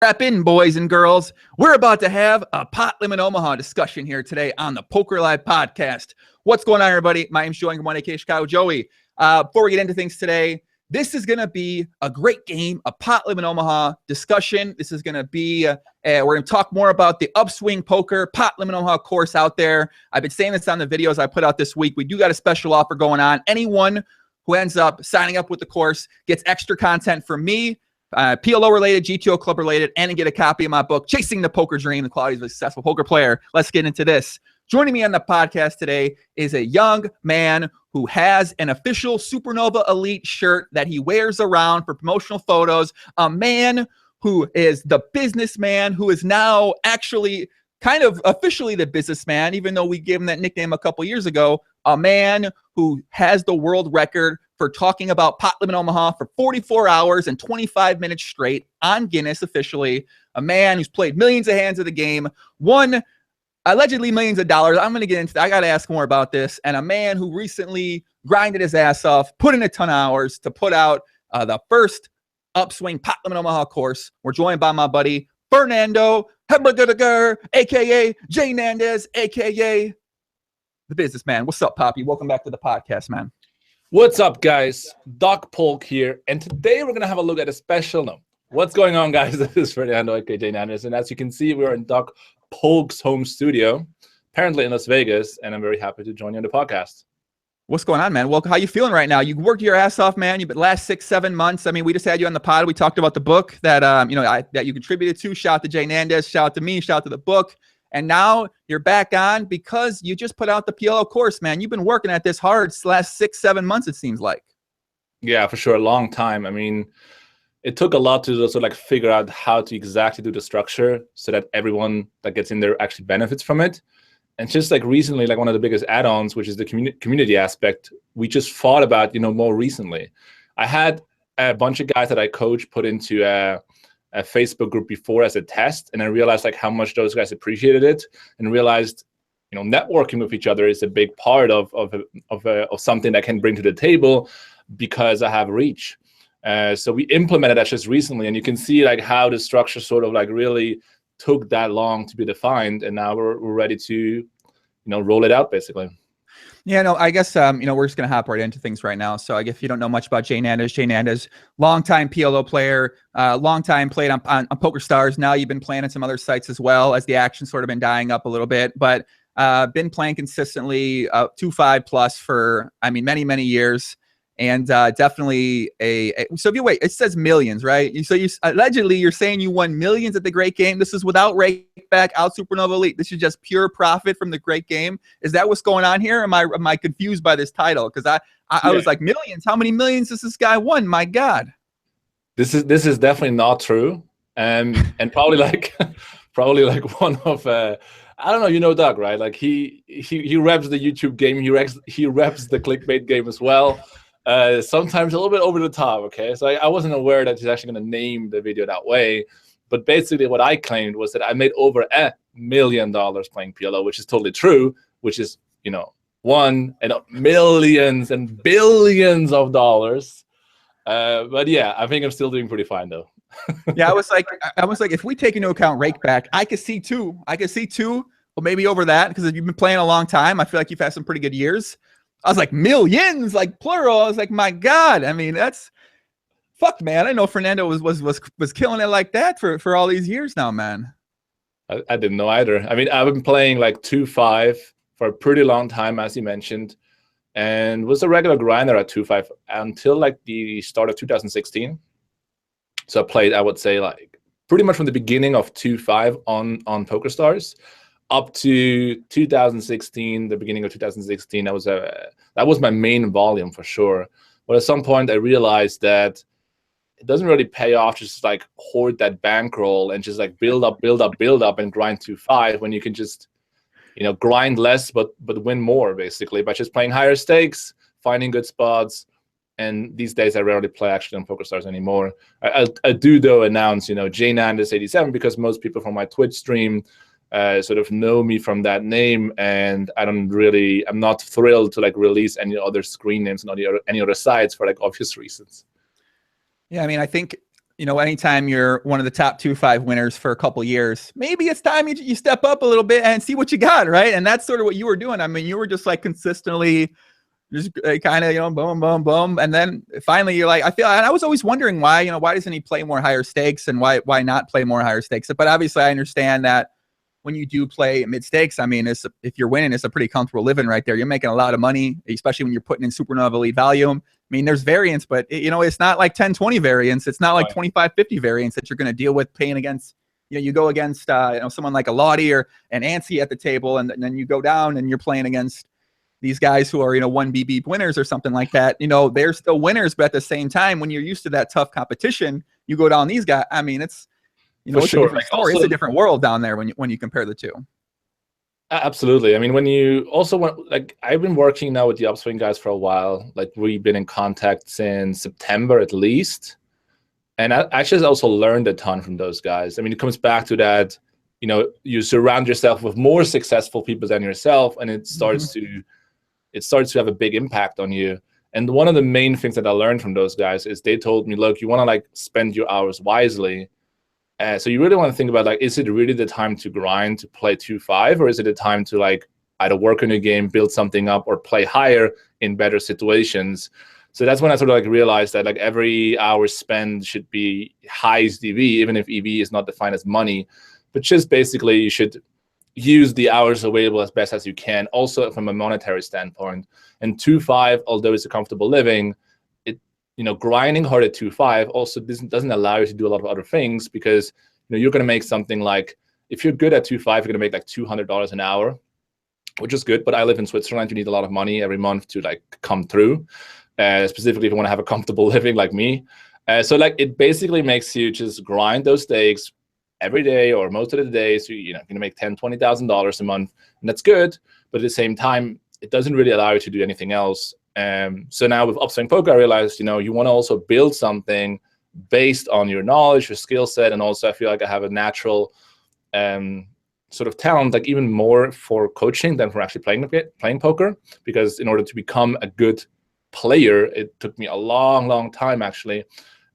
Strap in, boys and girls. We're about to have a Pot Limit Omaha discussion here today on the Poker Live podcast. What's going on, everybody? My name's Joey. Good morning, Chicago Joey. Before we get into things today, this is going to be a great game, a Pot Limit Omaha discussion. This is going to be, we're going to talk more about the Upswing Poker Pot Limit Omaha course out there. I've been saying this on the videos I put out this week. We do got a special offer going on. Anyone who ends up signing up with the course gets extra content from me, PLO related, GTO club related, and get a copy of my book, Chasing the Poker Dream, the Qualities of a Successful Poker Player. Let's get into this. Joining me on the podcast today is a young man who has an official Supernova Elite shirt that he wears around for promotional photos. A man who is the businessman who is now actually kind of officially the businessman, even though we gave him that nickname a couple years ago. A man who has the world record for talking about Pot Limit Omaha for 44 hours and 25 minutes straight on Guinness officially. A man who's played millions of hands of the game, won allegedly millions of dollars. I'm going to get into that. I got to ask more about this. And a man who recently grinded his ass off, put in a ton of hours to put out the first Upswing Pot Limit Omaha course. We're joined by my buddy, Fernando, a.k.a. JNandez, a.k.a. the businessman. What's up, Poppy? Welcome back to the podcast, man. What's up, guys? Doc Polk here, and today we're going to have a look at a special note. What's going on, guys? This is Fernando, aka JNandez, and as you can see, we're in Doc Polk's home studio, apparently in Las Vegas, and I'm very happy to join you on the podcast. What's going on, man? Well, how you feeling right now? You worked your ass off, man. You've been last 6-7 months. I mean, we just had you on the pod. We talked about the book that that you contributed to. Shout out to JNandez. Shout out to me. Shout out to the book. And now you're back on because you just put out the PLO course, man. You've been working at this hard last 6-7 months, it seems like. Yeah, for sure. A long time. I mean, it took a lot to also like figure out how to exactly do the structure so that everyone that gets in there actually benefits from it. And just like recently, like one of the biggest add-ons, which is the community aspect, we just thought about, more recently. I had a bunch of guys that I coach put into a Facebook group before as a test, and I realized like how much those guys appreciated it, and realized networking with each other is a big part of something that can bring to the table because I have reach. So we implemented that just recently, and you can see like how the structure sort of like really took that long to be defined, and now we're ready to roll it out basically. Yeah, no, I guess, we're just going to hop right into things right now. So I guess if you don't know much about JNandez, longtime PLO player, long time played on PokerStars. Now you've been playing on some other sites as well as the action sort of been dying up a little bit, but been playing consistently 2-5 plus for, many, many years. And definitely so if you wait, it says millions, right? So allegedly you're saying you won millions at the great game. This is without Rake back, out Supernova Elite. This is just pure profit from the great game. Is that what's going on here? Am I confused by this title? Because I was like, millions. How many millions does this guy won? My God. This is definitely not true. And probably like one of I don't know, Doug, right? Like he reps the YouTube game. He reps the clickbait game as well. Sometimes a little bit over the top, okay? So I wasn't aware that he's actually going to name the video that way. But basically what I claimed was that I made over $1 million playing PLO, which is totally true, which is, one and millions and billions of dollars. But yeah, I think I'm still doing pretty fine though. Yeah, I was like, if we take into account Rake back, I could see two, or maybe over that, because if you've been playing a long time, I feel like you've had some pretty good years. I was like, millions, like plural. I was like, my God. I mean, that's fuck, man. I know Fernando was killing it like that for all these years now, man. I didn't know either. I mean, I've been playing like 2-5 for a pretty long time, as you mentioned, and was a regular grinder at 2-5 until like the start of 2016. So I played, I would say, like pretty much from the beginning of 2-5 on PokerStars. Up to 2016, the beginning of 2016, that was my main volume for sure. But at some point, I realized that it doesn't really pay off just like hoard that bankroll and just like build up, and grind 2-5 when you can just grind less but win more basically by just playing higher stakes, finding good spots. And these days, I rarely play actually on PokerStars anymore. I do though announce JNandez87 because most people from my Twitch stream sort of know me from that name, and I'm not thrilled to like release any other screen names on any other sites for like obvious reasons. Yeah, I mean, I think you know, anytime you're one of the top 2-5 winners for a couple years, maybe it's time you step up a little bit and see what you got, right? And that's sort of what you were doing. I mean, you were just like consistently just kind of, you know, boom, boom, boom. And then finally you're like, and I was always wondering why, you know, why doesn't he play more higher stakes, and why not play more higher stakes? But obviously I understand that when you do play mid stakes, I mean, if you're winning, it's a pretty comfortable living right there. You're making a lot of money, especially when you're putting in supernova lead volume. I mean, there's variance, but you know, it's not like 10-20 variance. It's not like 25-50 variance that you're going to deal with paying against. You know, you go against you know, someone like a Lottie or an Ansi at the table, and then you go down and you're playing against these guys who are, you know, 1BB winners or something like that. You know, they're still winners, but at the same time, when you're used to that tough competition, you go down these guys. I mean, it's, you know, it's a different story. It's a different world down there when you compare the two. Absolutely. I mean, when you also want, like, I've been working now with the Upswing guys for a while. Like, we've been in contact since September at least. And I actually also learned a ton from those guys. I mean, it comes back to that, you know, you surround yourself with more successful people than yourself, and it starts to have a big impact on you. And one of the main things that I learned from those guys is they told me, look, you want to like spend your hours wisely. So you really want to think about, like, is it really the time to grind to play 2-5, or is it a time to like either work on your game, build something up, or play higher in better situations? So that's when I sort of like realized that like every hour spent should be highest EV, even if EV is not defined as money, but just basically you should use the hours available as best as you can, also from a monetary standpoint. And 2-5, although it's a comfortable living, you know, grinding hard at 2-5 also doesn't allow you to do a lot of other things, because, you know, you're going to make something like, if you're good at 2-5, you're going to make like $200 an hour, which is good. But I live in Switzerland. You need a lot of money every month to like come through, specifically if you want to have a comfortable living like me. So like it basically makes you just grind those stakes every day or most of the days. So, you know, you're going to make $10,000, $20,000 a month, and that's good. But at the same time, it doesn't really allow you to do anything else. So now with Upswing Poker, I realized, you know, you want to also build something based on your knowledge, your skill set, and also I feel like I have a natural sort of talent, like even more for coaching than for actually playing poker. Because in order to become a good player, it took me a long time actually,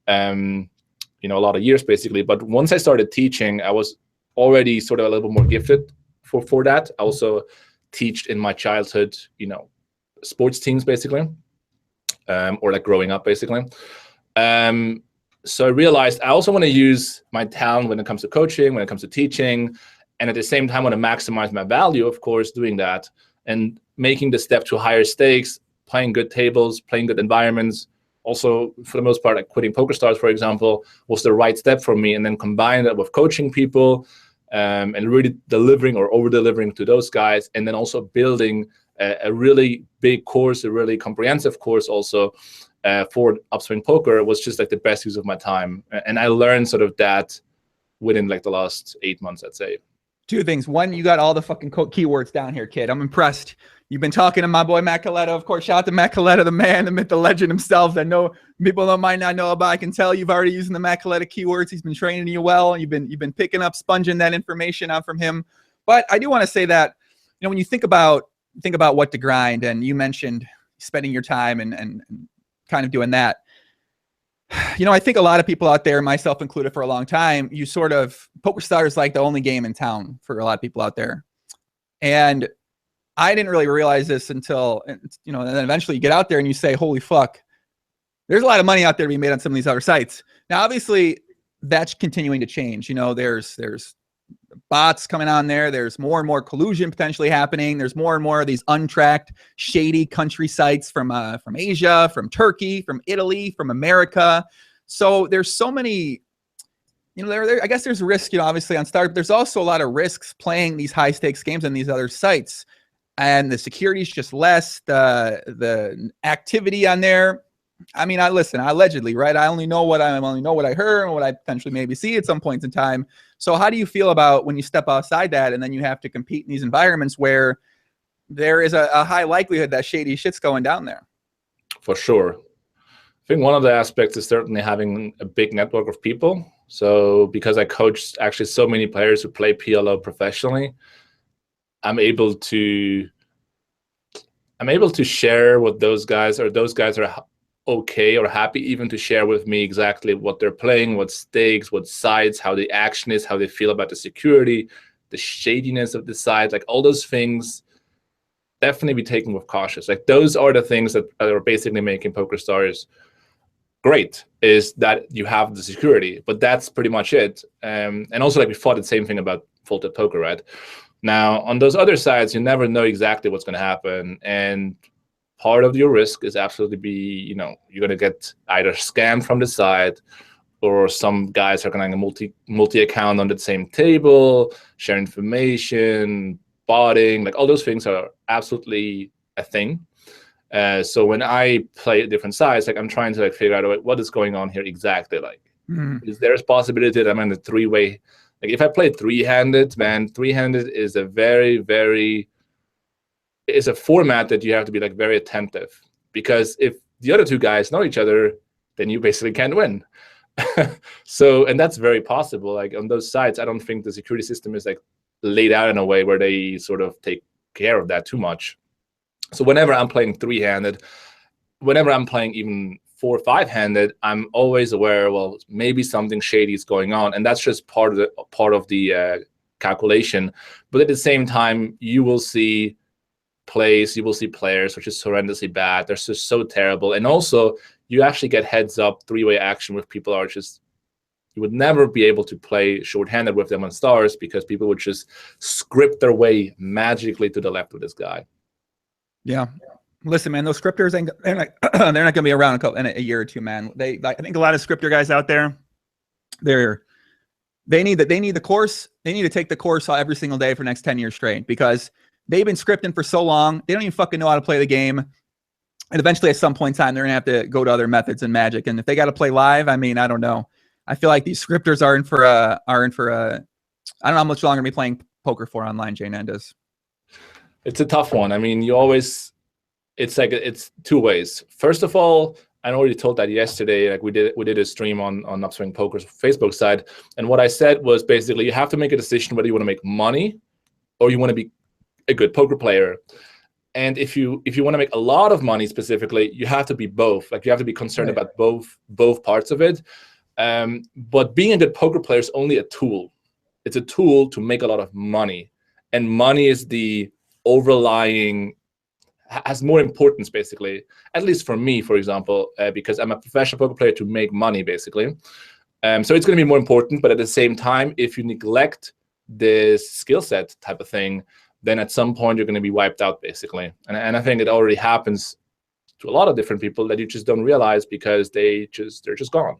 you know, a lot of years basically. But once I started teaching, I was already sort of a little bit more gifted for that. I also teached in my childhood, you know, sports teams basically, or like growing up basically. So I realized I also want to use my talent when it comes to coaching, when it comes to teaching, and at the same time want to maximize my value, of course, doing that and making the step to higher stakes, playing good tables, playing good environments. Also, for the most part, like quitting PokerStars, for example, was the right step for me, and then combine that with coaching people and really delivering or over-delivering to those guys, and then also building a really big course, a really comprehensive course also for Upswing Poker was just like the best use of my time. And I learned sort of that within like the last 8 months, I'd say. Two things. One, you got all the fucking keywords down here, kid. I'm impressed. You've been talking to my boy Matt Coletta. Of course, shout out to Matt Coletta, the man, the myth, the legend himself that know people that might not know about. I can tell you've already using the Matt Coletta keywords. He's been training you well. You've been picking up, sponging that information out from him. But I do want to say that, you know, when you think about what to grind, and you mentioned spending your time and kind of doing that. You know, I think a lot of people out there, myself included for a long time, you sort of, PokerStars is like the only game in town for a lot of people out there. And I didn't really realize this until, you know, and then eventually you get out there and you say, holy fuck, there's a lot of money out there to be made on some of these other sites. Now, obviously, that's continuing to change. You know, there's bots coming on there. There's more and more collusion potentially happening. There's more and more of these untracked, shady country sites from Asia, from Turkey, from Italy, from America. So there's so many, you know, I guess there's risk, you know, obviously on start, but there's also a lot of risks playing these high stakes games on these other sites. And the security is just less, the activity on there. I mean, I allegedly, right? I only know what I heard and what I potentially maybe see at some points in time. So how do you feel about when you step outside that and then you have to compete in these environments where there is a high likelihood that shady shit's going down there? For sure. I think one of the aspects is certainly having a big network of people. So because I coach actually so many players who play PLO professionally, I'm able to share what those guys are okay or happy even to share with me exactly what they're playing, what stakes, what sides, how the action is, how they feel about the security, the shadiness of the side, like all those things definitely be taken with cautious. Like those are the things that are basically making PokerStars great, is that you have the security, but that's pretty much it. And also, like, we thought the same thing about folded poker, right? Now, on those other sides, you never know exactly what's going to happen. And part of your risk is absolutely you're going to get either scammed from the side, or some guys are going to multi-account on the same table, share information, botting, like all those things are absolutely a thing. So when I play different sides, like I'm trying to like figure out what is going on here exactly. Like, is there a possibility that I'm in a three-way? Like if I play three-handed, man, three-handed is a it's a format that you have to be like very attentive, because if the other two guys know each other, then you basically can't win. So, and that's very possible. Like on those sides, I don't think the security system is like laid out in a way where they sort of take care of that too much. So whenever I'm playing three-handed, whenever I'm playing even 4 or 5-handed, I'm always aware, well, maybe something shady is going on, and that's just part of the calculation. But at the same time, you will see plays, you will see players which is horrendously bad. They're just so terrible, and also you actually get heads up three-way action with people are just, you would never be able to play short-handed with them on stars, because people would just script their way magically to the left with this guy. Yeah. Listen, man, those scripters they're not going to be around in a year or two, man. I think a lot of scripter guys out there, they need the course. They need to take the course every single day for the next 10 years straight, because they've been scripting for so long. They don't even fucking know how to play the game. And eventually at some point in time, they're going to have to go to other methods and magic. And if they got to play live, I mean, I don't know. I feel like these scripters are in for a, I don't know how much longer to be playing poker for online, JNandez. It's a tough one. I mean, it's two ways. First of all, I already told that yesterday. Like we did a stream on Upswing Poker's Facebook side, and what I said was basically you have to make a decision whether you want to make money or you want to be a good poker player. And if you want to make a lot of money specifically, you have to be both. Like you have to be concerned about both parts of it. But being a good poker player is only a tool. It's a tool to make a lot of money, and money is the overlying, has more importance basically, at least for me, for example, because I'm a professional poker player to make money basically. So it's going to be more important, but at the same time, if you neglect this skill set type of thing, then at some point you're going to be wiped out basically. And I think it already happens to a lot of different people that you just don't realize because they're just gone.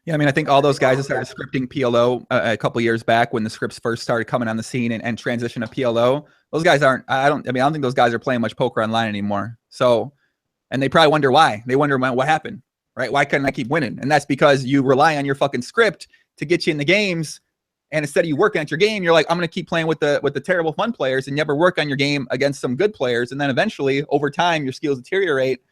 Yeah, I mean, I think all those guys that started scripting PLO a couple years back when the scripts first started coming on the scene and transition to PLO, those guys I don't think those guys are playing much poker online anymore. So, and they probably wonder why. They wonder what happened, right? Why couldn't I keep winning? And that's because you rely on your fucking script to get you in the games. And instead of you working at your game, you're like, I'm going to keep playing with the terrible fun players and never work on your game against some good players. And then eventually, over time, your skills deteriorate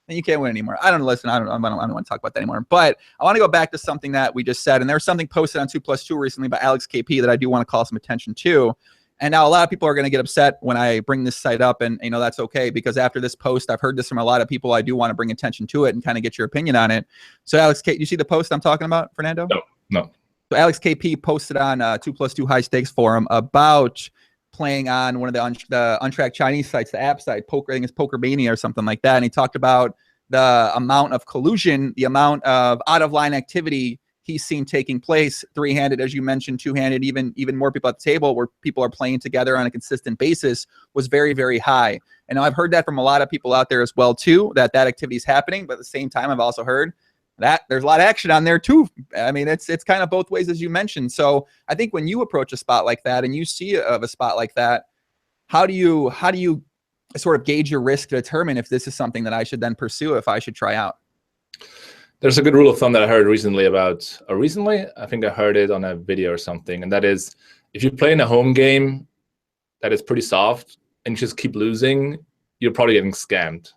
and you can't win anymore. I don't want to talk about that anymore. But I want to go back to something that we just said. And there was something posted on 2+2 recently by Alex KP that I do want to call some attention to. And now a lot of people are going to get upset when I bring this site up, and that's okay, because after this post, I've heard this from a lot of people. I do want to bring attention to it and kind of get your opinion on it. So Alex, you see the post I'm talking about, Fernando? No. So Alex KP posted on 2+2 High Stakes Forum about playing on one of the untracked Chinese sites, the app site, Poker, I think it's PokerMania or something like that. And he talked about the amount of collusion, the amount of out-of-line activity he's seen taking place, three-handed, as you mentioned, two-handed, even more people at the table where people are playing together on a consistent basis, was very, very high. And I've heard that from a lot of people out there as well, too, that activity is happening. But at the same time, I've also heard that there's a lot of action on there, too. I mean, it's kind of both ways, as you mentioned. So I think when you approach a spot like that and you see a spot like that, how do you sort of gauge your risk to determine if this is something that I should then pursue, if I should try out? There's a good rule of thumb that I heard recently I think I heard it on a video or something, and that is, if you play in a home game that is pretty soft and you just keep losing, you're probably getting scammed.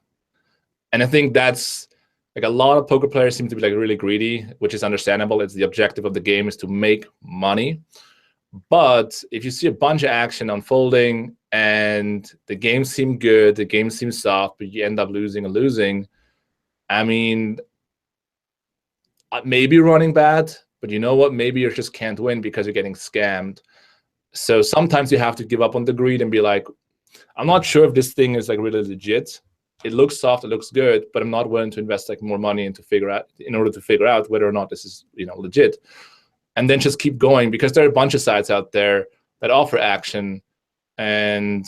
And I think that's, like, a lot of poker players seem to be like really greedy, which is understandable. It's the objective of the game is to make money. But if you see a bunch of action unfolding and the game seems good, the game seems soft, but you end up losing, I mean, maybe running bad, but you know what? Maybe you just can't win because you're getting scammed. So sometimes you have to give up on the greed and be like, I'm not sure if this thing is like really legit. It looks soft, it looks good, but I'm not willing to invest like more money in order to figure out whether or not this is, you know, legit. And then just keep going, because there are a bunch of sites out there that offer action, and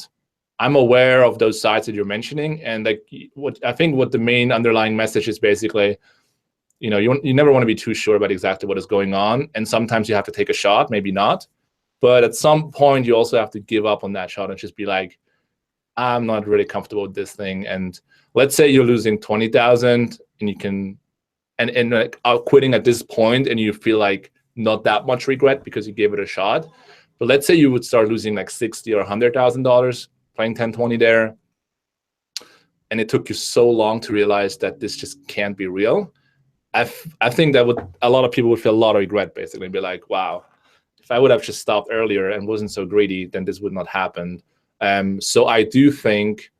I'm aware of those sites that you're mentioning. And like what the main underlying message is basically, you know, you never want to be too sure about exactly what is going on, and sometimes you have to take a shot, maybe not, but at some point you also have to give up on that shot and just be like, I'm not really comfortable with this thing. And let's say you're losing 20,000 and you can, and like quitting at this point, and you feel like not that much regret because you gave it a shot. But let's say you would start losing like $60,000 or $100,000 playing 10-20 there, and it took you so long to realize that this just can't be real. I think that a lot of people would feel a lot of regret, basically, and be like, wow, if I would have just stopped earlier and wasn't so greedy, then this would not happen. So I do think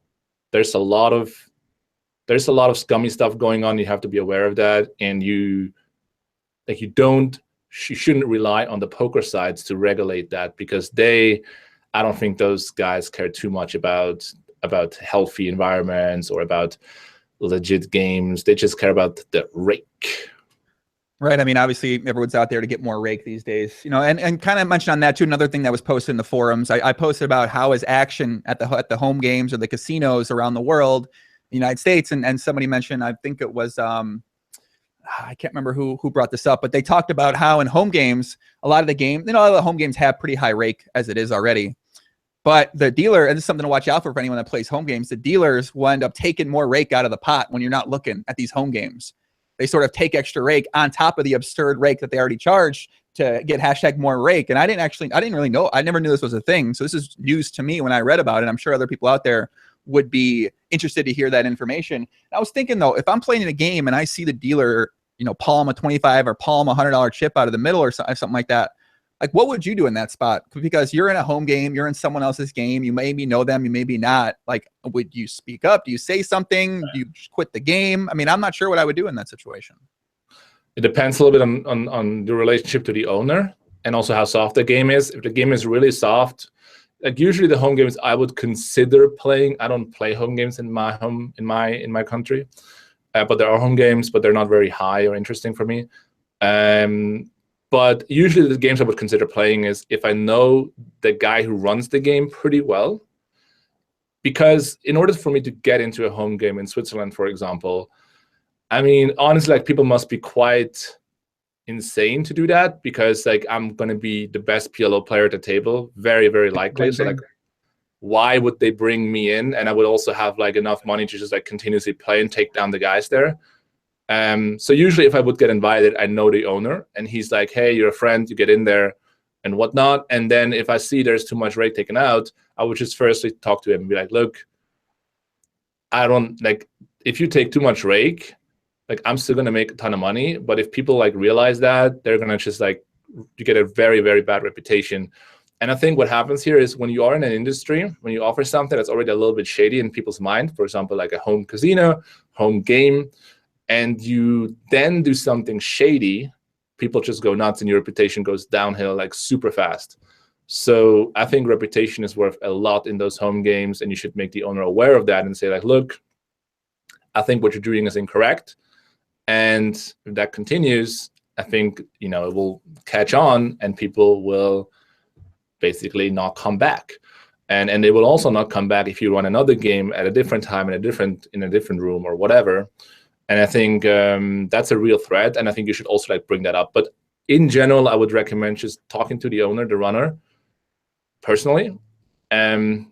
there's a lot of scummy stuff going on. You have to be aware of that, and you shouldn't rely on the poker sites to regulate that, because I don't think those guys care too much about healthy environments or about legit games. They just care about the rake. Right. I mean, obviously, everyone's out there to get more rake these days, you know, and kind of mentioned on that too. Another thing that was posted in the forums, I posted about how is action at the home games or the casinos around the world, the United States, and somebody mentioned, I think it was I can't remember who brought this up, but they talked about how in home games, a lot of the home games have pretty high rake as it is already. But the dealer, and this is something to watch out for anyone that plays home games, the dealers will end up taking more rake out of the pot when you're not looking at these home games. They sort of take extra rake on top of the absurd rake that they already charged to get hashtag more rake. And I didn't really know. I never knew this was a thing. So this is news to me when I read about it. I'm sure other people out there would be interested to hear that information. And I was thinking, though, if I'm playing in a game and I see the dealer, you know, palm a 25 or palm a $100 chip out of the middle or something like that, like, what would you do in that spot? Because you're in a home game, you're in someone else's game, you maybe know them, you maybe not. Like, would you speak up? Do you say something? Do you quit the game? I mean, I'm not sure what I would do in that situation. It depends a little bit on the relationship to the owner, and also how soft the game is. If the game is really soft, like usually the home games I would consider playing. I don't play home games in my country, but there are home games, but they're not very high or interesting for me. But usually the games I would consider playing is if I know the guy who runs the game pretty well. Because in order for me to get into a home game in Switzerland, for example, I mean, honestly, like, people must be quite insane to do that, because like I'm going to be the best PLO player at the table, very, very likely. So like, why would they bring me in? And I would also have like enough money to just like continuously play and take down the guys there. So usually if I would get invited, I know the owner, and he's like, hey, you're a friend, you get in there and whatnot. And then if I see there's too much rake taken out, I would just firstly talk to him and be like, look, I don't like, if you take too much rake, like, I'm still going to make a ton of money. But if people like realize that, they're going to just like, you get a very, very bad reputation. And I think what happens here is when you are in an industry, when you offer something that's already a little bit shady in people's mind, for example, like a home casino, home game, and you then do something shady, people just go nuts and your reputation goes downhill like super fast. So I think reputation is worth a lot in those home games, and you should make the owner aware of that and say like, look, I think what you're doing is incorrect. And if that continues, I think, you know, it will catch on and people will basically not come back. And they will also not come back if you run another game at a different time in a different room or whatever. And I think that's a real threat, and I think you should also like bring that up. But in general, I would recommend just talking to the owner, the runner, personally. And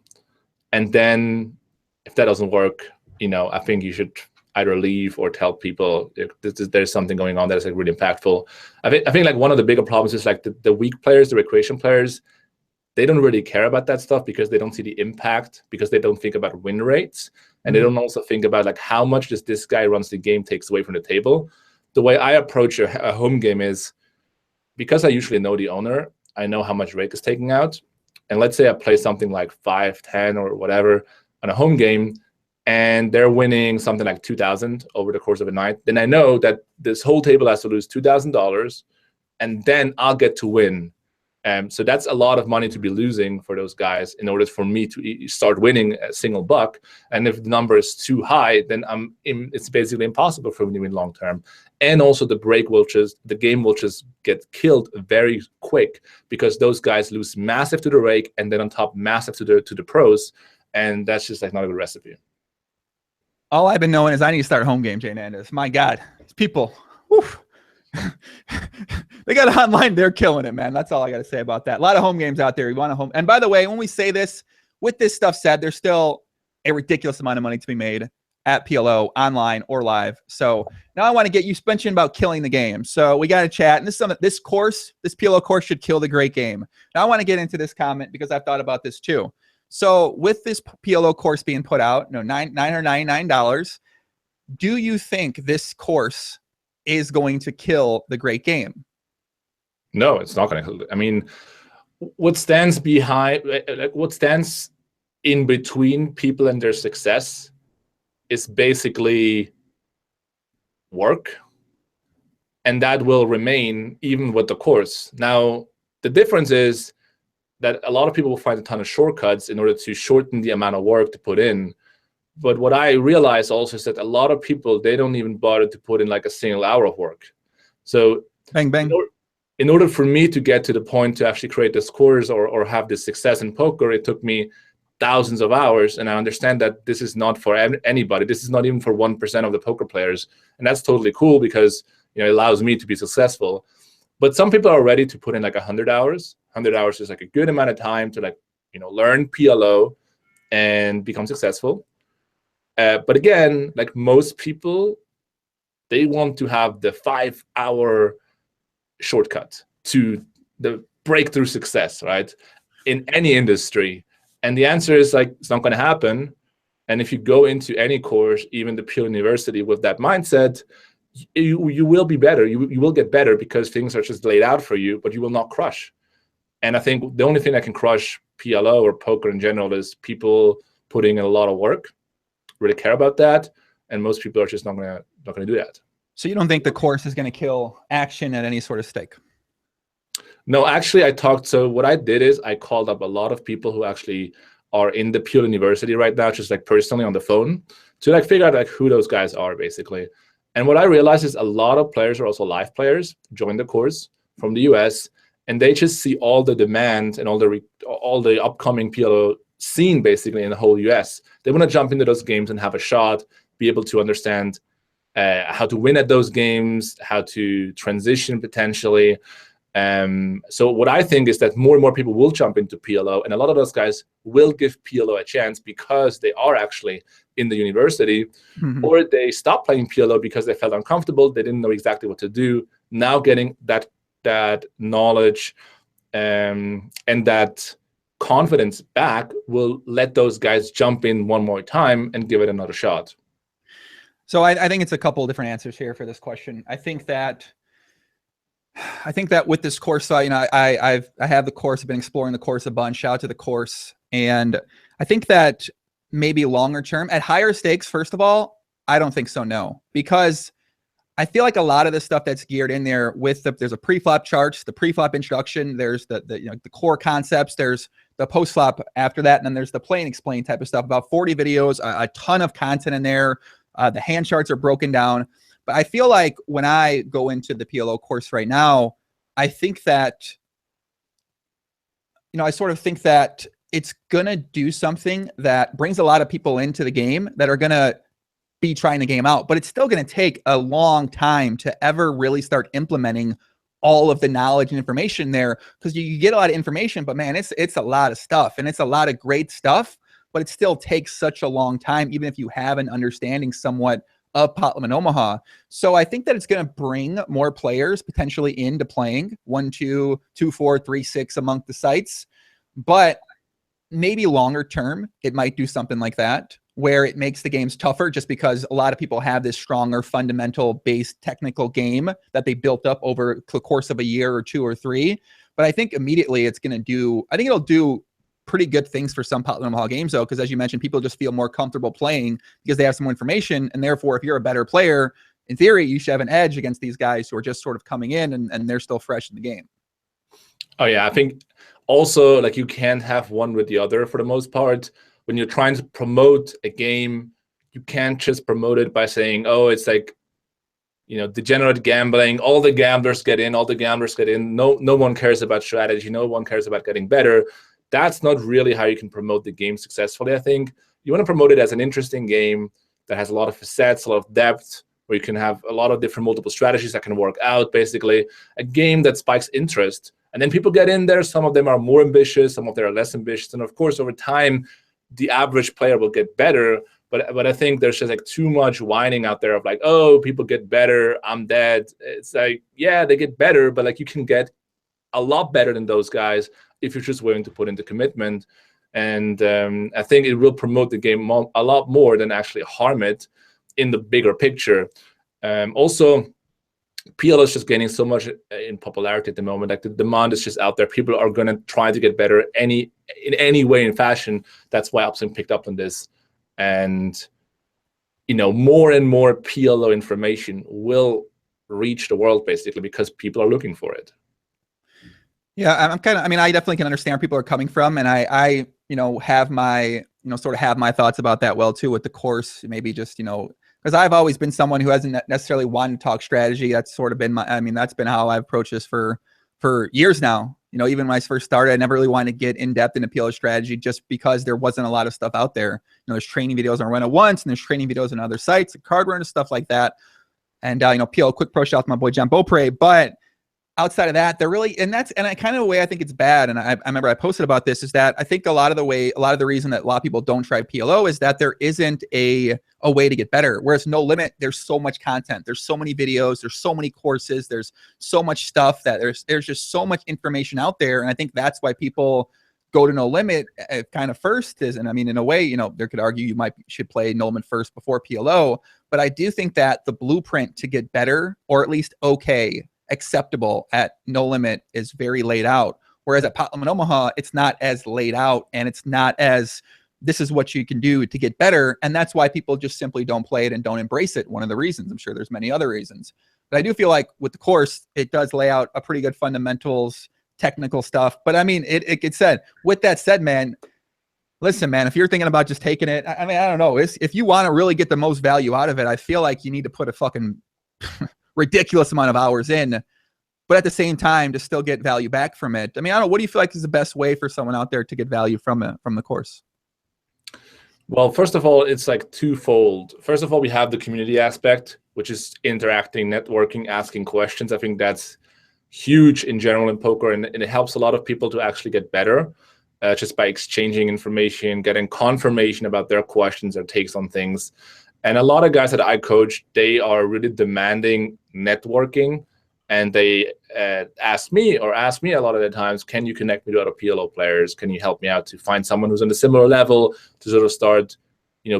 then if that doesn't work, you know, I think you should either leave or tell people if there's something going on that is like really impactful. I think like one of the bigger problems is like the weak players, the recreation players, they don't really care about that stuff because they don't see the impact, because they don't think about win rates. And they don't also think about like how much does this guy runs the game takes away from the table. The way I approach a home game is, because I usually know the owner, I know how much rake is taking out. And let's say I play something like 5, 10 or whatever on a home game, and they're winning something like 2,000 over the course of a night, then I know that this whole table has to lose $2,000, and then I'll get to win. So that's a lot of money to be losing for those guys in order for me to start winning a single buck. And if the number is too high, then it's basically impossible for me to win long term. And also the game will just get killed very quick, because those guys lose massive to the rake, and then on top massive to the pros, and that's just like not a good recipe. All I've been knowing is I need to start home game, JNandez. My God, these people, whew. They got it online. They're killing it, man. That's all I got to say about that. A lot of home games out there. You want a home. And by the way, when we say this, with this stuff said, there's still a ridiculous amount of money to be made at PLO, online or live. So now I want to get you mentioned about killing the game. So we got to chat. And this PLO course should kill the great game. Now I want to get into this comment because I've thought about this too. So with this PLO course being put out, $999, do you think this course is going to kill the great game? No, it's not going to. I mean, what stands in between people and their success is basically work, and that will remain even with the course. Now, the difference is that a lot of people will find a ton of shortcuts in order to shorten the amount of work to put in. But what I realize also is that a lot of people, they don't even bother to put in like a single hour of work. So bang, bang. In order for me to get to the point to actually create this course or have this success in poker, it took me thousands of hours. And I understand that this is not for anybody. This is not even for 1% of the poker players. And that's totally cool because it allows me to be successful. But some people are ready to put in like 100 hours. 100 hours is like a good amount of time to learn PLO and become successful. But again, like most people, they want to have the 5-hour shortcut to the breakthrough success, right? In any industry. And the answer is like, it's not going to happen. And if you go into any course, even the pure university, with that mindset, you will be better. You will get better because things are just laid out for you, but you will not crush. And I think the only thing that can crush PLO or poker in general is people putting in a lot of work, really care about that, and most people are just not gonna do that. So you don't think the course is going to kill action at any sort of stake? No, actually, so what I did is I called up a lot of people who actually are in the Pure University right now, just like personally on the phone, to like figure out like who those guys are basically. And what I realized is a lot of players are also live players, join the course from the US, and they just see all the demand and all the upcoming PLO scene basically in the whole US. They want to jump into those games and have a shot, be able to understand how to win at those games, how to transition potentially. So what I think is that more and more people will jump into PLO, and a lot of those guys will give PLO a chance because they are actually in the university, or they stopped playing PLO because they felt uncomfortable, they didn't know exactly what to do. Now getting that knowledge and that confidence back will let those guys jump in one more time and give it another shot. So I think it's a couple of different answers here for this question. I think that with this course, I have the course. I've been exploring the course a bunch. Shout out to the course. And I think that maybe longer term at higher stakes, first of all, I don't think so. No, because I feel like a lot of the stuff that's geared in there with there's a pre-flop charts, the pre-flop introduction, there's the core concepts, there's the post-flop after that, and then there's the play and explain type of stuff. About 40 videos, a ton of content in there. The hand charts are broken down. But I feel like when I go into the PLO course right now, I think that, I sort of think that it's going to do something that brings a lot of people into the game that are going to be trying the game out. But it's still going to take a long time to ever really start implementing all of the knowledge and information there, because you get a lot of information, but man, it's a lot of stuff, and it's a lot of great stuff, but it still takes such a long time, even if you have an understanding somewhat of Pot Limit Omaha. So I think that it's going to bring more players potentially into playing 1, 2, 2, 4, 3, 6 among the sites. But maybe longer term, it might do something like that, where it makes the games tougher just because a lot of people have this stronger fundamental based technical game that they built up over the course of a year or 2 or 3. But I think immediately it's going to do, I think it'll do pretty good things for some Pot Limit Omaha games, though, because as you mentioned, people just feel more comfortable playing because they have some more information. And therefore, if you're a better player, in theory, you should have an edge against these guys who are just sort of coming in and they're still fresh in the game. Oh, yeah. I think also, like, you can't have one with the other for the most part. When you're trying to promote a game, you can't just promote it by saying, oh, it's like, degenerate gambling. All the gamblers get in. All the gamblers get in. No one cares about strategy. No one cares about getting better. That's not really how you can promote the game successfully, I think. You want to promote it as an interesting game that has a lot of facets, a lot of depth, where you can have a lot of different multiple strategies that can work out, basically. A game that spikes interest. And then people get in there. Some of them are more ambitious. Some of them are less ambitious. And, of course, over time, the average player will get better. But I think there's just like too much whining out there of like, oh, people get better, I'm dead. It's like, yeah, they get better, but like you can get a lot better than those guys if you're just willing to put in the commitment. And I think it will promote the game a lot more than actually harm it in the bigger picture. Also, PLO is just gaining so much in popularity at the moment. Like the demand is just out there. People are going to try to get better in any way and fashion. That's why Upswing picked up on this. And, more and more PLO information will reach the world, basically, because people are looking for it. Yeah, I definitely can understand where people are coming from. And I have my, sort of have my thoughts about that well, too, with the course. Maybe just, because I've always been someone who hasn't necessarily wanted to talk strategy. That's sort of been that's been how I've approached this for years now. Even when I first started, I never really wanted to get in depth into PLO strategy just because there wasn't a lot of stuff out there. There's training videos on Run It Once, and there's training videos on other sites, like Card Run and stuff like that. And PLO quick pro shout out to my boy John Beaupre. But outside of that, they're really, and I kind of a way I think it's bad. And I remember I posted about this, is that I think a lot of the reason that a lot of people don't try PLO is that there isn't a way to get better. Whereas No Limit, there's so much content, there's so many videos, there's so many courses, there's so much stuff that there's just so much information out there. And I think that's why people go to No Limit kind of first is, and in a way, there could argue you should play No Limit first before PLO. But I do think that the blueprint to get better, or at least acceptable at No Limit, is very laid out. Whereas at Pot Limit Omaha, it's not as laid out, and it's not as, this is what you can do to get better. And that's why people just simply don't play it and don't embrace it. One of the reasons. I'm sure there's many other reasons. But I do feel like with the course, it does lay out a pretty good fundamentals, technical stuff. But it gets said. With that said, man, listen, man, if you're thinking about just taking it, I don't know. If you want to really get the most value out of it, I feel like you need to put a fucking ridiculous amount of hours in, but at the same time to still get value back from it. I don't know. What do you feel like is the best way for someone out there to get value from the course? Well, first of all, it's like twofold. First of all, we have the community aspect, which is interacting, networking, asking questions. I think that's huge in general in poker, and it helps a lot of people to actually get better just by exchanging information, getting confirmation about their questions, their takes on things. And a lot of guys that I coach, they are really demanding networking, and they ask me a lot of the times, can you connect me to other PLO players? Can you help me out to find someone who's on a similar level to sort of start,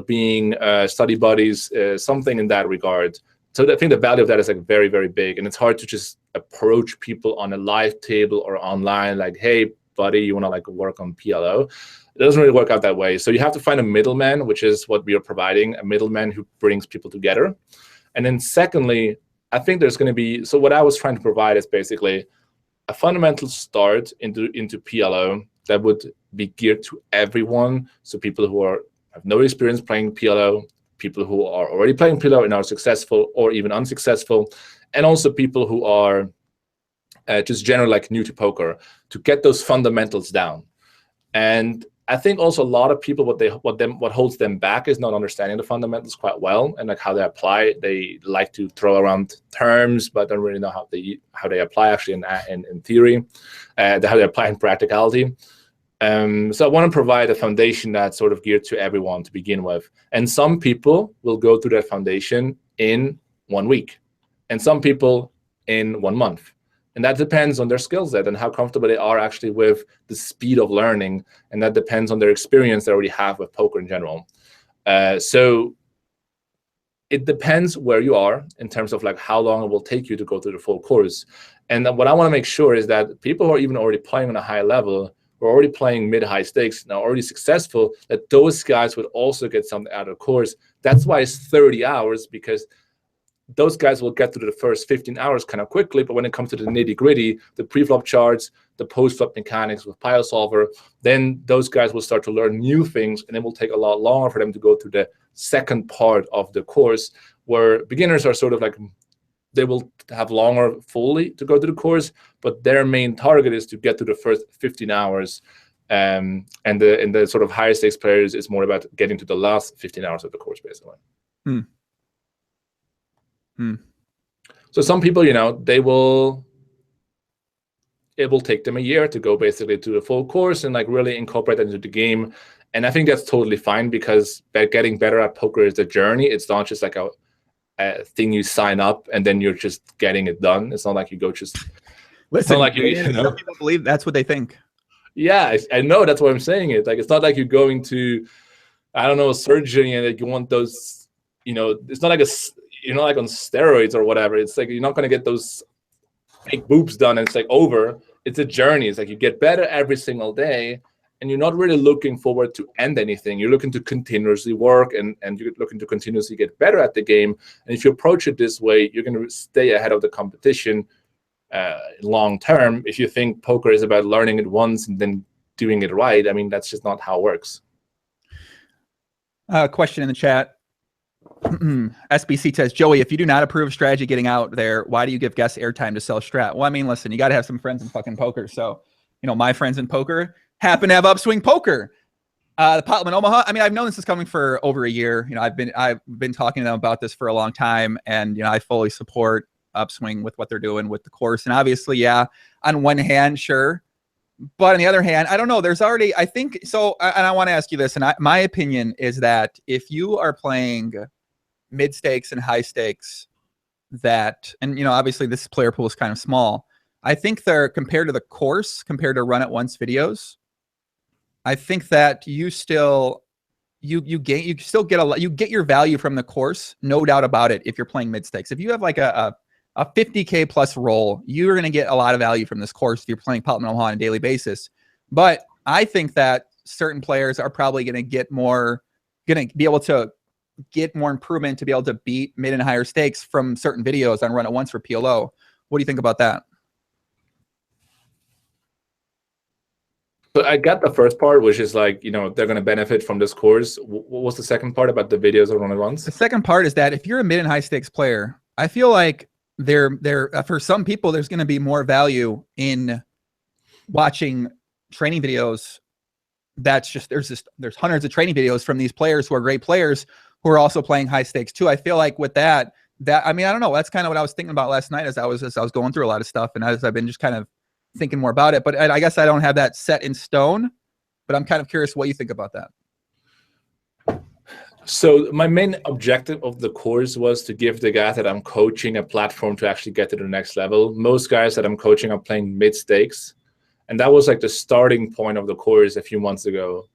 being study buddies, something in that regard. So I think the value of that is like very, very big, and it's hard to just approach people on a live table or online like, hey, buddy, you want to like work on PLO? It doesn't really work out that way. So you have to find a middleman, which is what we are providing, a middleman who brings people together. And then secondly, I think there's going to be, so what I was trying to provide is basically a fundamental start into PLO that would be geared to everyone. So people who have no experience playing PLO, people who are already playing PLO and are successful or even unsuccessful, and also people who are just generally like new to poker, to get those fundamentals down. And I think also a lot of people, what holds them back is not understanding the fundamentals quite well and like how they apply. They like to throw around terms, but don't really know how they apply actually in theory, how they apply in practicality. So I want to provide a foundation that's sort of geared to everyone to begin with. And some people will go through that foundation in 1 week, and some people in 1 month. And that depends on their skill set and how comfortable they are actually with the speed of learning. And that depends on their experience they already have with poker in general. So it depends where you are in terms of like how long it will take you to go through the full course. And what I want to make sure is that people who are even already playing on a high level who are already playing mid-high stakes, now already successful, that those guys would also get something out of the course. That's why it's 30 hours, because those guys will get through the first 15 hours kind of quickly, but when it comes to the nitty-gritty, the pre-flop charts, the post-flop mechanics with Pile Solver, then those guys will start to learn new things, and it will take a lot longer for them to go through the second part of the course, where beginners are sort of like, they will have longer fully to go to the course, but their main target is to get to the first 15 hours. And the sort of higher stakes players is more about getting to the last 15 hours of the course, basically. So some people, you know, it will take them a year to go basically to the full course and like really incorporate that into the game. And I think that's totally fine, because getting better at poker is a journey. It's not just like a thing you sign up and then you're just getting it done. It's not like you go just. Listen, it's not like you know. Some people believe that's what they think. Yeah, I know, that's why I'm saying it. Like, it's not like you're going to, I don't know, surgery and like you want those, you know, it's not like you're not like on steroids or whatever. It's like you're not going to get those fake boobs done and it's like over. It's a journey. It's like you get better every single day, and you're not really looking forward to end anything. You're looking to continuously work, and you're looking to continuously get better at the game. And if you approach it this way, you're going to stay ahead of the competition long term. If you think poker is about learning it once and then doing it right, I mean, that's just not how it works. Question in the chat. SBC says, Joey, if you do not approve strategy getting out there, why do you give guests airtime to sell strat? Well, I mean, listen, you got to have some friends in fucking poker. So, you know, my friends in poker happen to have Upswing Poker. The Pot Limit Omaha, I mean, I've known this is coming for over a year. You know, I've been talking to them about this for a long time, and, you know, I fully support Upswing with what they're doing with the course. And obviously, yeah, on one hand, sure. But on the other hand, I don't know. There's already, I think, so, and I want to ask you this, and my opinion is that if you are playing mid stakes and high stakes, that, and, you know, obviously this player pool is kind of small. I think they're, compared to the course, compared to run it once videos, I think that you still, you still get a lot, you get your value from the course, no doubt about it. If you're playing mid stakes, if you have like a 50K plus roll, you're going to get a lot of value from this course if you're playing Pot Limit Omaha on a daily basis. But I think that certain players are probably going to get more, going to be able to get more improvement to be able to beat mid and higher stakes from certain videos on Run It Once for PLO. What do you think about that? So I got the first part, which is like, you know, they're going to benefit from this course. What was the second part about the videos on Run It Once? The second part is that if you're a mid and high stakes player, I feel like for some people, there's going to be more value in watching training videos. That's just, there's hundreds of training videos from these players who are great players who are also playing high stakes too. I feel like with that, I mean, I don't know. That's kind of what I was thinking about last night as I was going through a lot of stuff, and as I've been just kind of thinking more about it. But I guess I don't have that set in stone, but I'm kind of curious what you think about that. So my main objective of the course was to give the guys that I'm coaching a platform to actually get to the next level. Most guys that I'm coaching are playing mid stakes, and that was like the starting point of the course a few months ago.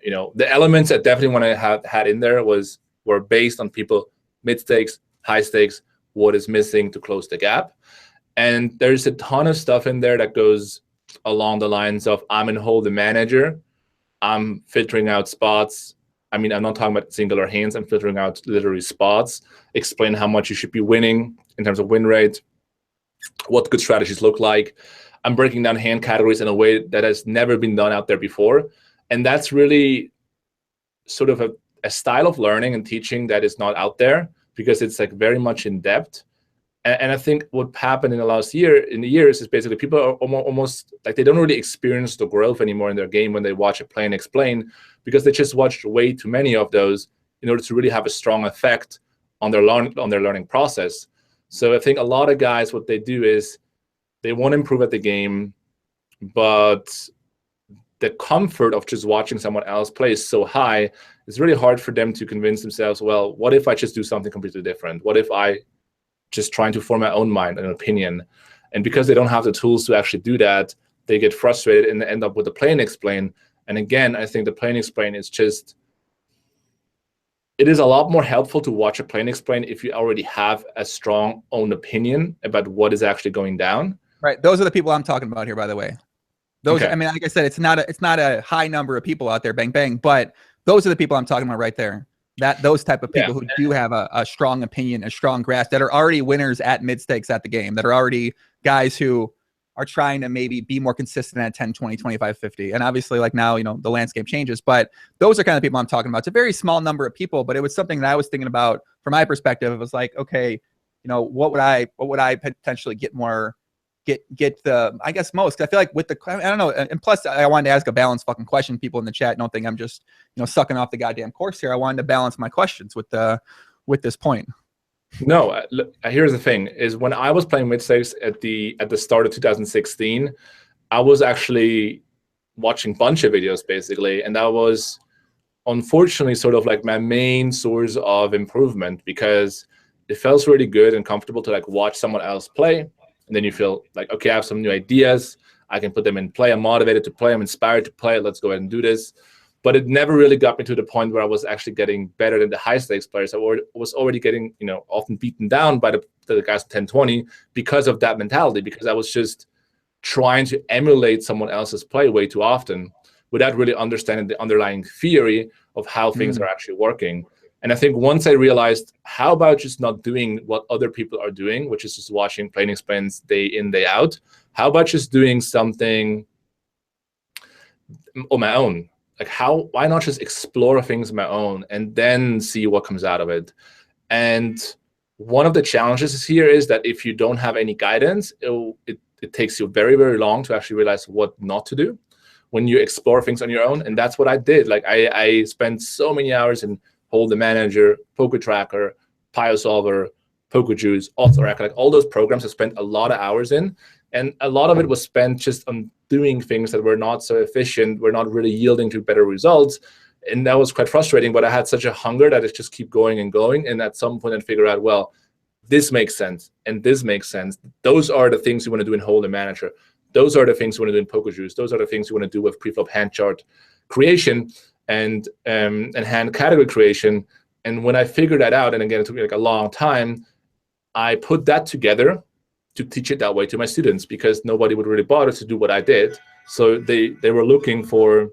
You know, the elements that definitely want to have had in there were based on people mid stakes, high stakes, what is missing to close the gap. And there's a ton of stuff in there that goes along the lines of, I'm in hold the manager, I'm filtering out spots. I mean, I'm not talking about singular hands, I'm filtering out literally spots, explain how much you should be winning in terms of win rate, what good strategies look like. I'm breaking down hand categories in a way that has never been done out there before. And that's really sort of a style of learning and teaching that is not out there, because it's like very much in depth. And I think what happened in the years is basically people are almost like they don't really experience the growth anymore in their game when they watch a play and explain, because they just watched way too many of those in order to really have a strong effect on their learning process. So I think a lot of guys, what they do is they want to improve at the game, but the comfort of just watching someone else play is so high, it's really hard for them to convince themselves, well, what if I just do something completely different? What if I just trying to form my own mind and opinion? And because they don't have the tools to actually do that, they get frustrated and end up with the play and explain. And again, I think the play and explain is just, it is a lot more helpful to watch a play and explain if you already have a strong own opinion about what is actually going down. Right. Those are the people I'm talking about here, by the way. Those, Okay. I mean, like I said, it's not a high number of people out there, bang, bang, but those are the people I'm talking about right there. Those type of people who do have a strong opinion, a strong grasp, that are already winners at mid stakes at the game, that are already guys who are trying to maybe be more consistent at 10, 20, 25, 50. And obviously, like now, you know, the landscape changes, but those are kind of people I'm talking about. It's a very small number of people, but it was something that I was thinking about from my perspective. It was like, okay, you know, what would I potentially get the, I guess most, 'cause I feel like with the, I don't know. And plus I wanted to ask a balanced fucking question. People in the chat don't think I'm just, you know, sucking off the goddamn course here. I wanted to balance my questions with this point. No, here's the thing: is when I was playing mid stakes at the start of 2016, I was actually watching a bunch of videos basically, and that was unfortunately sort of like my main source of improvement, because it felt really good and comfortable to like watch someone else play, and then you feel like, okay, I have some new ideas, I can put them in play, I'm motivated to play, I'm inspired to play, let's go ahead and do this. But it never really got me to the point where I was actually getting better than the high stakes players. I was already getting, you know, often beaten down by the guys at 10-20 because of that mentality, because I was just trying to emulate someone else's play way too often without really understanding the underlying theory of how things are actually working. And I think once I realized, how about just not doing what other people are doing, which is just watching playing explains day in, day out, how about just doing something on my own? Like, why not just explore things on my own and then see what comes out of it? And one of the challenges here is that if you don't have any guidance, it takes you very, very long to actually realize what not to do when you explore things on your own. And that's what I did. Like I spent so many hours in Hold the Manager, Poker Tracker, Pio Solver, Poker Juice, Author, like all those programs I spent a lot of hours in. And a lot of it was spent just on doing things that were not so efficient, were not really yielding to better results. And that was quite frustrating, but I had such a hunger that it just keep going and going. And at some point I'd figure out, well, this makes sense and this makes sense. Those are the things you want to do in Hold the Manager. Those are the things you want to do in Poker Juice. Those are the things you want to do with preflop hand chart creation and hand category creation. And when I figured that out, and again, it took me like a long time, I put that together to teach it that way to my students, because nobody would really bother to do what I did. So they were looking for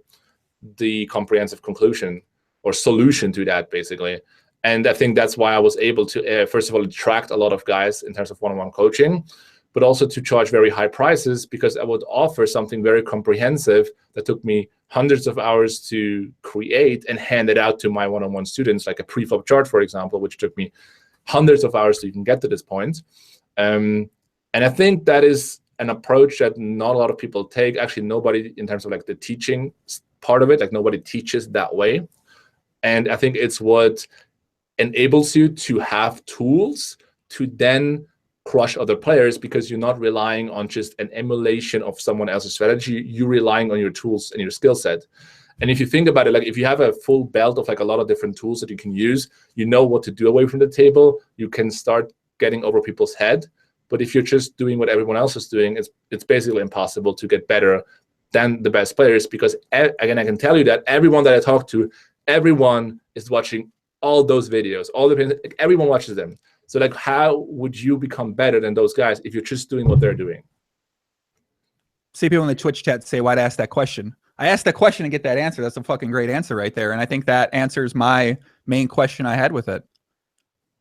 the comprehensive conclusion or solution to that, basically. And I think that's why I was able to, first of all, attract a lot of guys in terms of one-on-one coaching, but also to charge very high prices, because I would offer something very comprehensive that took me hundreds of hours to create and hand it out to my one-on-one students, like a preflop chart, for example, which took me hundreds of hours to even get to this point. And I think that is an approach that not a lot of people take. Actually, nobody, in terms of like the teaching part of it, like nobody teaches that way. And I think it's what enables you to have tools to then crush other players, because you're not relying on just an emulation of someone else's strategy. You're relying on your tools and your skill set. And if you think about it, like if you have a full belt of like a lot of different tools that you can use, you know what to do away from the table, you can start getting over people's head. But if you're just doing what everyone else is doing, it's basically impossible to get better than the best players, because again, I can tell you that everyone that I talk to, everyone is watching all those videos, everyone watches them. So like, how would you become better than those guys if you're just doing what they're doing? See people in the Twitch chat say, why'd I ask that question? I asked that question and get that answer. That's a fucking great answer right there. And I think that answers my main question I had with it.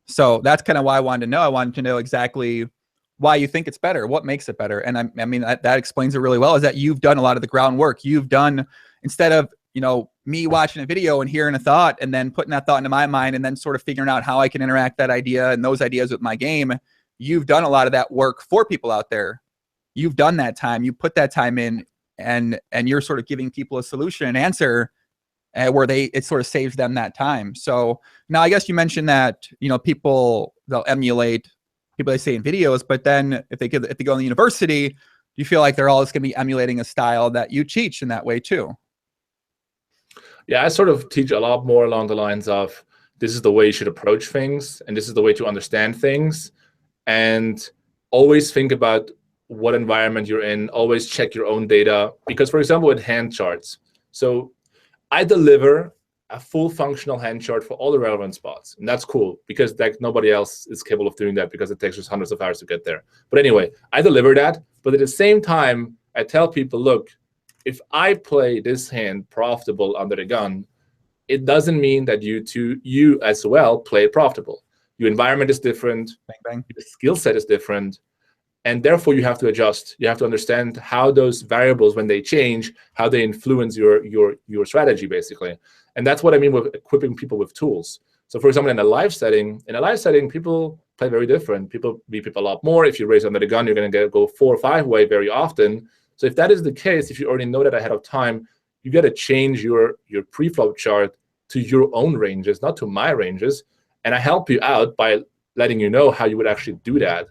So that's kind of why I wanted to know. I wanted to know exactly why you think it's better, what makes it better. And I mean, that explains it really well, is that you've done a lot of the groundwork. You've done, instead of, you know, me watching a video and hearing a thought and then putting that thought into my mind and then sort of figuring out how I can interact that idea and those ideas with my game, you've done a lot of that work for people out there. You've done that time, you put that time in, and you're sort of giving people a solution, an answer, where it sort of saves them that time. So now I guess you mentioned that, you know, they'll emulate people they say in videos, but then if they go in the university, do you feel like they're always going to be emulating a style that you teach in that way too? Yeah, I sort of teach a lot more along the lines of, this is the way you should approach things, and this is the way to understand things. And always think about what environment you're in, always check your own data. Because for example, with hand charts, so I deliver a full functional hand chart for all the relevant spots. And that's cool, because like nobody else is capable of doing that, because it takes us hundreds of hours to get there. But anyway, I deliver that. But at the same time, I tell people, look, if I play this hand profitable under the gun, it doesn't mean that you as well play profitable. Your environment is different, Bang, bang. your skill set is different, and therefore you have to adjust. You have to understand how those variables, when they change, how they influence your strategy, basically. And that's what I mean with equipping people with tools. So for example, in a live setting, people play very different. People beat people a lot more. If you raise under the gun, you're going to go 4 or 5 way very often. So if that is the case, if you already know that ahead of time, you got to change your pre-flop chart to your own ranges, not to my ranges. And I help you out by letting you know how you would actually do that.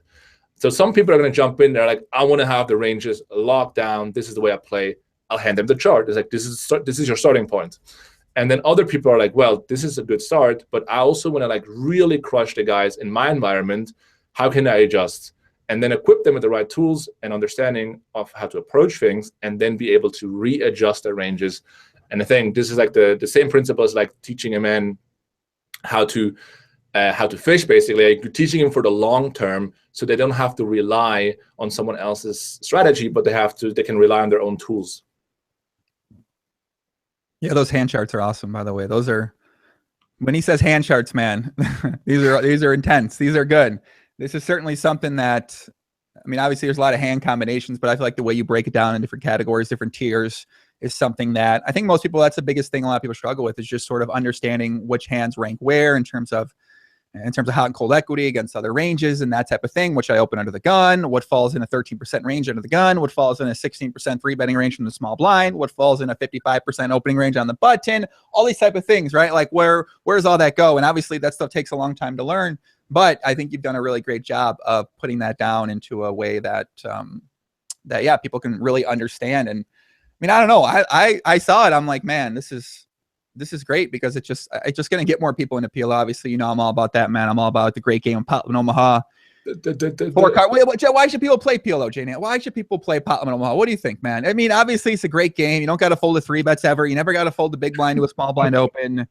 So some people are going to jump in there like, I want to have the ranges locked down. This is the way I play. I'll hand them the chart. It's like, this is your starting point. And then other people are like, well, this is a good start, but I also want to like really crush the guys in my environment. How can I adjust? And then equip them with the right tools and understanding of how to approach things, and then be able to readjust their ranges. And I think this is like the same principle as like teaching a man how to fish, basically. Like, you're teaching him for the long term, so they don't have to rely on someone else's strategy, but they can rely on their own tools. Yeah, those hand charts are awesome, by the way. Those are, when he says hand charts, man, these are intense. These are good. This is certainly something that, I mean, obviously there's a lot of hand combinations, but I feel like the way you break it down in different categories, different tiers, is something that I think most people, that's the biggest thing a lot of people struggle with, is just sort of understanding which hands rank where in terms of hot and cold equity against other ranges and that type of thing, which I open under the gun, what falls in a 13% range under the gun, what falls in a 16% free betting range from the small blind, what falls in a 55% opening range on the button, all these type of things, right? Like where's all that go? And obviously that stuff takes a long time to learn, but I think you've done a really great job of putting that down into a way that, yeah, people can really understand. And I mean, I don't know, I saw it, I'm like, man, this is great, because it's just going to get more people into PLO. Obviously, you know, I'm all about that, man. I'm all about the great game of Pot Limit Omaha. Why should people play PLO, JNandez? Why should people play Pot Limit Omaha? What do you think, man? I mean, obviously, it's a great game. You don't got to fold the 3-bets ever. You never got to fold the big blind to a small blind open.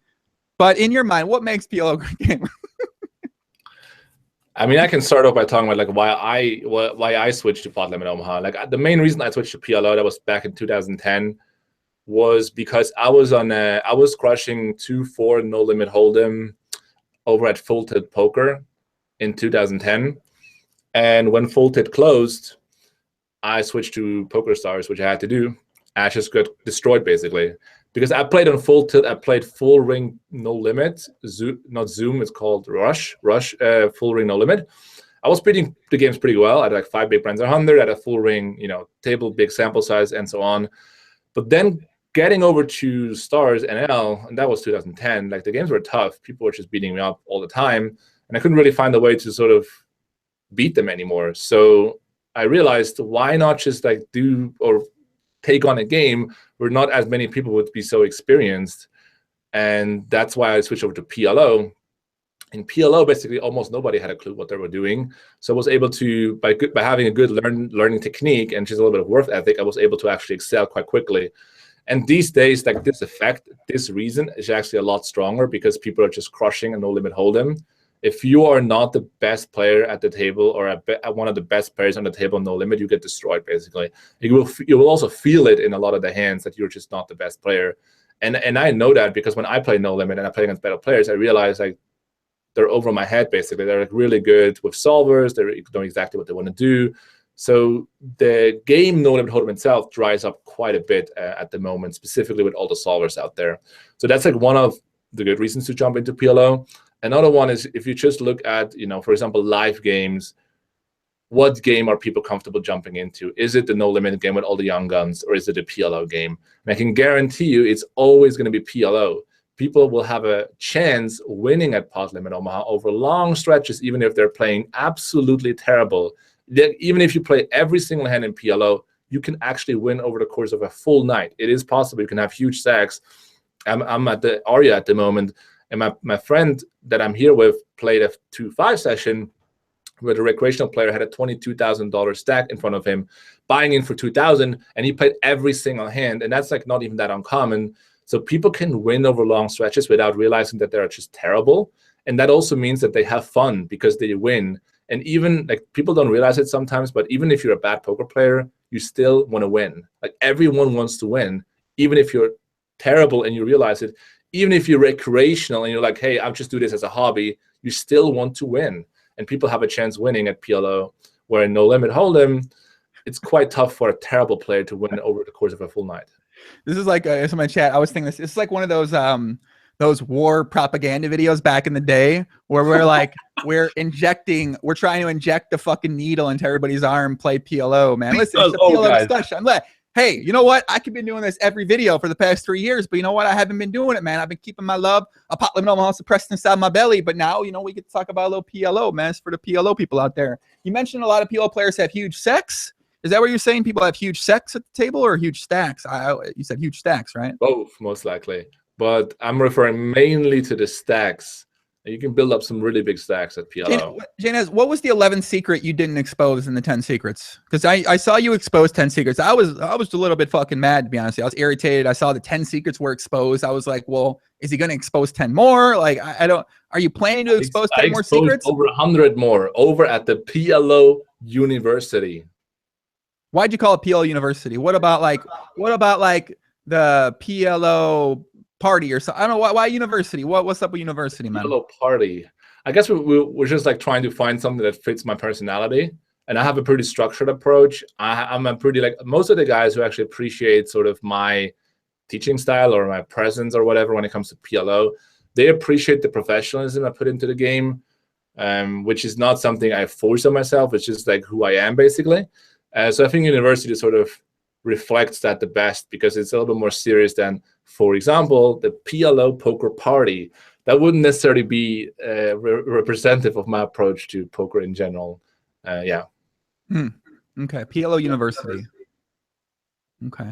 But in your mind, what makes PLO a great game? I mean, I can start off by talking about like why I switched to Pot Limit Omaha. Like, the main reason I switched to PLO, that was back in 2010. Was because I was crushing 2-4 no limit hold'em over at Full Tilt Poker in 2010, and when Full Tilt closed, I switched to Poker Stars, which I had to do. I just got destroyed, basically, because I played on Full Tilt. I played full ring no limit, not Zoom. It's called Rush, full ring no limit. I was beating the games pretty well. I had like 5 big blinds 100, I had a full ring, you know, table, big sample size, and so on. But then getting over to Stars NL, and that was 2010, like the games were tough. People were just beating me up all the time, and I couldn't really find a way to sort of beat them anymore. So I realized, why not just like do or take on a game where not as many people would be so experienced? And that's why I switched over to PLO. In PLO, basically, almost nobody had a clue what they were doing. So I was able to, by having a good learning technique and just a little bit of work ethic, I was able to actually excel quite quickly. And these days, like this reason is actually a lot stronger, because people are just crushing a no limit hold'em. If you are not the best player at the table, or one of the best players on the table no limit, you get destroyed, basically. You will also feel it in a lot of the hands that you're just not the best player. And I know that, because when I play no limit and I play against better players, I realize like they're over my head, basically. They're like really good with solvers. They know exactly what they want to do. So the game no limit hold'em itself dries up quite a bit at the moment, specifically with all the solvers out there. So that's like one of the good reasons to jump into PLO. Another one is, if you just look at, you know, for example, live games, what game are people comfortable jumping into? Is it the no limit game with all the young guns, or is it a PLO game? And I can guarantee you it's always going to be PLO. People will have a chance winning at Pot Limit Omaha over long stretches, even if they're playing absolutely terrible. Even if you play every single hand in PLO, you can actually win over the course of a full night. It is possible. You can have huge stacks. I'm at the Aria at the moment, and my friend that I'm here with played a 2-5 session where the recreational player had a $22,000 stack in front of him, buying in for $2,000, and he played every single hand, and that's like not even that uncommon. So people can win over long stretches without realizing that they're just terrible, and that also means that they have fun because they win. And even like people don't realize it sometimes, but even if you're a bad poker player, you still want to win. Like everyone wants to win, even if you're terrible and you realize it. Even if you're recreational and you're like, hey, I'll just do this as a hobby, you still want to win. And people have a chance winning at PLO, where in No Limit Hold'em, it's quite tough for a terrible player to win over the course of a full night. This is like in my chat. I was thinking this. It's like one of those war propaganda videos back in the day where we're like we're trying to inject the fucking needle into everybody's arm. Play PLO, man. Listen, it's a PLO discussion. I'm like, hey, you know what? I could be doing this every video for the past 3 years, but you know what? I haven't been doing it, man. I've been keeping my love, a Pot Limit Omaha suppressed inside my belly. But now, you know, we get to talk about a little PLO, man. It's for the PLO people out there. You mentioned a lot of PLO players have huge sex. Is that what you're saying? People have huge sex at the table or huge stacks? You said huge stacks, right? Both, most likely. But I'm referring mainly to the stacks. You can build up some really big stacks at PLO. JNandez, what was the 11th secret you didn't expose in the 10 secrets? Because I saw you expose 10 secrets. I was a little bit fucking mad, to be honest. I was irritated. I saw the 10 secrets were exposed. I was like, well, is he going to expose 10 more? Like, I don't. Are you planning to expose 10 more secrets? Over 100 more over at the PLO University. Why'd you call it PLO University? What about like the PLO party or something? I don't know why university. What's up with university, man? PLO party. I guess we're just like trying to find something that fits my personality, and I have a pretty structured approach. I'm a pretty like most of the guys who actually appreciate sort of my teaching style or my presence or whatever when it comes to PLO. They appreciate the professionalism I put into the game, which is not something I force on myself. It's just like who I am basically. So I think university sort of reflects that the best because it's a little bit more serious than, for example, the PLO poker party. That wouldn't necessarily be representative of my approach to poker in general. Yeah. Okay. PLO University. Okay.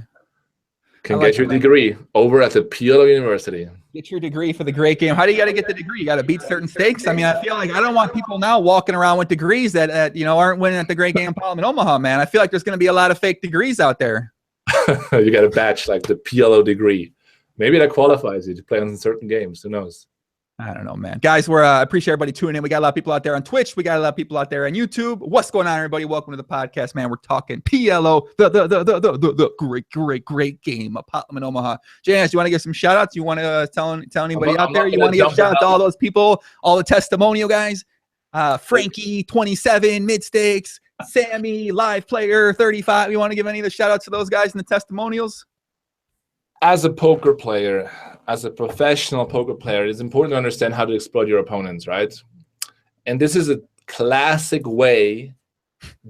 Can get your degree over at the PLO University. Get your degree for the great game. How do you got to get the degree? You got to beat certain stakes. I mean, I feel like I don't want people now walking around with degrees that you know aren't winning at the great game Pot Limit Omaha, man. I feel like there's going to be a lot of fake degrees out there. You got a badge like the PLO degree. Maybe that qualifies you to play on certain games. Who knows? I don't know, man. Guys, we're appreciate everybody tuning in. We got a lot of people out there on Twitch. We got a lot of people out there on YouTube. What's going on, everybody? Welcome to the podcast, man. We're talking PLO, the great game of Pot Limit Omaha. JNandez, you want to give some shout outs? You want to tell anybody out there? You want to give shout out to all those people, all the testimonial guys? Frankie, 27, mid stakes, Sammy, live player, 35. You want to give any of the shout outs to those guys in the testimonials? As a poker player, as a professional poker player, it's important to understand how to exploit your opponents, right? And this is a classic way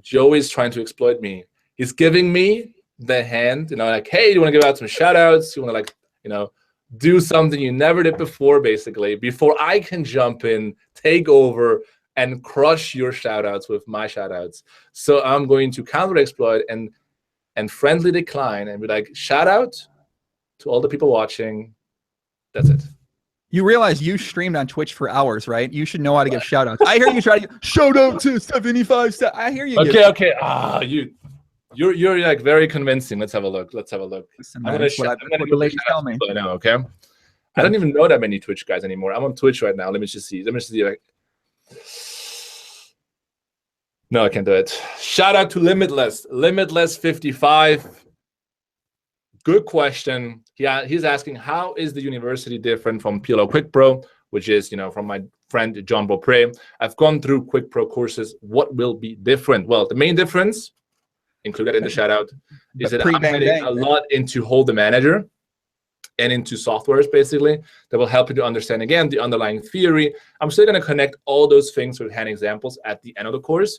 Joey's trying to exploit me. He's giving me the hand, you know, like, hey, do you want to give out some shout outs? You want to like, you know, do something you never did before, basically, before I can jump in, take over, and crush your shout outs with my shout outs. So I'm going to counter exploit and friendly decline and be like, shout out to all the people watching. That's it. You realize you streamed on Twitch for hours, right? You should know how to give shout outs. I hear you try to give shout out to 75. I hear you. Okay. You're like very convincing. Let's have a look. Listen, man, I'm gonna tell me. I know, okay? I don't even know that many Twitch guys anymore. I'm on Twitch right now. Let me just see. Like, no, I can't do it. Shout out to Limitless 55. Good question. Yeah, he's asking, how is the university different from PLO Quick Pro, which is, you know, from my friend John Beaupre. I've gone through Quick Pro courses. What will be different? Well, the main difference, include that in the shout out, is that I'm getting a lot into Hold the Manager and into softwares, basically, that will help you to understand, again, the underlying theory. I'm still going to connect all those things with hand examples at the end of the course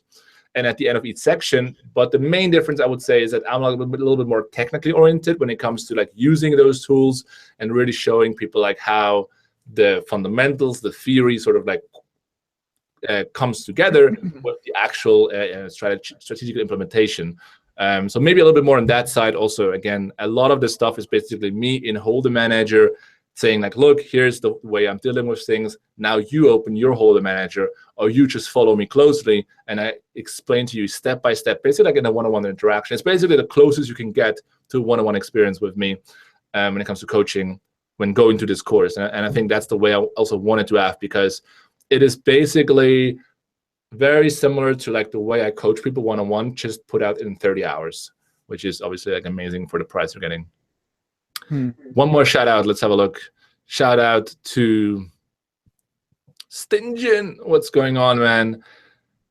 and at the end of each section. But the main difference, I would say, is that I'm a little bit more technically oriented when it comes to like using those tools and really showing people like how the fundamentals, the theory sort of like comes together with the actual strategic implementation. So maybe a little bit more on that side. Also, again, a lot of the stuff is basically me in Hold the Manager saying like, look, here's the way I'm dealing with things. Now you open your Hold the Manager, or you just follow me closely, and I explain to you step by step, basically like in a one-on-one interaction. It's basically the closest you can get to one-on-one experience with me when it comes to coaching when going to this course. And I think that's the way I also wanted to have, because it is basically very similar to like the way I coach people one-on-one, just put out in 30 hours. which is obviously like amazing for the price you're getting. One more shout out. Let's have a look. Shout out to Stingin. What's going on, man?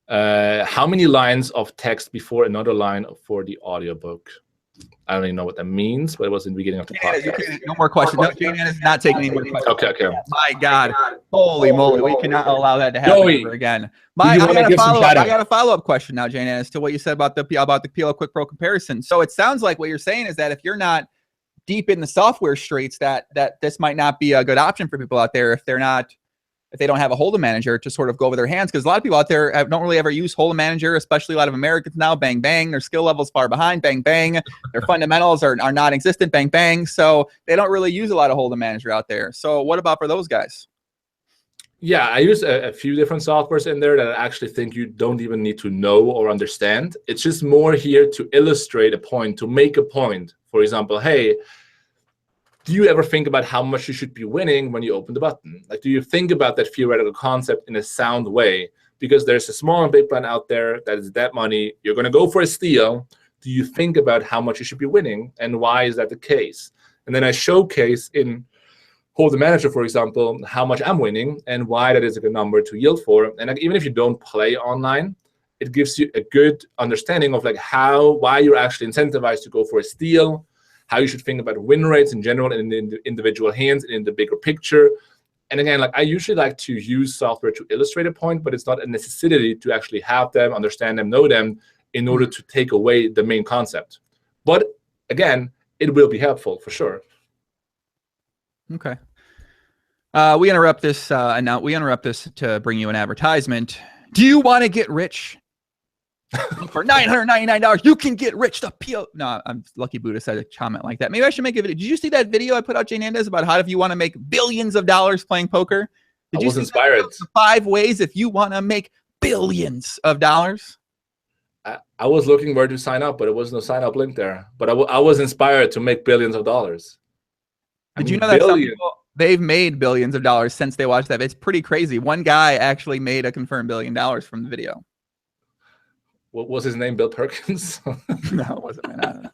How many lines of text before another line for the audiobook? I don't even know what that means, but it was in the beginning of the podcast. No more questions. No, JNandez is not taking any more questions. Okay. My God. Holy moly. We cannot allow that to happen ever again. I got a follow-up question now, JNandez, to what you said about the PLO Quick Pro comparison. So it sounds like what you're saying is that if you're not deep in the software streets, that this might not be a good option for people out there if they don't have a hold'em manager to sort of go over their hands. Because a lot of people out there don't really ever use hold'em manager, especially a lot of Americans now. Bang, bang. Their skill level's far behind. Bang, bang. Their fundamentals are non-existent. Bang, bang. So they don't really use a lot of hold'em manager out there. So what about for those guys? Yeah, I use a few different softwares in there that I actually think you don't even need to know or understand. It's just more here to illustrate a point, to make a point. For example, hey, do you ever think about how much you should be winning when you open the button? Like, do you think about that theoretical concept in a sound way? Because there's a small and big blind out there that is that money. You're going to go for a steal. Do you think about how much you should be winning? And why is that the case? And then I showcase in hold'em manager, for example, how much I'm winning and why that is a good number to yield for. And like, even if you don't play online, it gives you a good understanding of like why you're actually incentivized to go for a steal, how you should think about win rates in general in the individual hands and in the bigger picture. And again, like I usually like to use software to illustrate a point, but it's not a necessity to actually have them, understand them, know them in order to take away the main concept. But again, it will be helpful for sure. Okay. We interrupt this to bring you an advertisement. Do you want to get rich? For $999, you can get rich. The PO. No, I'm Lucky Buddha said a comment like that. Maybe I should make a video. Did you see that video I put out, JNandez, about how if you want to make billions of dollars playing poker? I was inspired. 5 ways if you want to make billions of dollars. I was looking where to sign up, but there was no sign up link there. But I was inspired to make billions of dollars. Did you know that some people, they've made billions of dollars since they watched that? It's pretty crazy. One guy actually made a confirmed $1 billion from the video. What was his name? Bill Perkins? No, it wasn't, man.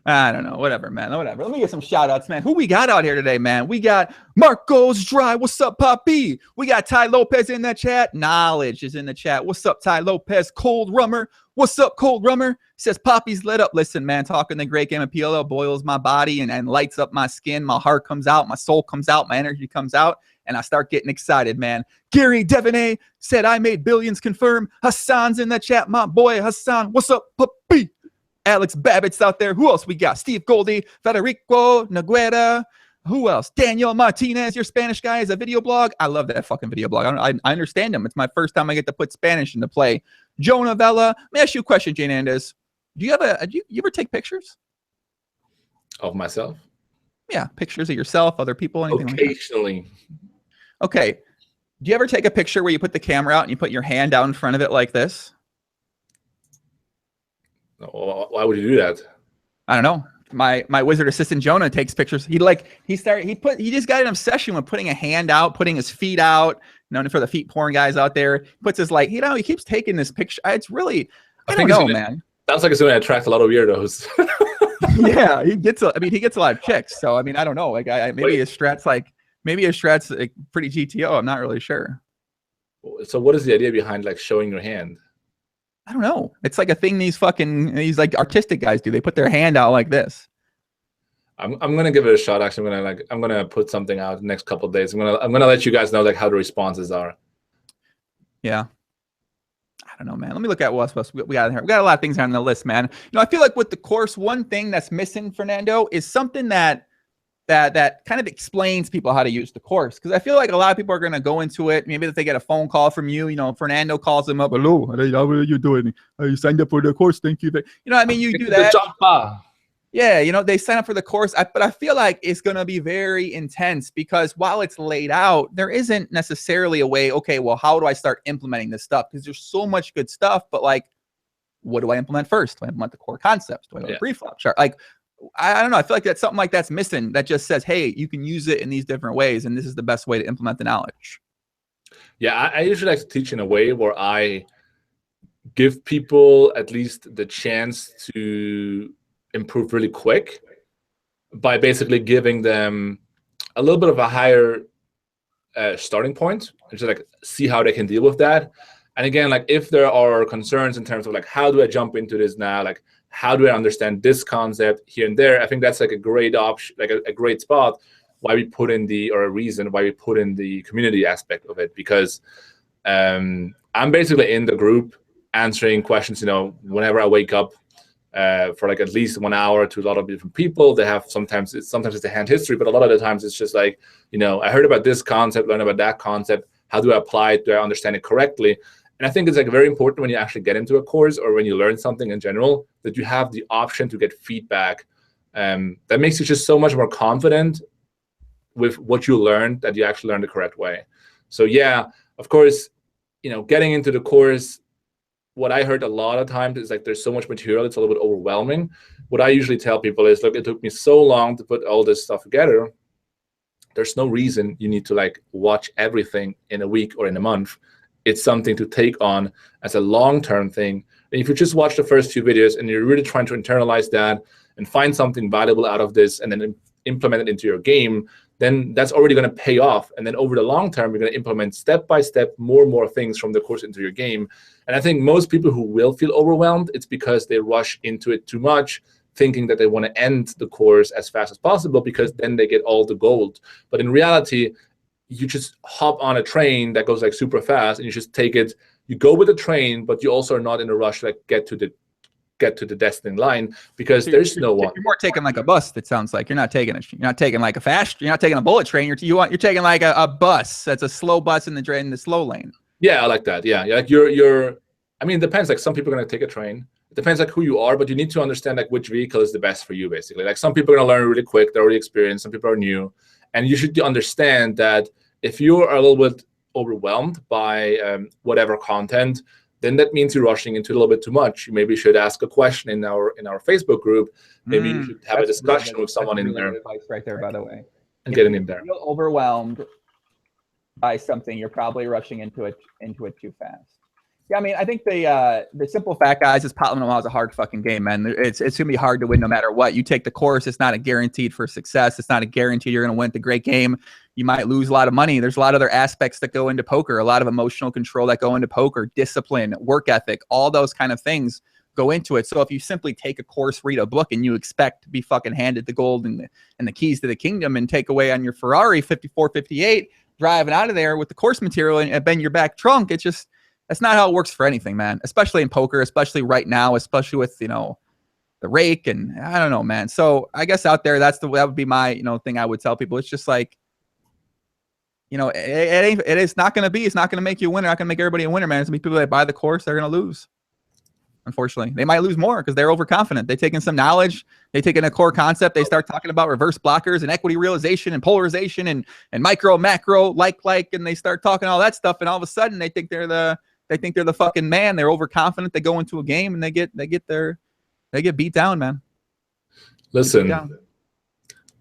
I don't know. Whatever, man. Whatever. Let me get some shout outs, man. Who we got out here today, man? We got Marcos Dry. What's up, Poppy? We got Ty Lopez in the chat. Knowledge is in the chat. What's up, Ty Lopez? Cold Rummer. What's up, Cold Rummer? Says Poppy's lit up. Listen, man, talking the great game of PLO boils my body and lights up my skin. My heart comes out. My soul comes out. My energy comes out. And I start getting excited, man. Gary Devaney said, I made billions confirm. Hassan's in the chat. My boy, Hassan. What's up, puppy? Alex Babbitt's out there. Who else we got? Steve Goldie, Federico Noguera. Who else? Daniel Martinez, your Spanish guy, is a video blog. I love that fucking video blog. I understand him. It's my first time I get to put Spanish into play. Joe Novella. Let me ask you a question, JNandez. Do you ever take pictures? Of myself? Yeah, pictures of yourself, other people, anything occasionally. Like that? Okay. Do you ever take a picture where you put the camera out and you put your hand down in front of it like this? Why would you do that? I don't know. My wizard assistant Jonah takes pictures. He just got an obsession with putting a hand out, putting his feet out. You know, for the feet porn guys out there, he puts his he keeps taking this picture. It's really, I don't know, man. Sounds like it's going to attract a lot of weirdos. Yeah, he gets a lot of chicks. So I mean, I don't know. Like maybe his strat's pretty GTO. I'm not really sure. So what is the idea behind like showing your hand? I don't know. It's like a thing these like artistic guys do. They put their hand out like this. I'm gonna give it a shot. Actually, I'm gonna put something out the next couple of days. I'm gonna let you guys know like how the responses are. Yeah. I don't know, man. Let me look at what else we got in here. We got a lot of things on the list, man. You know, I feel like with the course, one thing that's missing, Fernando, is something that kind of explains people how to use the course. Because I feel like a lot of people are going to go into it. Maybe if they get a phone call from you, Fernando calls them up. Hello, how are you doing? You signed up for the course. Thank you. You know what I mean? You do that. Yeah, they sign up for the course. But I feel like it's going to be very intense because while it's laid out, there isn't necessarily a way, okay, well, how do I start implementing this stuff? Because there's so much good stuff. But like, what do I implement first? Do I implement the core concepts? Do I go pre-flop chart? Like, I don't know. I feel like that's something like that's missing. That just says, hey, you can use it in these different ways, and this is the best way to implement the knowledge. Yeah, I usually like to teach in a way where I give people at least the chance to improve really quick by basically giving them a little bit of a higher starting point and just like see how they can deal with that. And again, like if there are concerns in terms of like, how do I jump into this now? Like, how do I understand this concept here and there? I think that's like a great option, like a great spot why we put in or a reason why we put in the community aspect of it, because I'm basically in the group answering questions, whenever I wake up for like at least 1 hour to a lot of different people. They have sometimes it's a hand history, but a lot of the times it's just like, I heard about this concept, learn about that concept. How do I apply it? Do I understand it correctly? And I think it's like very important when you actually get into a course or when you learn something in general that you have the option to get feedback. That makes you just so much more confident with what you learned, that you actually learned the correct way. So yeah, of course, getting into the course, what I heard a lot of times is like there's so much material, it's a little bit overwhelming. What I usually tell people is, look, it took me so long to put all this stuff together. There's no reason you need to like watch everything in a week or in a month. It's something to take on as a long-term thing. And if you just watch the first few videos and you're really trying to internalize that and find something valuable out of this and then implement it into your game, then that's already going to pay off. And then over the long term, you're going to implement step by step more and more things from the course into your game. And I think most people who will feel overwhelmed, it's because they rush into it too much, thinking that they want to end the course as fast as possible because then they get all the gold. But in reality, you just hop on a train that goes like super fast and you just take it. You go with the train, but you also are not in a rush to like get to the destined line, because there's no one. You're more taking like a bus. That sounds like you're not taking like a fast. You're not taking a bullet train. You're taking like a bus. That's a slow bus in the slow lane. Yeah, I like that. Yeah, like you're. I mean, it depends. Like some people are gonna take a train. It depends like who you are, but you need to understand like which vehicle is the best for you. Basically, like some people are gonna learn really quick. They're already experienced. Some people are new, and you should understand that if you're a little bit overwhelmed by whatever content, then that means you're rushing into a little bit too much. You maybe should ask a question in our Facebook group. Maybe you should have a discussion with someone in there. Advice right there, by the way. And getting in there. If you feel overwhelmed by something, you're probably rushing into it too fast. Yeah, I mean, I think the simple fact, guys, is Pot Limit Omaha is a hard fucking game, man. It's gonna be hard to win no matter what. You take the course, it's not a guaranteed for success. It's not a guarantee you're gonna win the great game. You might lose a lot of money. There's a lot of other aspects that go into poker, a lot of emotional control that go into poker, discipline, work ethic, all those kind of things go into it. So if you simply take a course, read a book, and you expect to be fucking handed the gold and the keys to the kingdom and take away on your Ferrari 54, 58, driving out of there with the course material and bend your back trunk, it's just, that's not how it works for anything, man. Especially in poker, especially right now, especially with, the Rake, and I don't know, man. So I guess out there, that would be my, thing I would tell people. It's just like, it's not going to make you a winner. Not going to make everybody a winner, man. It's going to be people that buy the course, they're going to lose. Unfortunately, they might lose more because they're overconfident. They take in some knowledge, they take in a core concept, they start talking about reverse blockers and equity realization and polarization and micro, macro, like, and they start talking all that stuff, and all of a sudden they think they're the fucking man. They're overconfident. They go into a game and they get beat down, man. Listen,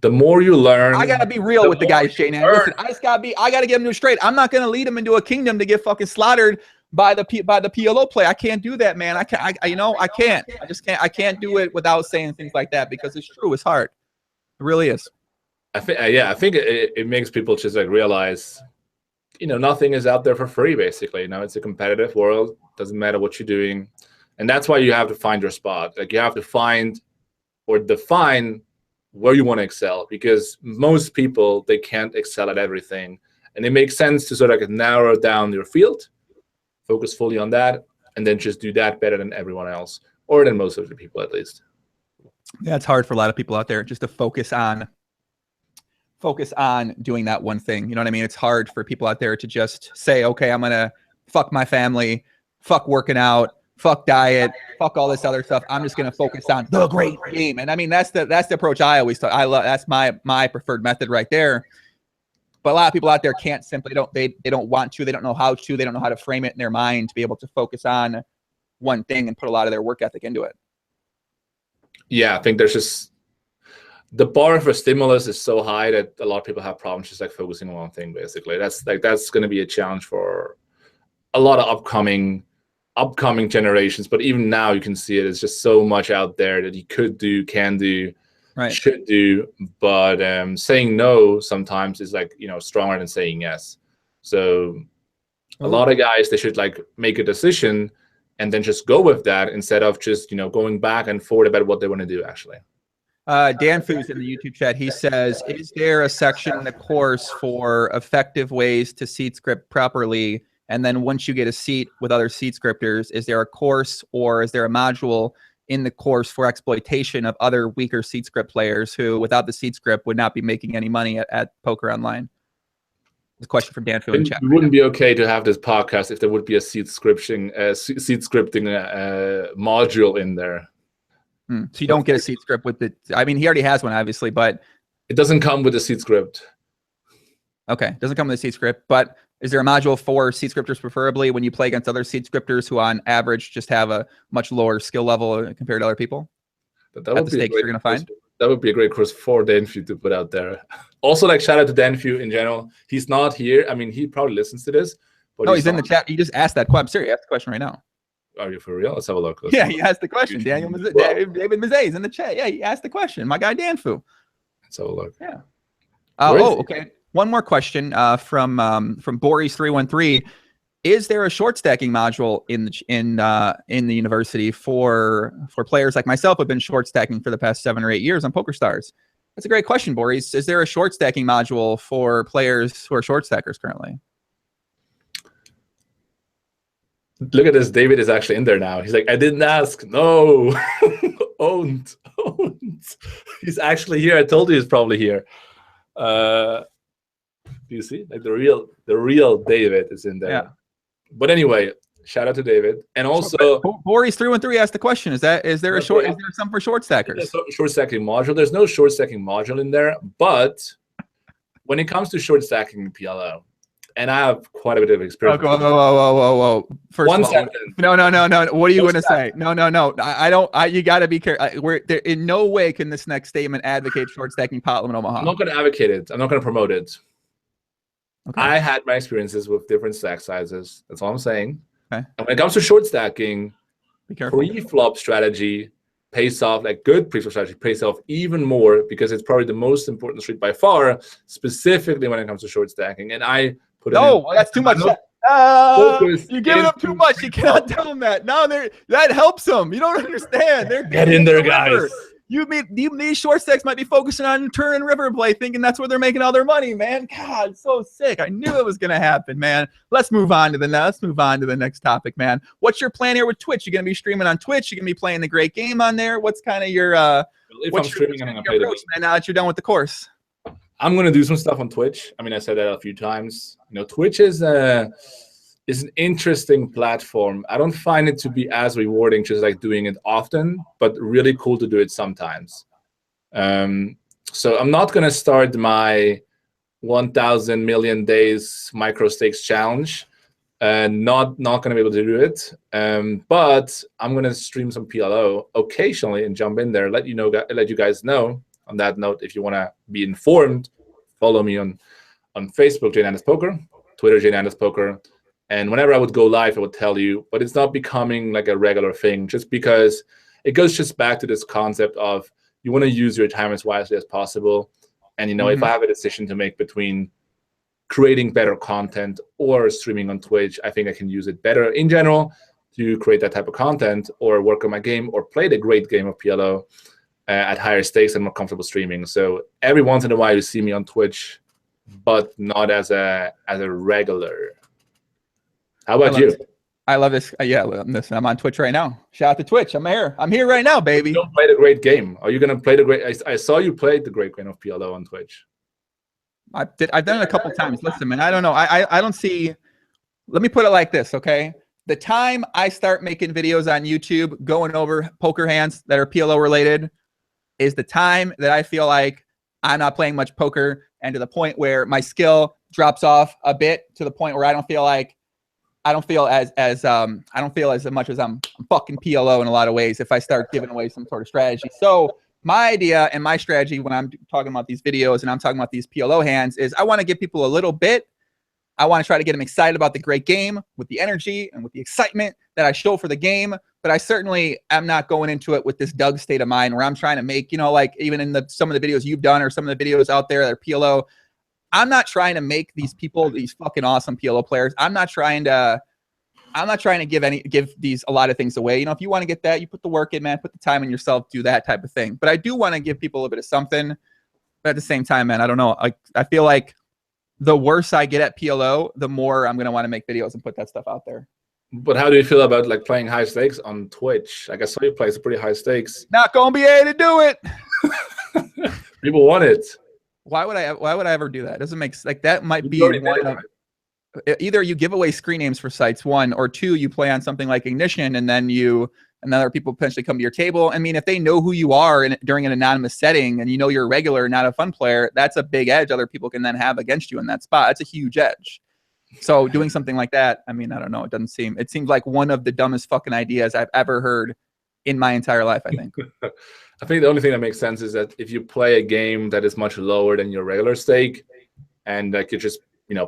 the more you learn, I gotta be real with the guys, JNandez. Listen, I gotta get them straight. I'm not gonna lead them into a kingdom to get fucking slaughtered by the PLO play. I can't do that, man. I can't. I can't. I just can't. I can't do it without saying things like that, because it's true. It's hard. It really is. I think it makes people just like realize, nothing is out there for free. Basically, it's a competitive world. Doesn't matter what you're doing, and that's why you have to find your spot. Like you have to find or define where you want to excel, because most people, they can't excel at everything, and it makes sense to sort of narrow down your field, focus fully on that, and then just do that better than everyone else, or than most of the people at least. Yeah, it's hard for a lot of people out there just to focus on doing that one thing. You know what I mean? It's hard for people out there to just say, okay, I'm gonna fuck my family, fuck working out, fuck diet, fuck all this other stuff. I'm just gonna focus on the great game. And I mean, that's the approach I always thought. I love, that's my preferred method right there. But a lot of people out there can't simply they don't want to, they don't know how to, they don't know how to frame it in their mind to be able to focus on one thing and put a lot of their work ethic into it. Yeah, I think there's just the bar for stimulus is so high that a lot of people have problems just like focusing on one thing. Basically, that's going to be a challenge for a lot of upcoming upcoming generations, but even now you can see it. It's just so much out there that you could do, can do, should do, but saying no sometimes is like, stronger than saying yes. So a lot of guys, they should like make a decision and then just go with that instead of just, going back and forth about what they want to do actually. Dan Foos in the YouTube chat, he says, is there a section in the course for effective ways to seed script properly? And then once you get a seat with other seed scripters, is there a course or is there a module in the course for exploitation of other weaker seed script players who, without the seed script, would not be making any money at Poker Online? The question from Dan Foos in chat. It wouldn't be okay to have this podcast if there would be a seed scripting module in there. So you don't get a seed script with the, I mean, he already has one, obviously, but it doesn't come with a seed script. Okay, doesn't come with a seed script, but is there a module for seed scripters, preferably when you play against other seed scripters who on average just have a much lower skill level compared to other people? But that would be stakes you're gonna find. That would be a great course for Danfu to put out there. Also, like, shout out to Danfu in general. He's not here. I mean, he probably listens to this. But no, he's in the chat. He just asked that question. I'm serious. Ask the question right now. Are you for real? Let's have a look. Yeah, he asked the question. David Mazet is in the chat. Yeah, he asked the question. My guy Danfu. Let's have a look. Yeah. Okay. One more question from Boris313. Is there a short stacking module in the university for players like myself who've been short stacking for the past 7 or 8 years on PokerStars? That's a great question, Boris. Is there a short stacking module for players who are short stackers currently? Look at this. David is actually in there now. He's like, I didn't ask. No. Owned. He's actually here. I told you he's probably here. Do you see? Like the real David is in there. Yeah. But anyway, shout out to David. And also Boris313 asked the question, is there some for short stackers? Short stacking module. There's no short stacking module in there, but when it comes to short stacking in PLO, and I have quite a bit of experience. Whoa. First One second. No. What are you going to say? No. I don't. You got to be careful. We're there. In no way can this next statement advocate short stacking Pot Limit Omaha. I'm not going to advocate it. I'm not going to promote it. Okay. I had my experiences with different stack sizes. That's all I'm saying. Okay. And when it comes to short stacking, be careful. Pre-flop strategy pays off, like good pre-flop strategy pays off even more because it's probably the most important street by far, specifically when it comes to short stacking. And I put that's too much. You're giving up too much. You cannot tell them that. No, that helps them. You don't understand. They're get in there, guys. These short stacks might be focusing on turn and river play, thinking that's where they're making all their money, man. God, so sick. I knew it was gonna happen, man. Let's move on to the next topic, man. What's your plan here with Twitch? You're gonna be streaming on Twitch. You're gonna be playing the great game on there. What's kind of your approach, man, now that you're done with the course? I'm gonna do some stuff on Twitch. I mean, I said that a few times. Twitch is an interesting platform. I don't find it to be as rewarding just like doing it often, but really cool to do it sometimes. So I'm not gonna start my 1,000 million days micro stakes challenge. Not gonna be able to do it. But I'm gonna stream some PLO occasionally and jump in there. Let you guys know. On that note, if you want to be informed, follow me on Facebook, JNandez Poker, Twitter, JNandez Poker. And whenever I would go live, I would tell you, but it's not becoming like a regular thing just because it goes just back to this concept of you want to use your time as wisely as possible. And, if I have a decision to make between creating better content or streaming on Twitch, I think I can use it better in general to create that type of content or work on my game or play the great game of PLO at higher stakes and more comfortable streaming. So every once in a while you see me on Twitch, but not as a regular. How about you? I love this. Yeah, listen, I'm on Twitch right now. Shout out to Twitch. I'm here. I'm here right now, baby. You don't play the great game. Are you gonna play the great? I saw you play the great game of PLO on Twitch. I've done it a couple times. Listen, man, I don't know. I don't see. Let me put it like this, okay? The time I start making videos on YouTube going over poker hands that are PLO related is the time that I feel like I'm not playing much poker, and to the point where my skill drops off a bit, to the point where I don't feel as much as I'm fucking PLO in a lot of ways if I start giving away some sort of strategy. So my idea and my strategy when I'm talking about these videos and I'm talking about these PLO hands is I want to give people a little bit I want to try to get them excited about the great game with the energy and with the excitement that I show for the game. But I certainly am not going into it with this Doug state of mind where I'm trying to make, like even in some of the videos you've done or some of the videos out there that are PLO, I'm not trying to make these people, these fucking awesome PLO players. I'm not trying to give these a lot of things away. If you want to get that, you put the work in, man, put the time in yourself, do that type of thing. But I do want to give people a bit of something. But at the same time, man, I don't know. I feel like the worse I get at PLO, the more I'm going to want to make videos and put that stuff out there. But how do you feel about like playing high stakes on Twitch? I guess you play some pretty high stakes. Not going to be able to do it. People want it. Why would I ever do that? It doesn't make like that might be one of either you give away screen names for sites, one, or two, you play on something like Ignition and then other people potentially come to your table. I mean, if they know who you are during an anonymous setting and you're a regular, not a fun player, that's a big edge other people can then have against you in that spot. That's a huge edge. So doing something like that, I mean, I don't know. It seems like one of the dumbest fucking ideas I've ever heard in my entire life, I think. I think the only thing that makes sense is that if you play a game that is much lower than your regular stake and like you're just,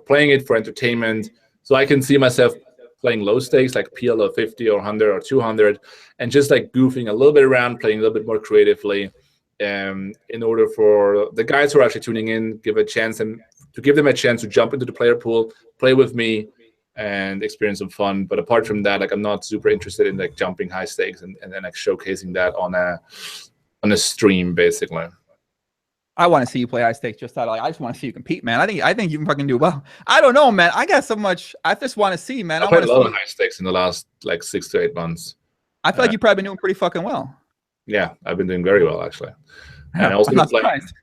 playing it for entertainment. So I can see myself playing low stakes like PLO 50 or 100 or 200 and just like goofing a little bit around, playing a little bit more creatively in order for the guys who are actually tuning in, give them a chance to jump into the player pool, play with me and experience some fun. But apart from that, like I'm not super interested in like jumping high stakes and then like showcasing that on a stream basically. I want to see you play high stakes just I just want to see you compete, man. I think you can fucking do well. I don't know, man. I got so much. I just want to see, man. I played a lot of high stakes in the last like 6 to 8 months. I feel like you've probably been doing pretty fucking well. Yeah, I've been doing very well actually. Yeah, and I'm not surprised.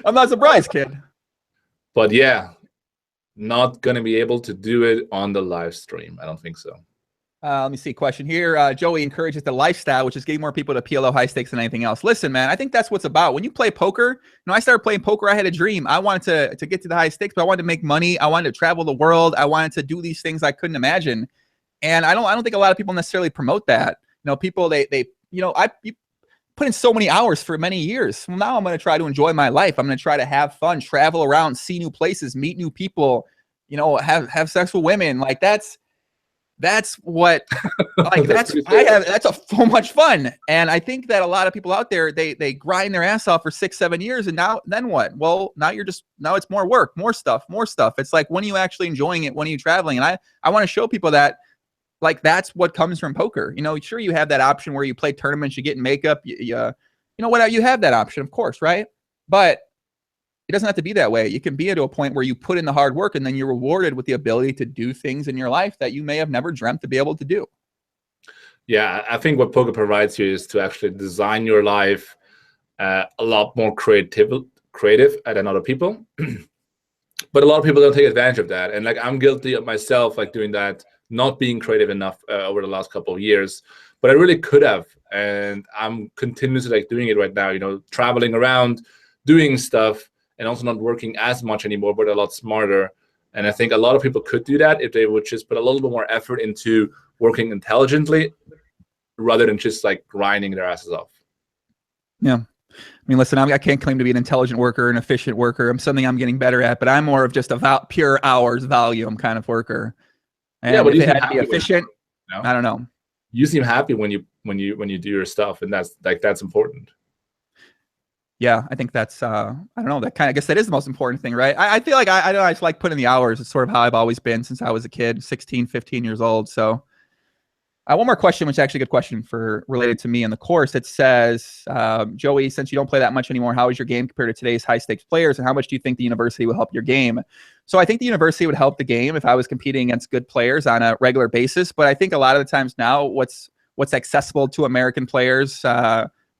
I'm not surprised, kid. But yeah, not gonna be able to do it on the live stream. I don't think so. Let me see. Question here. Joey encourages the lifestyle, which is getting more people to PLO high stakes than anything else. Listen, man, I think that's what's about. When you play poker, I started playing poker. I had a dream. I wanted to get to the high stakes, but I wanted to make money. I wanted to travel the world. I wanted to do these things I couldn't imagine. And I don't think a lot of people necessarily promote that. People, I put in so many hours for many years. Well, now I'm going to try to enjoy my life. I'm going to try to have fun, travel around, see new places, meet new people, have sex with women. Like that's what like that's so much fun. And I think that a lot of people out there, they grind their ass off for 6-7 years and then what? Well, now it's more work, more stuff. It's like, when are you actually enjoying it? When are you traveling? And I want to show people that like that's what comes from poker. Sure, you have that option where you play tournaments, you get in makeup, you have that option, of course, right? But it doesn't have to be that way. You can be to a point where you put in the hard work and then you're rewarded with the ability to do things in your life that you may have never dreamt to be able to do. Yeah, I think what poker provides you is to actually design your life a lot more creative than other people. But a lot of people don't take advantage of that. And like I'm guilty of myself, like doing that, not being creative enough over the last couple of years. But I really could have. And I'm continuously like doing it right now, traveling around, doing stuff, and also not working as much anymore, but a lot smarter. And I think a lot of people could do that if they would just put a little bit more effort into working intelligently rather than just like grinding their asses off. Yeah. I mean, listen, I can't claim to be an intelligent worker, an efficient worker. I'm something I'm getting better at, but I'm more of just a pure hours volume kind of worker. And yeah, but if it had to be efficient, I don't know. You seem happy when you do your stuff, and that's important. Yeah, I think that's, I don't know, I guess that is the most important thing, right? I feel like I just like putting in the hours. It's sort of how I've always been since I was a kid, 16, 15 years old. So one more question, which is actually a good question related to me in the course. It says, Joey, since you don't play that much anymore, how is your game compared to today's high stakes players? And how much do you think the university will help your game? So I think the university would help the game if I was competing against good players on a regular basis. But I think a lot of the times now what's accessible to American players,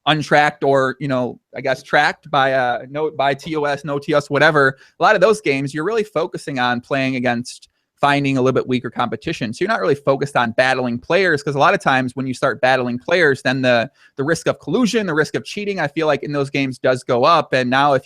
untracked or, I guess tracked by by TOS, no TOS, whatever. A lot of those games, you're really focusing on playing against finding a little bit weaker competition. So you're not really focused on battling players, because a lot of times when you start battling players, then the risk of collusion, the risk of cheating, I feel like in those games does go up. And now if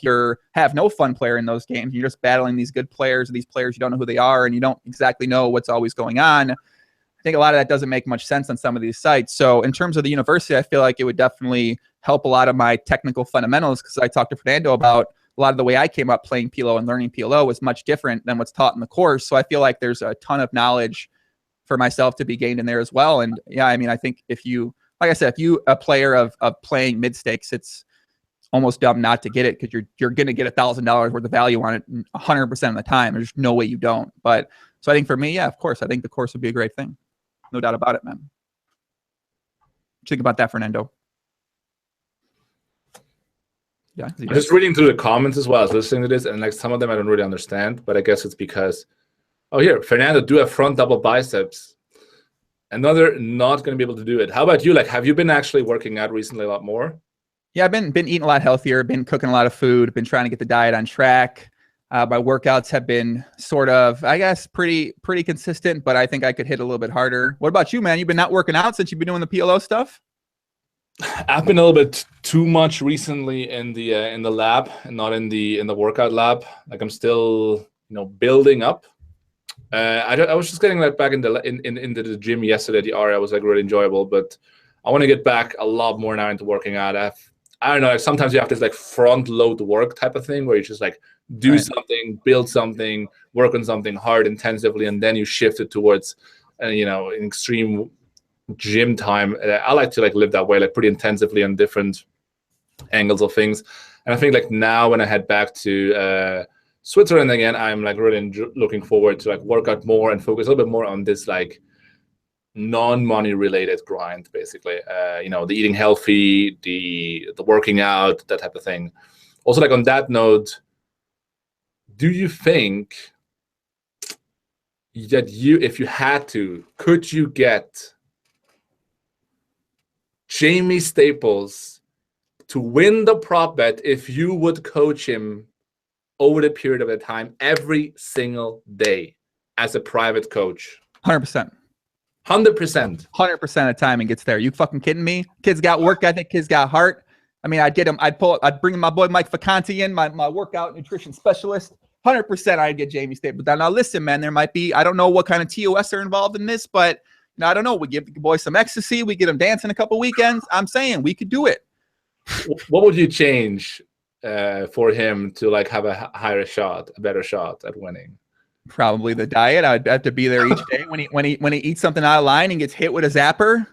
have no fun player in those games, you're just battling these good players, these players you don't know who they are, and you don't exactly know what's always going on. I think a lot of that doesn't make much sense on some of these sites. So in terms of the university, I feel like it would definitely help a lot of my technical fundamentals, because I talked to Fernando about a a lot of the way I came up playing PLO and learning PLO was much different than what's taught in the course. So I feel like there's a ton of knowledge for myself to be gained in there as well. And yeah, I mean, I think if you, like I said, if you a player of playing mid stakes, it's almost dumb not to get it, because you're going to get $1,000 worth of value on it 100% of the time. There's no way you don't. But so I think for me, yeah, of course, I think the course would be a great thing. No doubt about it, man. What do you think about that, Fernando? Yeah, I'm just reading through the comments as well as listening to this, and like some of them I don't really understand, but I guess it's because, oh, here, Fernando, do a front double biceps. Another not going to be able to do it. How about you? Like, have you been actually working out recently a lot more? Yeah, I've been eating a lot healthier, been cooking a lot of food, been trying to get the diet on track. My workouts have been sort of, I guess, pretty consistent, but I think I could hit a little bit harder. What about you, man? You've been not working out since you've been doing the PLO stuff? I've been a little bit too much recently in the lab and not in the workout lab. Like I'm still, building up. I was just getting like back into the gym yesterday. The area was like really enjoyable, but I want to get back a lot more now into working out. I don't know. Like sometimes you have this like front load work type of thing where you just like do something, build something, work on something hard intensively, and then you shift it towards, an extreme gym time. I like to like live that way, like pretty intensively on different angles of things. And I think like now when I head back to Switzerland again, I'm like really looking forward to like work out more and focus a little bit more on this like non-money related grind, basically. The eating healthy, the working out, that type of thing. Also, like on that note, do you think that if you had to, could you get Jamie Staples to win the prop bet if you would coach him over the period of the time every single day as a private coach? 100%. 100%. 100% of the time he gets there. You fucking kidding me? Kid's got work ethic. Kid's got heart. I mean, I'd bring my boy Mike Vacanti in, my workout nutrition specialist. 100% I'd get Jamie Staples down. Now listen, man, there might be, I don't know what kind of TOS are involved in this, but I don't know. We give the boy some ecstasy. We get him dancing a couple weekends. I'm saying we could do it. What would you change for him to like have a better shot at winning? Probably the diet. I'd have to be there each day when he eats something out of line and gets hit with a zapper.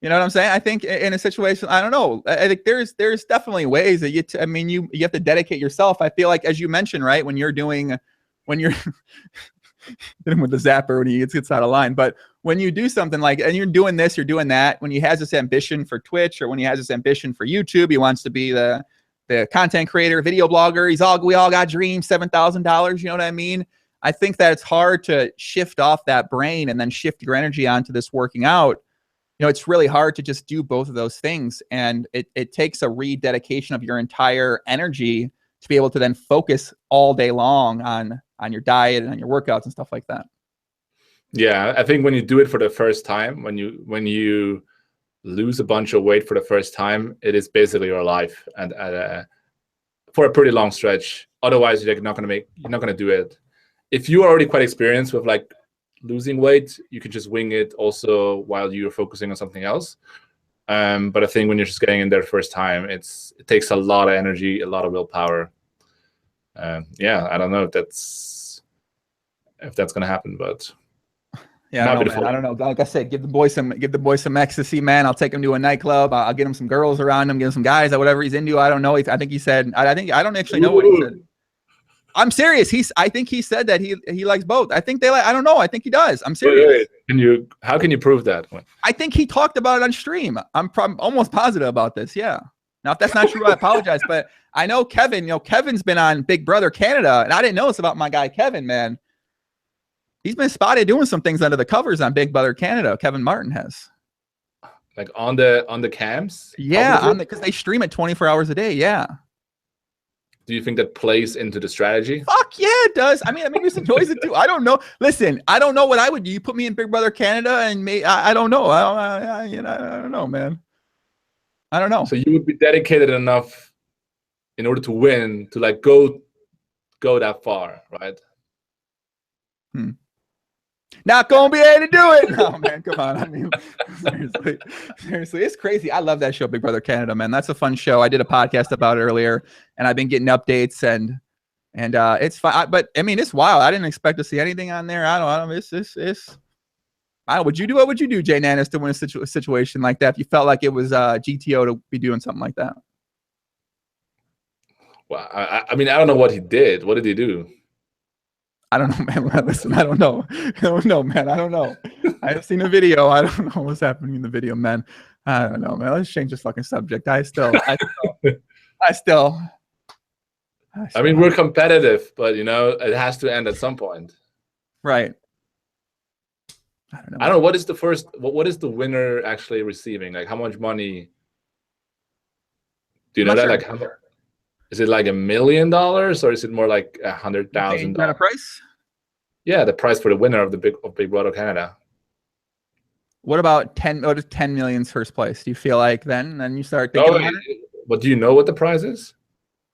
You know what I'm saying? I think in a situation, I don't know. I think there's definitely ways that you have to dedicate yourself. I feel like, as you mentioned, right, when you're hit him with the zapper when he gets out of line. But when you do something like, and you're doing this, you're doing that, when he has this ambition for Twitch or when he has this ambition for YouTube, he wants to be the content creator, video blogger. We all got dreams, $7,000. You know what I mean? I think that it's hard to shift off that brain and then shift your energy onto this working out. It's really hard to just do both of those things. And it takes a rededication of your entire energy to be able to then focus all day long on your diet and on your workouts and stuff like that. Yeah, I think when you do it for the first time, when you lose a bunch of weight for the first time, it is basically your life, and for a pretty long stretch. Otherwise, you're not going to do it. If you are already quite experienced with like losing weight, you can just wing it also while you're focusing on something else. But I think when you're just getting in there the first time, it takes a lot of energy, a lot of willpower. I don't know if that's gonna happen, but yeah, I don't know. Like I said, give the boy some ecstasy, man. I'll take him to a nightclub. I'll get him some girls around him, get him some guys, or whatever he's into. I don't know. I think he said. I don't actually know what he said. I'm serious. I think he said that he likes both. I think I don't know. I think he does. I'm serious. Wait. How can you prove that? I think he talked about it on stream. I'm almost positive about this. Yeah. Now, if that's not true, I apologize. But I know Kevin. Kevin's been on Big Brother Canada, and I didn't know this about my guy Kevin. Man, he's been spotted doing some things under the covers on Big Brother Canada. Kevin Martin has. Like on the cams? Yeah, because they stream it 24 hours a day. Yeah. Do you think that plays into the strategy? Fuck yeah, it does. I mean, he just enjoys it too. I don't know. Listen, I don't know what I would do. You put me in Big Brother Canada, and I don't know. I don't know, man. I don't know. So you would be dedicated enough in order to win to like go that far, right? Not gonna be able to do it. No, man, come on. I mean, seriously, it's crazy. I love that show, Big Brother Canada, man. That's a fun show. I did a podcast about it earlier, and I've been getting updates and it's fine. But I mean, it's wild. I didn't expect to see anything on there. I don't. What would you do, JNandez, to win a situation like that if you felt like it was GTO to be doing something like that? Well, I mean, I don't know what he did. What did he do? I don't know, man. Listen, I don't know. I don't know, man. I don't know. I have seen a video. I don't know what's happening in the video, man. I don't know, man. Let's change this fucking subject. I mean, we're competitive, but you know, it has to end at some point. Right. I don't know. I don't know. What is the first? What is the winner actually receiving? Like, how much money? Do you know that? Sure. Like, how much? Is it like $1 million, or is it more like $100,000? Is that a price? Yeah, the price for the winner of Big Brother Canada. What about 10 million first place? Do you feel like then you start thinking about it? But do you know what the prize is?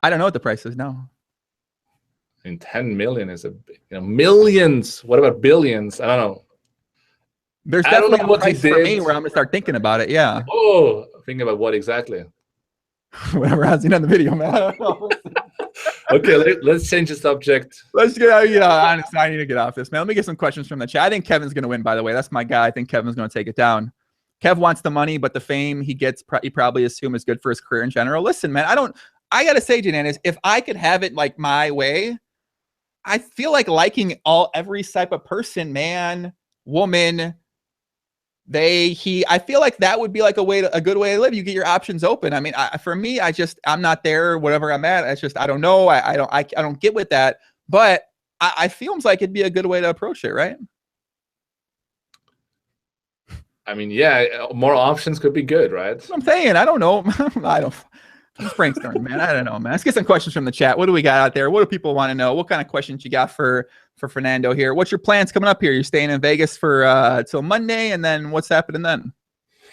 I don't know what the price is. No. I mean, 10 million is millions. What about billions? I don't know. There's definitely a price for me where I'm gonna start thinking about it. Yeah. Oh, thinking about what exactly? Whatever I've seen on the video, man. I don't know. Okay, let's change the subject. Let's get out. Honestly, I need to get off this, man. Let me get some questions from the chat. I think Kevin's going to win, by the way. That's my guy. I think Kevin's going to take it down. Kev wants the money, but the fame he gets, he probably assume is good for his career in general. Listen, man, I got to say, JNandez, if I could have it like my way, I feel like liking every type of person, man, woman, I feel like that would be like a good way to live. You get your options open. I mean, for me, I'm not there, whatever I'm at. It's just, I don't know. I don't get with that, but I feels like it'd be a good way to approach it. Right. I mean, yeah, more options could be good, right? I'm saying, I don't know. I'm just brainstorming, man. I don't know, man. Let's get some questions from the chat. What do we got out there? What do people want to know? What kind of questions you got for Fernando here? What's your plans coming up here? You're staying in Vegas for till Monday, and then what's happening then?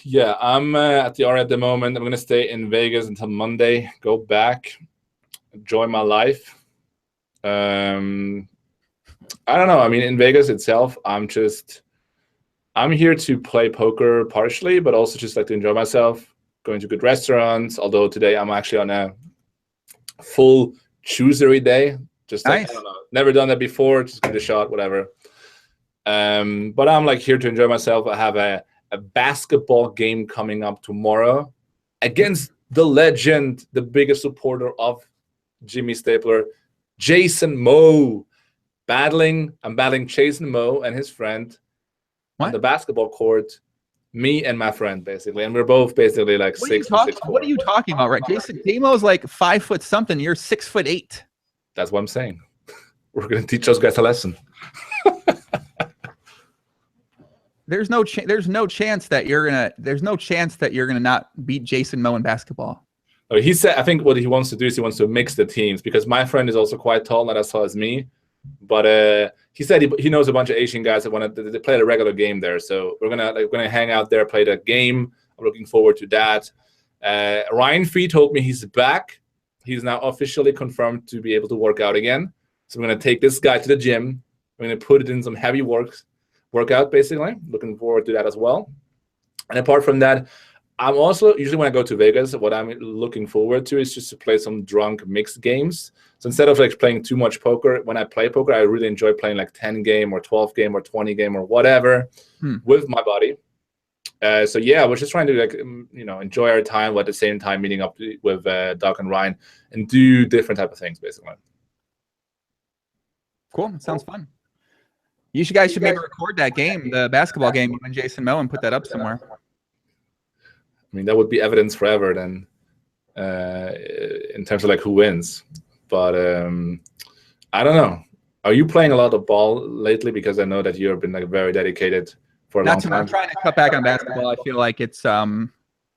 Yeah, I'm at the R at the moment. I'm gonna stay in Vegas until Monday. Go back, enjoy my life. I don't know. I mean, in Vegas itself, I'm here to play poker partially, but also just like to enjoy myself. Going to good restaurants, although today I'm actually on a full choosery day. Just like, nice. I don't know, never done that before, just give it a shot, whatever. But I'm like here to enjoy myself. I have a basketball game coming up tomorrow against the legend, the biggest supporter of Jimmy Stapler, Jason Moe. I'm battling Jason Moe and his friend on the basketball court. Me and my friend, basically, and we're both basically like 6'4". What are you talking about, right? Jason Demo's like 5 foot something. You're 6'8". That's what I'm saying. We're gonna teach those guys a lesson. There's no chance that you're gonna not beat Jason Moe in basketball. Oh, he said, I think what he wants to do is he wants to mix the teams, because my friend is also quite tall, not as tall as me. But he said he knows a bunch of Asian guys that want to play the regular game there. So we're gonna hang out there, play the game. I'm looking forward to that. Ryan Fee told me he's back. He's now officially confirmed to be able to work out again. So we're gonna take this guy to the gym. We're gonna put it in some heavy workout, basically. Looking forward to that as well. And apart from that, I'm also, usually when I go to Vegas, what I'm looking forward to is just to play some drunk mixed games. So instead of like playing too much poker, when I play poker, I really enjoy playing like 10 game or 12 game or 20 game or whatever with my buddy. So yeah, we're just trying to like, enjoy our time, but at the same time meeting up with Doc and Ryan and do different type of things, basically. Cool. It sounds fun. You guys should maybe record that game, the basketball game, you and Jason Moe, and put that up somewhere. I mean, that would be evidence forever then, in terms of like who wins. But I don't know. Are you playing a lot of ball lately? Because I know that you've been like very dedicated for a long time. I'm trying to cut back on basketball. I feel like it's I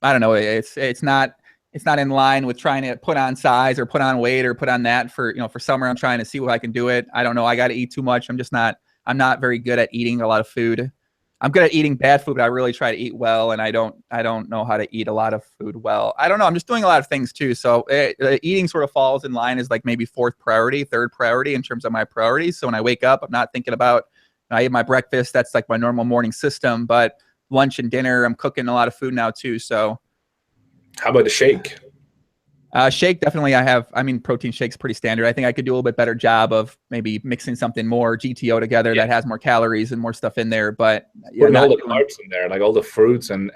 don't know. It's not in line with trying to put on size or put on weight or put on that for summer. I'm trying to see what I can do it. I don't know. I got to eat too much. I'm not very good at eating a lot of food. I'm good at eating bad food, but I really try to eat well, and I don't know how to eat a lot of food well. I don't know. I'm just doing a lot of things too. So eating sort of falls in line as like maybe third priority in terms of my priorities. So when I wake up, I'm not thinking about I eat my breakfast. That's like my normal morning system. But lunch and dinner, I'm cooking a lot of food now too. So how about the shake? Shake, definitely I mean, protein shake's pretty standard. I think I could do a little bit better job of maybe mixing something more GTO together that has more calories and more stuff in there. But yeah, putting all the carbs in there, like all the fruits and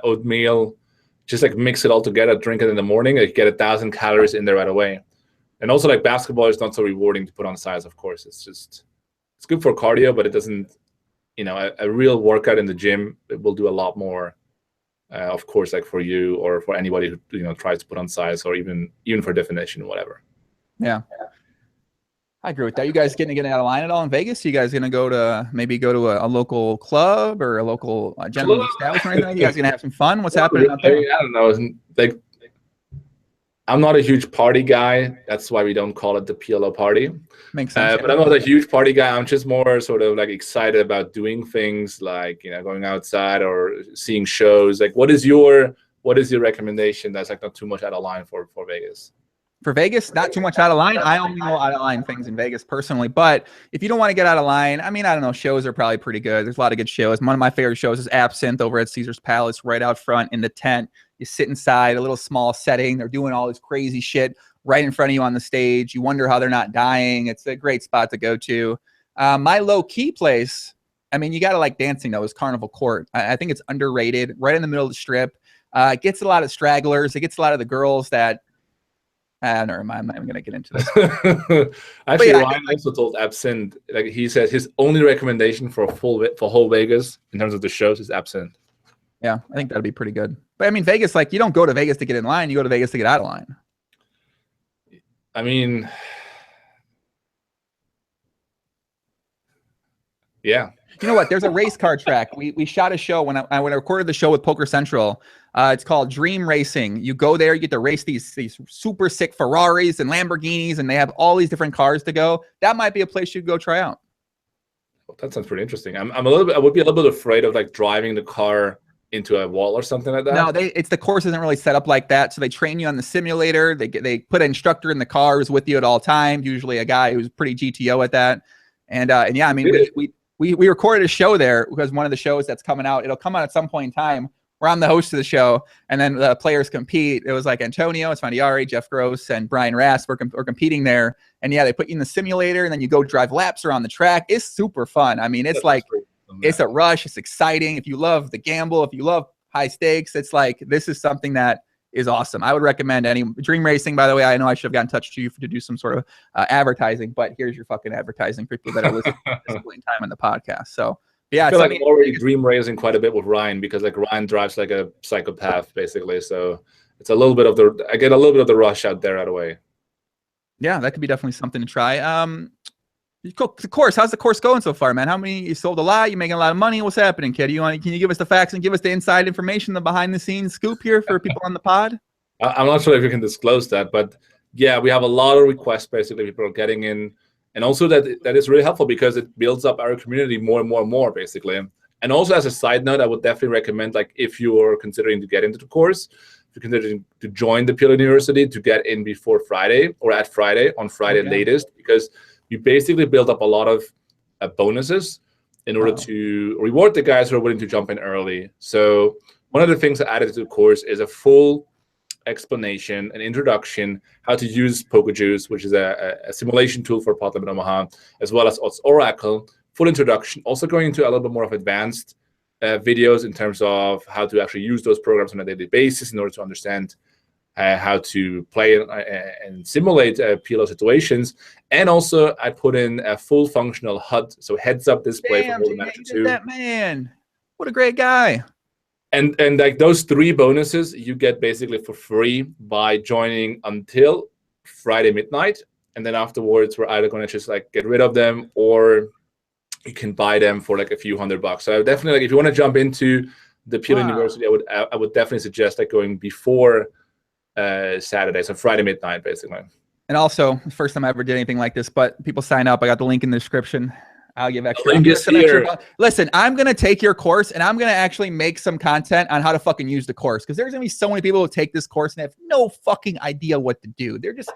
oatmeal, just like mix it all together, drink it in the morning, like get 1,000 calories in there right away. And also like basketball is not so rewarding to put on size, of course. It's good for cardio, but it doesn't, you know, a real workout in the gym, it will do a lot more. Of course, like for you or for anybody who, you know, tries to put on size, or even for definition or whatever. Yeah, I agree with that. You guys getting out of line at all in Vegas? You guys gonna go to a local club or a local gentleman's establishment or anything? You guys gonna have some fun? What's happening out there? I don't know. Like, I'm not a huge party guy. That's why we don't call it the PLO party. Makes sense. But I'm not a huge party guy. I'm just more sort of like excited about doing things like, you know, going outside or seeing shows. Like, what is your recommendation that's like not too much out of line for Vegas? For Vegas, not too much out of line. I only know out of line things in Vegas personally. But if you don't want to get out of line, I mean, I don't know. Shows are probably pretty good. There's a lot of good shows. One of my favorite shows is Absinthe over at Caesar's Palace, right out front in the tent. You sit inside a little small setting. They're doing all this crazy shit right in front of you on the stage. You wonder how they're not dying. It's a great spot to go to. My low-key place, I mean, you got to like dancing, though, is Carnival Court. I think it's underrated, right in the middle of the strip. It gets a lot of stragglers. It gets a lot of the girls that never mind. I'm not even going to get into this. Actually, yeah, Ryan also told Absinthe, like he said, his only recommendation for whole Vegas in terms of the shows is Absinthe. Yeah, I think that'd be pretty good. But I mean, Vegas, like, you don't go to Vegas to get in line. You go to Vegas to get out of line. I mean, yeah. You know what? There's a race car track. We shot a show when I recorded the show with Poker Central. It's called Dream Racing. You go there, you get to race these super sick Ferraris and Lamborghinis, and they have all these different cars to go. That might be a place you'd go try out. Well, that sounds pretty interesting. I would be a little bit afraid of like driving the car into a wall or something like that. No, the course isn't really set up like that. So they train you on the simulator. They put an instructor in the car who's with you at all times, usually a guy who's pretty GTO at that. And yeah, I mean, we recorded a show there because one of the shows that's coming out, it'll come out at some point in time. Where I'm the host of the show, and then the players compete. It was like Antonio Esfandiari, Jeff Gross, and Brian Rass were competing there. And yeah, they put you in the simulator, and then you go drive laps around the track. It's super fun. I mean, it's like, it's a rush. It's exciting. If you love the gamble, if you love high stakes, it's like, this is something that is awesome. I would recommend any Dream Racing, by the way. I know I should have gotten in touch with you to do some sort of advertising, but here's your fucking advertising for people that are listening at this point in time on the podcast. So yeah, I feel like I'm already dream racing quite a bit with Ryan because like Ryan drives like a psychopath basically. So it's a little bit of I get a little bit of the rush out there right away. Yeah, that could be definitely something to try. The course, how's the course going so far, man? How many, you sold a lot? You making a lot of money? What's happening, kid? Can you give us the facts and give us the inside information, the behind the scenes scoop here for people on the pod? I'm not sure if you can disclose that, but yeah, we have a lot of requests basically. People are getting in. And also that is really helpful because it builds up our community more and more and more, basically. And also as a side note, I would definitely recommend, like, if you're considering to get into the course, if you're considering to join the PLO University, to get in before Friday or at Friday, on Friday latest, because you basically build up a lot of bonuses in order to reward the guys who are willing to jump in early. So one of the things I added to the course is a full explanation, an introduction, how to use PokerJuice, which is a simulation tool for Pot Limit Omaha, as well as Odds Oracle, full introduction, also going into a little bit more of advanced videos in terms of how to actually use those programs on a daily basis in order to understand how to play and simulate PLO situations. And also I put in a full functional HUD, so heads-up display for Hold'em Master 2. That man, what a great guy. And like those 3 bonuses you get basically for free by joining until Friday midnight. And then afterwards, we're either going to just like get rid of them or you can buy them for like a few $100. So I would definitely, like, if you want to jump into the PLO University, I would definitely suggest like going before Saturday, so Friday midnight, basically. And also, first time I ever did anything like this, but people sign up. I got the link in the description. I'll give extra. Listen, I'm going to take your course and I'm going to actually make some content on how to fucking use the course. Because there's going to be so many people who take this course and have no fucking idea what to do. They're just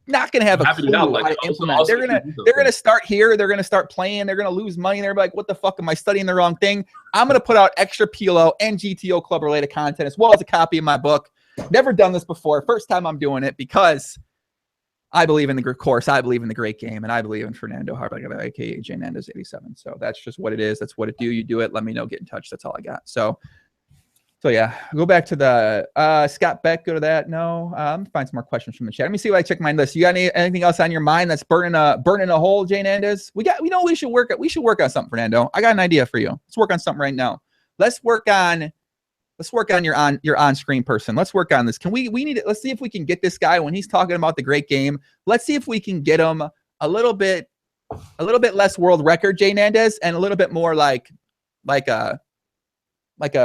not going to have a clue how to implement. They're gonna start here. They're gonna start playing. They're gonna lose money. They're like, what the fuck? Am I studying the wrong thing? I'm gonna put out extra PLO and GTO club related content as well as a copy of my book. Never done this before. First time I'm doing it because I believe in the course. I believe in the great game, and I believe in Fernando Harbaugh, aka JNandez87. So that's just what it is. That's what it do. You do it. Let me know. Get in touch. That's all I got. So yeah, go back to the Scott Beck. Go to that. No, find some more questions from the chat. Let me see what I check my list. You got anything else on your mind that's burning a hole, JNandez? We know we should work on something, Fernando. I got an idea for you. Let's work on something right now. Let's work on your on-screen person. Let's work on this. Let's see if we can get this guy when he's talking about the great game. Let's see if we can get him a little bit less world record JNandez and a little bit more like a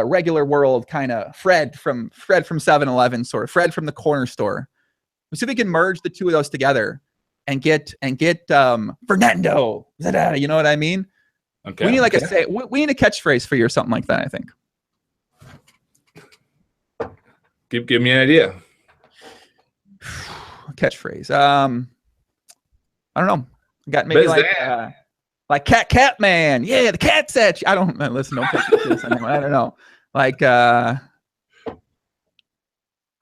regular world kind of Fred from 7-Eleven sort of Fred from the corner store. Let's see if we can merge the two of those together and get Fernando. You know what I mean? Okay. We need we need a catchphrase for you or something like that, I think. Give me an idea. Catchphrase. I don't know. Got maybe like cat man. Yeah, the cat's at you. I don't listen. Don't take this anymore. I don't know. Like I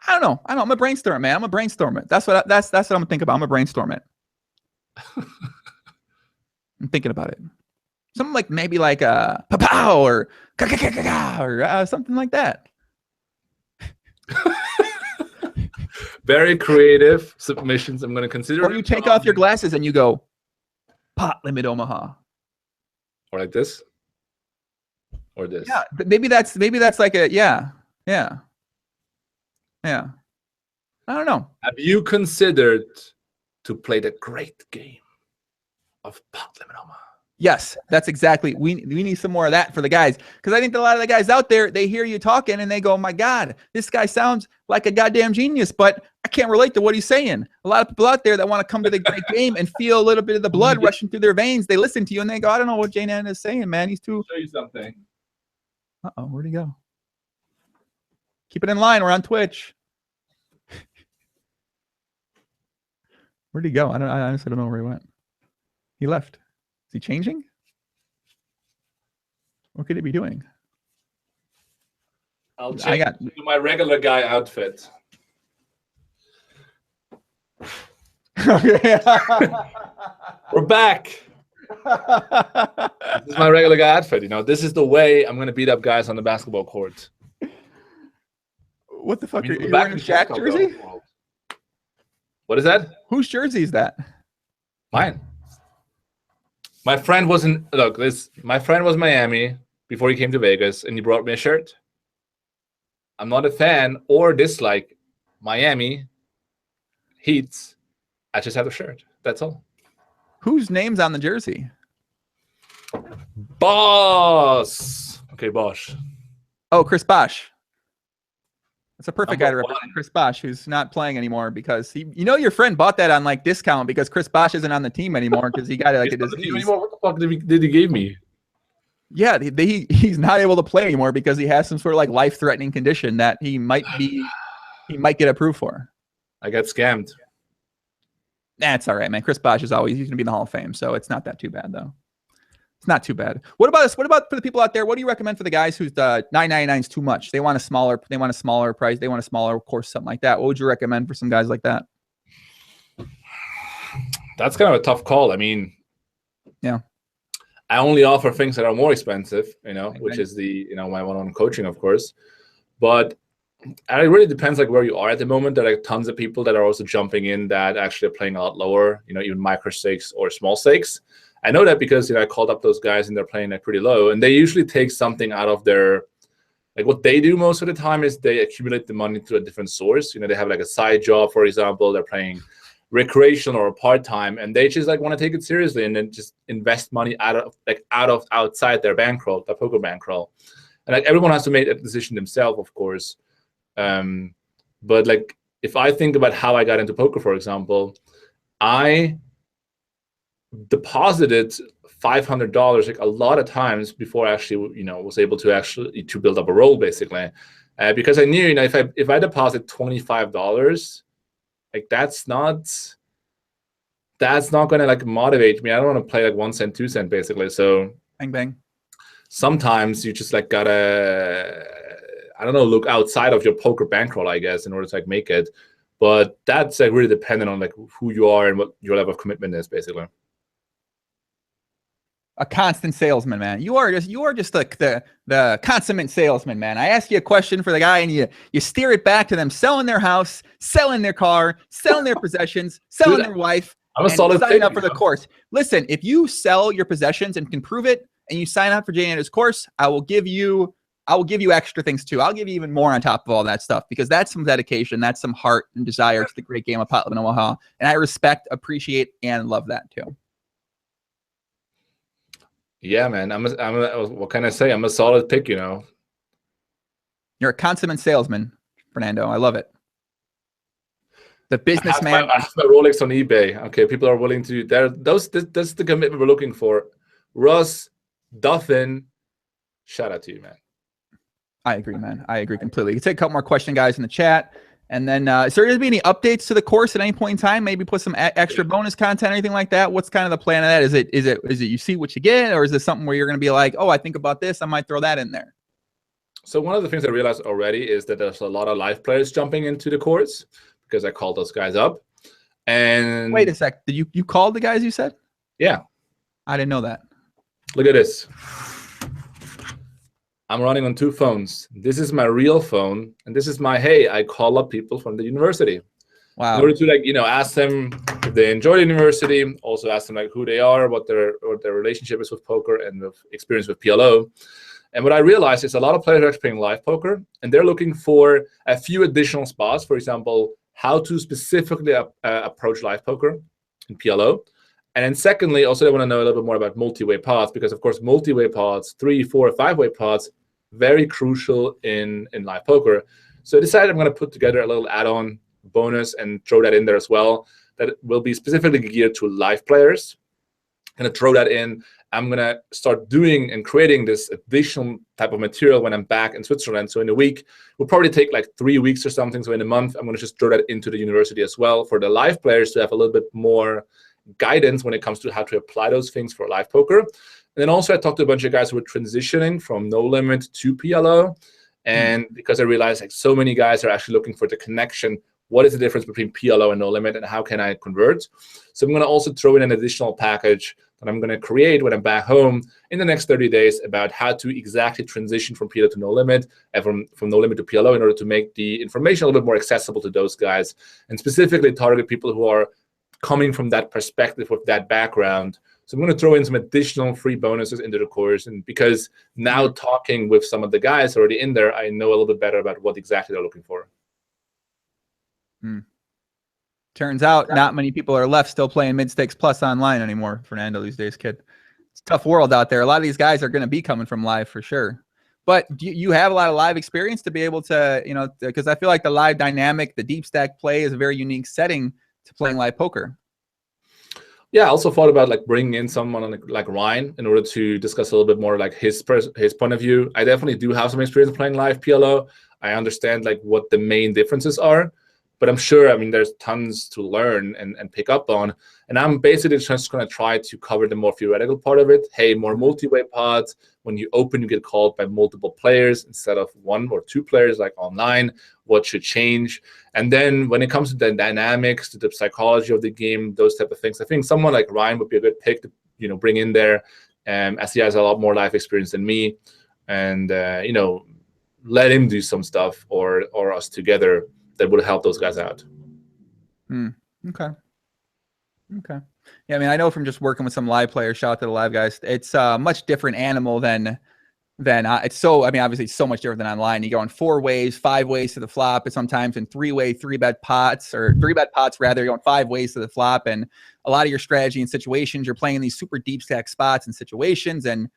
don't know. I'm gonna brainstorm, man. I'm gonna brainstorm it. That's what I'm gonna think about. I'm gonna brainstorm it. I'm thinking about it. Something like maybe like pow or or something like that. Very creative submissions. I'm going to consider. Or you take off your glasses and you go, Pot Limit Omaha. Or like this. Or this. Yeah, maybe that's like a yeah. I don't know. Have you considered to play the great game of Pot Limit Omaha? Yes, that's exactly. We need some more of that for the guys, because I think that a lot of the guys out there, they hear you talking and they go, "My God, this guy sounds like a goddamn genius," but I can't relate to what he's saying. A lot of people out there that want to come to the great game and feel a little bit of the blood rushing through their veins, they listen to you and they go, "I don't know what JNandez is saying, man. He's too." Show you something. Where'd he go? Keep it in line. We're on Twitch. Where'd he go? I honestly don't know where he went. He left. Is he changing? What could he be doing? I'll change to my regular guy outfit. Okay. We're back. This is my regular guy outfit. You know, this is the way I'm going to beat up guys on the basketball court. What the fuck? Are you wearing a Shaq jersey? What is that? Whose jersey is that? Mine. My friend was in my friend was in Miami before he came to Vegas, and he brought me a shirt. I'm not a fan or dislike Miami Heats. I just have a shirt. That's all. Whose name's on the jersey? Boss. Okay, Bosch. Oh, Chris Bosh. That's a perfect guy to represent Chris Bosh, who's not playing anymore because your friend bought that on like discount because Chris Bosh isn't on the team anymore because he got like a disease. What the fuck did he give me? Yeah, he's not able to play anymore because he has some sort of like life-threatening condition that he might get approved for. I got scammed. That's all right, man. Chris Bosh he's gonna be in the Hall of Fame, so it's not that too bad though. It's not too bad. What about us? What about for the people out there? What do you recommend for the guys who's $9.99 is too much? They want a smaller price. They want a smaller course, something like that. What would you recommend for some guys like that? That's kind of a tough call. I mean, yeah, I only offer things that are more expensive, which is the my one-on-one coaching, of course. But it really depends like where you are at the moment. There are like tons of people that are also jumping in that actually are playing a lot lower, even micro stakes or small stakes. I know that because I called up those guys and they're playing like pretty low, and they usually take something out of their what they do most of the time is they accumulate the money through a different source. They have like a side job, for example. They're playing recreational or part-time, and they just want to take it seriously and then just invest money outside their bankroll, their poker bankroll. And everyone has to make that decision themselves, of course. But if I think about how I got into poker, for example, I deposited $500 a lot of times before I actually was able to build up a roll, basically, because I knew if I deposit $25, that's not that's not going to like motivate me. I don't want to play like 1 cent, 2 cent basically. So Bang, bang. sometimes you just like gotta, I don't know, look outside of your poker bankroll, I guess, in order to like make it. But that's like really dependent on like who you are and what your level of commitment is, basically. A constant salesman, man. You are just like the consummate salesman, man. I ask you a question for the guy, and you steer it back to them selling their house, selling their car, selling their possessions, selling their wife. I'm a solid sign up for the course. Listen, if you sell your possessions and can prove it, and you sign up for JNandez course, I will give you extra things too. I'll give you even more on top of all that stuff, because that's some dedication, that's some heart and desire to the great game of Pot Limit Omaha, and I respect, appreciate, and love that too. Yeah, man. What can I say? I'm a solid pick, you know. You're a consummate salesman, Fernando. I love it. The businessman. I have my Rolex on eBay. Okay, people are willing to. That's the commitment we're looking for. Russ, Duffin, shout out to you, man. I agree, man. I agree completely. You can take a couple more questions, guys, in the chat. And then, is there going to be any updates to the course at any point in time? Maybe put some extra bonus content, or anything like that? What's kind of the plan of that? Is it you see what you get, or is it something where you're going to be like, oh, I think about this, I might throw that in there? So one of the things I realized already is that there's a lot of live players jumping into the course, because I called those guys up. And wait a sec, did you call the guys you said? Yeah. I didn't know that. Look at this. I'm running on 2 phones. This is my real phone, and this is my, hey, I call up people from the university. Wow. In order to, like, you know, ask them if they enjoy the university, also ask them like who they are, what their relationship is with poker and with experience with PLO. And what I realized is a lot of players are actually playing live poker, and they're looking for a few additional spots. For example, how to specifically approach live poker in PLO. And then secondly, also they want to know a little bit more about multi-way pots, because of course multi-way pots, 3, 4, 5-way pots, very crucial in live poker. So I decided I'm going to put together a little add-on bonus and throw that in there as well. That will be specifically geared to live players. I'm going to throw that in. I'm going to start doing and creating this additional type of material when I'm back in Switzerland. So in a week, will probably take like 3 weeks or something. So in a month, I'm going to just throw that into the university as well, for the live players to have a little bit more guidance when it comes to how to apply those things for live poker. And then also I talked to a bunch of guys who were transitioning from No Limit to PLO. And because I realized like so many guys are actually looking for the connection. What is the difference between PLO and No Limit, and how can I convert? So I'm going to also throw in an additional package that I'm going to create when I'm back home in the next 30 days about how to exactly transition from PLO to No Limit, and from No Limit to PLO, in order to make the information a little bit more accessible to those guys, and specifically target people who are coming from that perspective with that background. So I'm going to throw in some additional free bonuses into the course. And because now talking with some of the guys already in there, I know a little bit better about what exactly they're looking for. Turns out not many people are left still playing mid-stakes plus online anymore, Fernando, these days, kid. It's a tough world out there. A lot of these guys are going to be coming from live for sure. But do you have a lot of live experience to be able to, you know, because I feel like the live dynamic, the deep stack play is a very unique setting to playing live poker. Yeah, I also thought about like bringing in someone like Ryan in order to discuss a little bit more like his point of view. I definitely do have some experience playing live PLO. I understand like what the main differences are, but I'm sure, I mean, there's tons to learn and pick up on. And I'm basically just going to try to cover the more theoretical part of it. Hey, more multi-way pods. When you open, you get called by multiple players instead of 1 or 2 players like online. What should change? And then when it comes to the dynamics, to the psychology of the game, those type of things, I think someone like Ryan would be a good pick to, you know, bring in there, as he has a lot more life experience than me. And, you know, let him do some stuff, or us together, that would help those guys out. Okay. Yeah, I mean, I know from just working with some live players, shout out to the live guys, it's a much different animal than it's so, I mean, obviously it's so much different than online. You go in 4 ways, 5 ways to the flop, and sometimes in 3-way 3-bet pots, or 3-bet pots rather, you're going 5 ways to the flop. And a lot of your strategy and situations, you're playing in these super deep stack spots and situations. And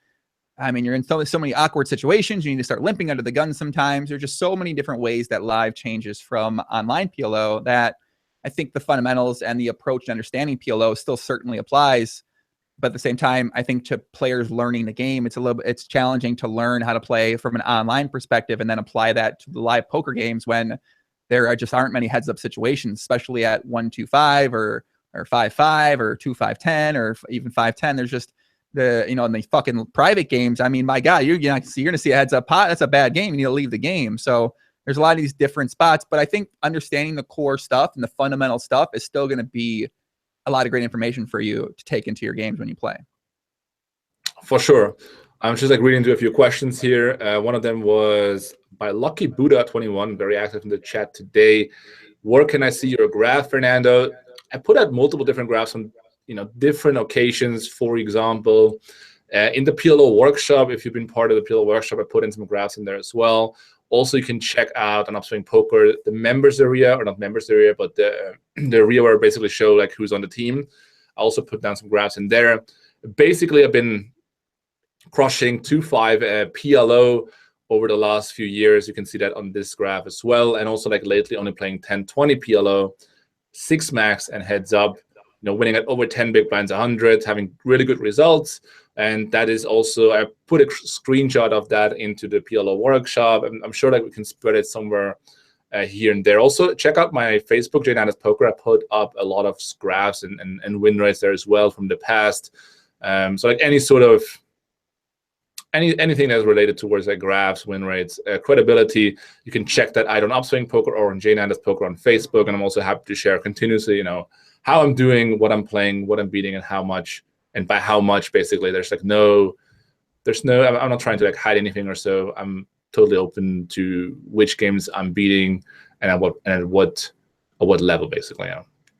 I mean, you're in so many awkward situations. You need to start limping under the gun sometimes. There's just so many different ways that live changes from online PLO that I think the fundamentals and the approach to understanding PLO still certainly applies. But at the same time, I think to players learning the game, it's challenging to learn how to play from an online perspective and then apply that to the live poker games when there just aren't many heads-up situations, especially at 1-2-5 or or 5-5 or 2-5-10 or even 5-10. There's just in the fucking private games. I mean, my God, you're going to see a heads up pot. That's a bad game. You need to leave the game. So there's a lot of these different spots, but I think understanding the core stuff and the fundamental stuff is still going to be a lot of great information for you to take into your games when you play. For sure. I'm just like reading through a few questions here. One of them was by Lucky Buddha 21, very active in the chat today. Where can I see your graph, Fernando? I put out multiple different graphs on different occasions. For example, in the PLO workshop, if you've been part of the PLO workshop, I put in some graphs in there as well. Also, you can check out on Upswing Poker the members area, or not members area, but the area where I basically show like who's on the team. I also put down some graphs in there. Basically, I've been crushing 2-5 PLO over the last few years. You can see that on this graph as well. And also like lately only playing 10-20 PLO, 6 max and heads up, winning at over 10 big blinds 100, having really good results. And that is also, I put a screenshot of that into the PLO workshop. I'm sure that we can spread it somewhere here and there. Also, check out my Facebook, JNandez Poker. I put up a lot of graphs and win rates there as well from the past. So like any sort of, anything that's related towards like graphs, win rates, credibility, you can check that out on Upswing Poker or on JNandez Poker on Facebook. And I'm also happy to share continuously, how I'm doing, what I'm playing, what I'm beating, and how much. And by how much, basically, there's no, I'm not trying to like hide anything or so. I'm totally open to which games I'm beating and at what level, basically.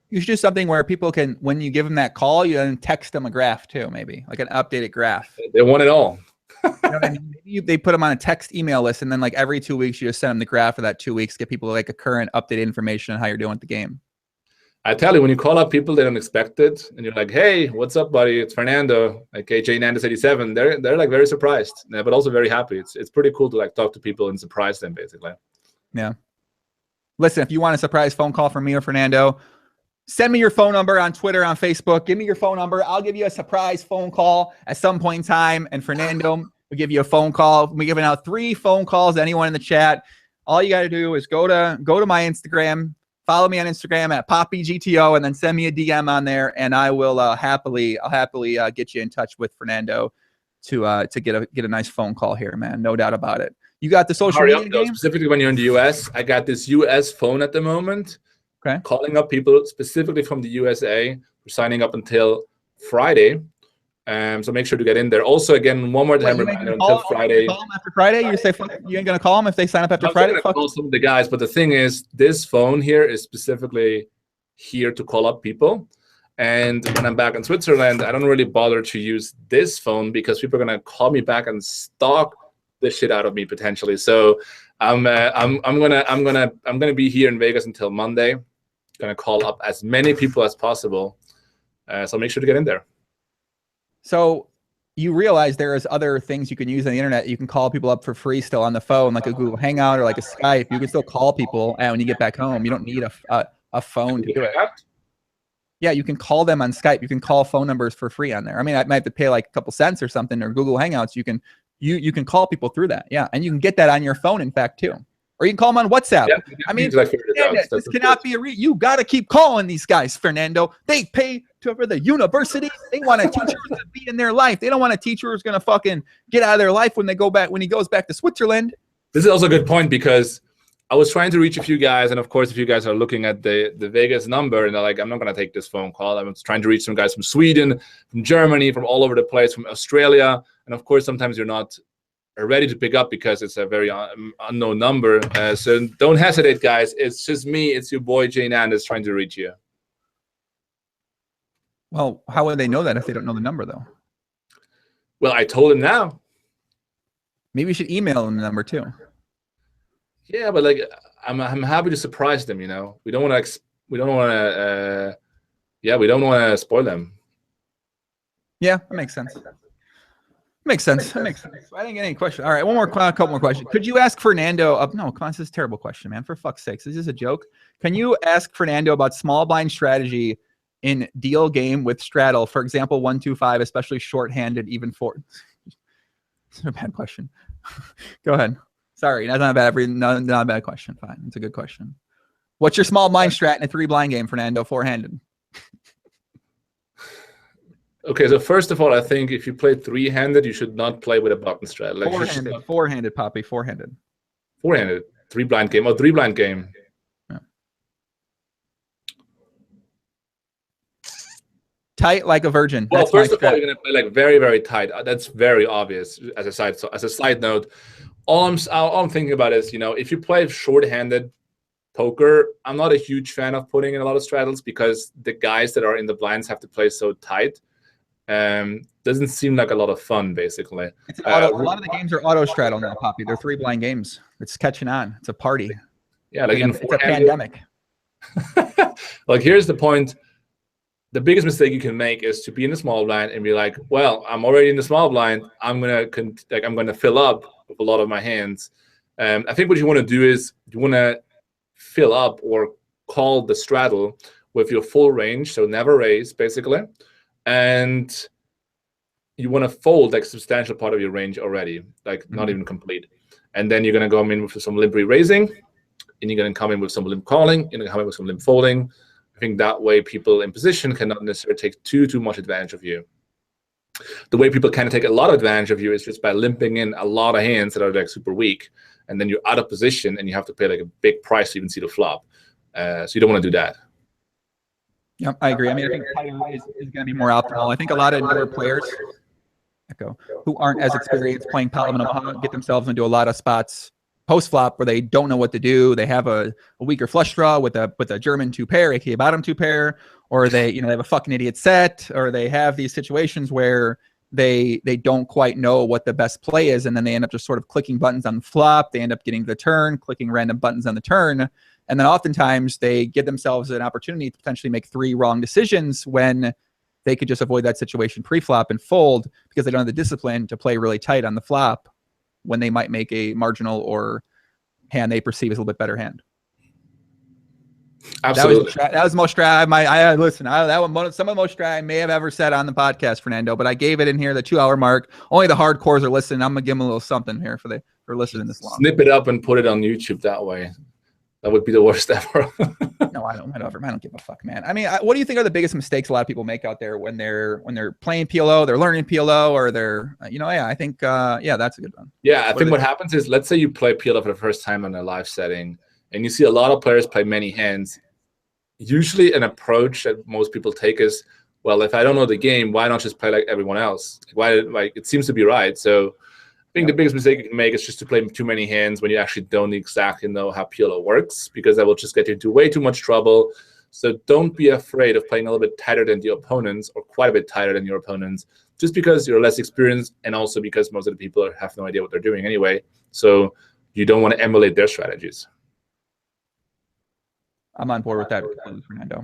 You should do something where people can, when you give them that call, you then text them a graph too, maybe like an updated graph. They want it all. What I mean? Maybe they put them on a text email list, and then like every 2 weeks, you just send them the graph for that 2 weeks, get people like a current updated information on how you're doing with the game. I tell you, when you call up people, they don't expect it, and you're like, "Hey, what's up, buddy? It's Fernando, like JNandez87." They're like very surprised, but also very happy. It's pretty cool to like talk to people and surprise them, basically. Yeah. Listen, if you want a surprise phone call from me or Fernando, send me your phone number on Twitter, on Facebook. Give me your phone number. I'll give you a surprise phone call at some point in time, and Fernando will give you a phone call. We're giving out 3 phone calls to anyone in the chat. All you got to do is go to my Instagram. Follow me on Instagram at PoppyGTO, and then send me a DM on there, and I will happily get you in touch with Fernando to get a nice phone call here, man. No doubt about it. You got the social media game? Specifically when you're in the US, I got this US phone at the moment. Okay. Calling up people specifically from the USA. We're signing up until Friday. So make sure to get in there. Also, again, one more time, reminder until Friday. Call them after Friday? You say you ain't gonna call them if they sign up after Friday? I'm gonna call some of the guys, but the thing is, this phone here is specifically here to call up people. And when I'm back in Switzerland, I don't really bother to use this phone because people are gonna call me back and stalk the shit out of me potentially. So I'm gonna be here in Vegas until Monday. Gonna call up as many people as possible. So make sure to get in there. So you realize there is other things you can use on the internet. You can call people up for free still on the phone, like a Google Hangout or like a Skype. You can still call people when you get back home. You don't need a phone to do it. Yeah, you can call them on Skype. You can call phone numbers for free on there. I mean, I might have to pay like a couple cents or something, or Google Hangouts. You can call people through that. Yeah, and you can get that on your phone, in fact, too. Or you can call them on WhatsApp. Yeah, I mean, this cannot be you got to keep calling these guys, Fernando. They pay for the university. They want a teacher who's going to be in their life. They don't want a teacher who's going to fucking get out of their life when he goes back to Switzerland. This is also a good point because I was trying to reach a few guys, and of course, if you guys are looking at the Vegas number, and they're like, I'm not going to take this phone call. I was trying to reach some guys from Sweden, from Germany, from all over the place, from Australia. And of course, sometimes you're not ready to pick up because it's a very unknown number. So don't hesitate, guys. It's just me. It's your boy, JNandez, trying to reach you. Well, how would they know that if they don't know the number, though? Well, I told him now. Maybe you should email them the number, too. Yeah, but like, I'm happy to surprise them, We don't want to spoil them. Yeah, that makes sense. Makes sense. I didn't get any question. All right, couple more questions. Could you ask Fernando? No, come on, this is a terrible question, man. For fuck's sakes, is this a joke? Can you ask Fernando about small blind strategy in deal game with straddle? For example, 1-2-5, especially short-handed, even 4. It's a bad question. Go ahead. Sorry, that's not a bad question. Fine, it's a good question. What's your small blind strat in a 3 blind game, Fernando? 4-handed. Okay, so first of all, I think if you play three-handed, you should not play with a button strat. Like Four-handed, Poppy, four-handed. Four-handed, three-blind game. Oh, three-blind game. Yeah. Tight like a virgin. Well, That's first of all, strat. you're gonna play like very, very tight. That's very obvious. As a side note, all I'm thinking about is, you know, if you play short-handed poker, I'm not a huge fan of putting in a lot of straddles because the guys that are in the blinds have to play so tight. Doesn't seem like a lot of fun, basically. It's a lot of the games are auto straddle now, Poppy. They're three blind games. It's catching on. It's a party. Yeah, like it's a pandemic. Like, here's the point. The biggest mistake you can make is to be in the small blind and be like, well, I'm already in the small blind. I'm gonna fill up with a lot of my hands. I think what you want to do is you want to fill up or call the straddle with your full range, so never raise, basically. And you want to fold like a substantial part of your range already, like not even complete. And then you're going to go in with some limp raising, and you're going to come in with some limp calling, you're going to come in with some limp folding. I think that way people in position cannot necessarily take too much advantage of you. The way people kind of take a lot of advantage of you is just by limping in a lot of hands that are like super weak, and then you're out of position and you have to pay like a big price to even see the flop. So you don't want to do that. Yeah, I agree. I mean, I think tighter is going to be more optimal. I think a lot of newer players who aren't as experienced playing Pot Limit Omaha get themselves into a lot of spots post flop where they don't know what to do. They have a weaker flush draw with a German two pair, aka bottom two pair, or they have a fucking idiot set, or they have these situations where they don't quite know what the best play is, and then they end up just sort of clicking buttons on the flop. They end up getting the turn, clicking random buttons on the turn. And then oftentimes they give themselves an opportunity to potentially make three wrong decisions when they could just avoid that situation pre-flop and fold because they don't have the discipline to play really tight on the flop when they might make a marginal or hand they perceive as a little bit better hand. Absolutely. That was the most strat. Listen, that was some of the most strat I may have ever said on the podcast, Fernando, but I gave it in here the 2-hour mark. Only the hardcores are listening. I'm going to give them a little something here for listening this long. Snip it up and put it on YouTube that way. That would be the worst ever. No, I don't give a fuck, man. I mean, what do you think are the biggest mistakes a lot of people make out there when they're playing PLO, they're learning PLO, or they're, I think, that's a good one. Yeah, I think what happens is, let's say you play PLO for the first time in a live setting, and you see a lot of players play many hands. Usually an approach that most people take is, well, if I don't know the game, why not just play like everyone else? It seems to be right. So I think the biggest mistake you can make is just to play too many hands when you actually don't exactly know how PLO works, because that will just get you into way too much trouble. So don't be afraid of playing a little bit tighter than the opponents, or quite a bit tighter than your opponents, just because you're less experienced, and also because most of the people have no idea what they're doing anyway. So you don't want to emulate their strategies. I'm on board with that, Fernando.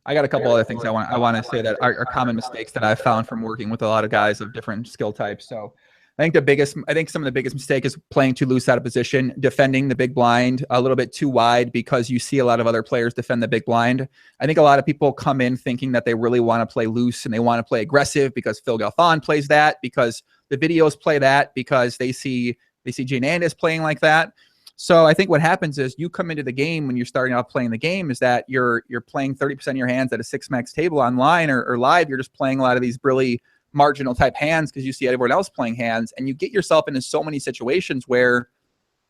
I got a couple other things I want to say that are common mistakes that I've found from working with a lot of guys of different skill types. So I think some of the biggest mistake is playing too loose out of position, defending the big blind a little bit too wide because you see a lot of other players defend the big blind. I think a lot of people come in thinking that they really want to play loose and they want to play aggressive because Phil Galfond plays that, because the videos play that, because they see JNandez playing like that. So I think what happens is you come into the game when you're starting off playing the game is that you're playing 30% of your hands at a 6-max table online or live. You're just playing a lot of these really marginal type hands because you see everyone else playing hands, and you get yourself into so many situations where,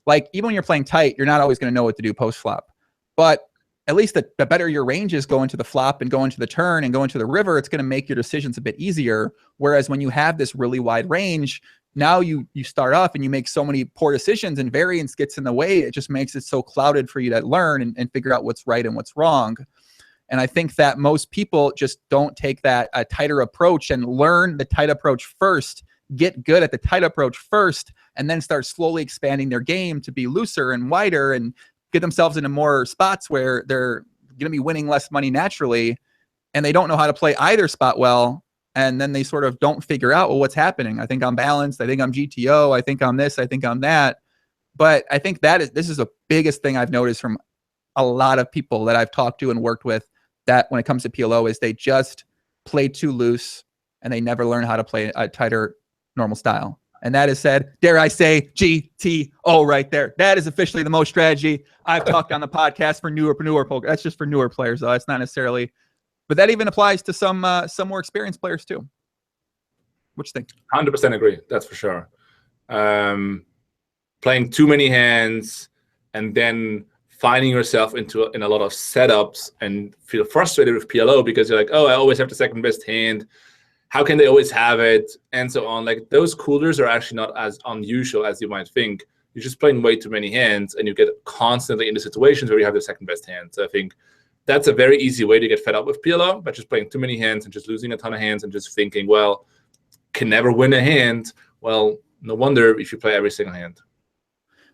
like, even when you're playing tight, you're not always going to know what to do post flop. But at least the better your range is going to the flop and going to the turn and going to the river, it's going to make your decisions a bit easier. Whereas when you have this really wide range, now you start off and you make so many poor decisions and variance gets in the way. It just makes it so clouded for you to learn and figure out what's right and what's wrong. And I think that most people just don't take that a tighter approach and learn the tight approach first, get good at the tight approach first, and then start slowly expanding their game to be looser and wider and get themselves into more spots where they're going to be winning less money naturally. And they don't know how to play either spot well. And then they sort of don't figure out, well, what's happening? I think I'm balanced. I think I'm GTO. I think I'm this. I think I'm that. But I think this is the biggest thing I've noticed from a lot of people that I've talked to and worked with, that when it comes to PLO is they just play too loose and they never learn how to play a tighter normal style. And that is said, dare I say, GTO right there. That is officially the most strategy I've talked on the podcast for newer poker. That's just for newer players, though. It's not necessarily But that even applies to some more experienced players too. What you think? 100% agree. That's for sure. Playing too many hands and then finding yourself in a lot of setups and feel frustrated with PLO because you're like, oh, I always have the second best hand. How can they always have it? And so on. Like, those coolers are actually not as unusual as you might think. You're just playing way too many hands and you get constantly into situations where you have the second best hand. So I think that's a very easy way to get fed up with PLO, by just playing too many hands and just losing a ton of hands and just thinking, well, can never win a hand. Well, no wonder if you play every single hand.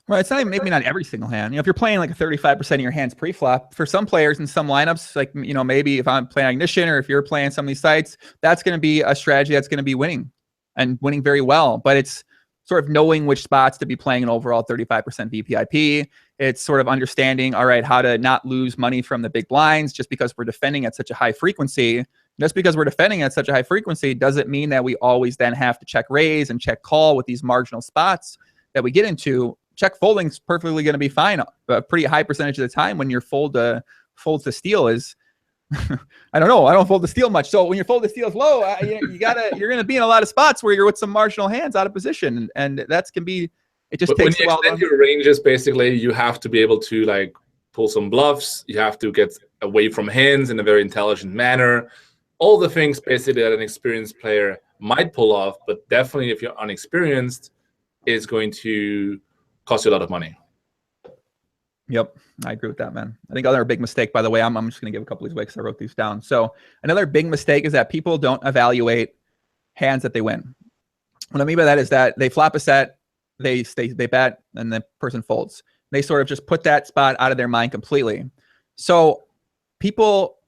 Right, it's not even, maybe not every single hand. You know, if you're playing like a 35% of your hands pre-flop, for some players in some lineups, like, you know, maybe if I'm playing Ignition or if you're playing some of these sites, that's going to be a strategy that's going to be winning and winning very well. But it's sort of knowing which spots to be playing an overall 35% VPIP. It's sort of understanding, all right, how to not lose money from the big blinds just because we're defending at such a high frequency. Just because we're defending at such a high frequency doesn't mean that we always then have to check raise and check call with these marginal spots that we get into. Check folding's perfectly going to be fine. A pretty high percentage of the time when you're fold to steal is, I don't know. I don't fold to steal much. So when your fold to steal is low, you're going to be in a lot of spots where you're with some marginal hands out of position, and that's can be. It just takes a while. When you extend your ranges, basically, you have to be able to like pull some bluffs. You have to get away from hands in a very intelligent manner. All the things basically that an experienced player might pull off, but definitely if you're unexperienced, is going to cost you a lot of money. Yep, I agree with that, man. I think another big mistake, by the way, I'm just going to give a couple of these away because I wrote these down. So another big mistake is that people don't evaluate hands that they win. What I mean by that is that they flop a set, they bet, and the person folds. They sort of just put that spot out of their mind completely. So people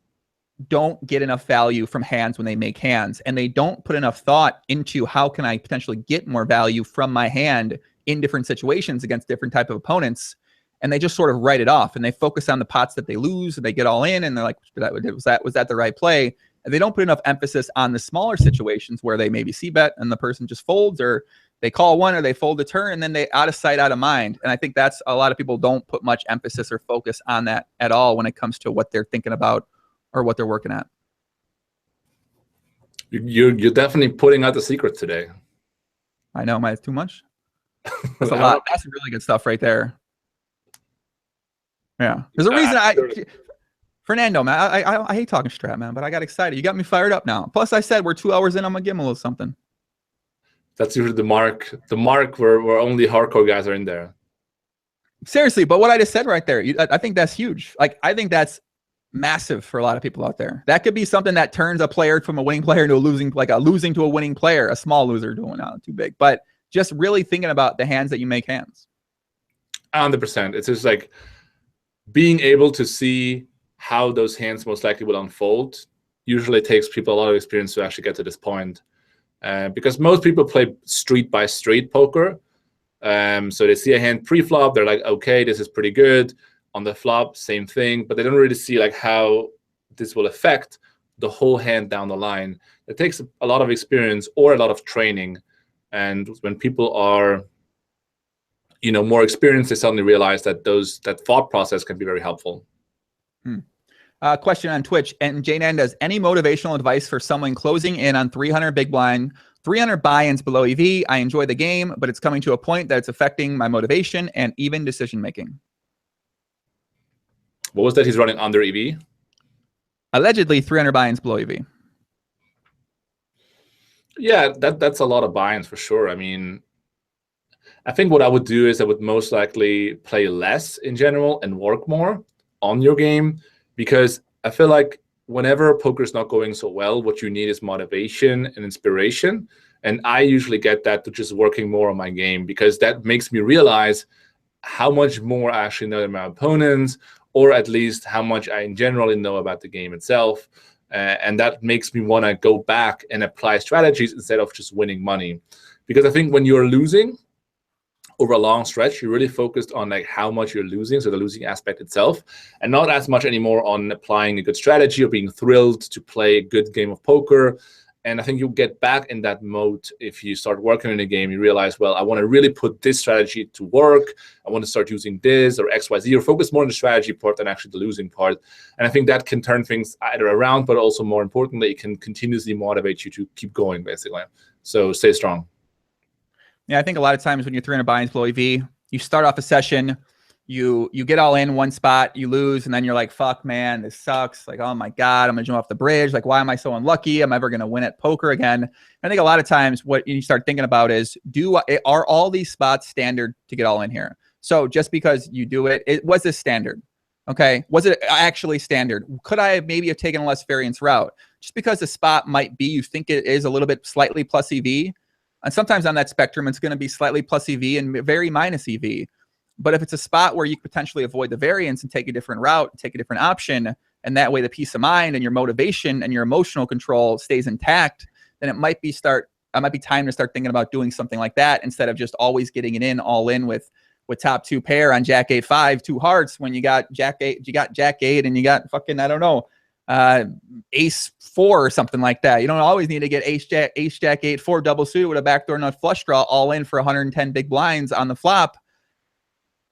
don't get enough value from hands when they make hands, and they don't put enough thought into how can I potentially get more value from my hand in different situations against different type of opponents. And they just sort of write it off, and they focus on the pots that they lose, and they get all in, and they're like, was that the right play? And they don't put enough emphasis on the smaller situations where they maybe see bet and the person just folds, or they call one, or they fold a turn, and then they out of sight, out of mind. And I think that's a lot of people don't put much emphasis or focus on that at all when it comes to what they're thinking about or what they're working at. You're definitely putting out the secret today. I know, it's too much. That's a lot. That's some really good stuff right there. Yeah, there's a reason Fernando, man, I hate talking strat, man, but I got excited. You got me fired up now. Plus, I said we're 2 hours in. I'm gonna give him a little something. That's usually the mark. The mark where only hardcore guys are in there. Seriously, but what I just said right there, I think that's huge. Like, I think that's massive for a lot of people out there. That could be something that turns a player from a winning player into a losing, like a losing to a winning player, a small loser doing not too big, but just really thinking about the hands that you make hands. 100%. It's just like being able to see how those hands most likely will unfold. Usually takes people a lot of experience to actually get to this point. Because most people play street by street poker. So they see a hand pre-flop, they're like, okay, this is pretty good. On the flop, same thing, but they don't really see like how this will affect the whole hand down the line. It takes a lot of experience or a lot of training. And when people are, you know, more experienced, they suddenly realize that that thought process can be very helpful. Question on Twitch, and JNandez, any motivational advice for someone closing in on 300 big blind, 300 buy-ins below EV? I enjoy the game, but it's coming to a point that it's affecting my motivation and even decision making. What was that? He's running under EV? Allegedly 300 buy-ins below EV. Yeah, that's a lot of buy-ins for sure. I mean, I think what I would do is I would most likely play less in general and work more on your game, because I feel like whenever poker is not going so well, what you need is motivation and inspiration. And I usually get that to just working more on my game, because that makes me realize how much more I actually know than my opponents, or at least how much I generally know about the game itself. And that makes me want to go back and apply strategies instead of just winning money. Because I think when you're losing over a long stretch, you're really focused on like how much you're losing, so the losing aspect itself, and not as much anymore on applying a good strategy or being thrilled to play a good game of poker. And I think you'll get back in that mode if you start working in a game. You realize, well, I want to really put this strategy to work. I want to start using this or X, Y, Z, or focus more on the strategy part than actually the losing part. And I think that can turn things either around, but also more importantly, it can continuously motivate you to keep going, basically. So stay strong. Yeah, I think a lot of times when you're 300 buy-ins below EV, you start off a session, you get all in one spot, you lose, and then you're like, fuck, man, this sucks. Like, oh my God, I'm gonna jump off the bridge. Like, why am I so unlucky? I'm never gonna win at poker again. I think a lot of times what you start thinking about is, are all these spots standard to get all in here? So just because you do it, was this standard? Okay, was it actually standard? Could I maybe have taken a less variance route? Just because the spot might be, you think it is a little bit slightly plus EV, and sometimes on that spectrum, it's gonna be slightly plus EV and very minus EV. But if it's a spot where you could potentially avoid the variance and take a different route, take a different option, and that way the peace of mind and your motivation and your emotional control stays intact, then it might be time to start thinking about doing something like that instead of just always getting it in all in with top 2 pair on Jack 8-5, 2 hearts when you got Jack 8, and you got fucking, I don't know, Ace 4 or something like that. You don't always need to get Ace Jack 8, 4 double suited with a backdoor nut flush draw all in for 110 big blinds on the flop.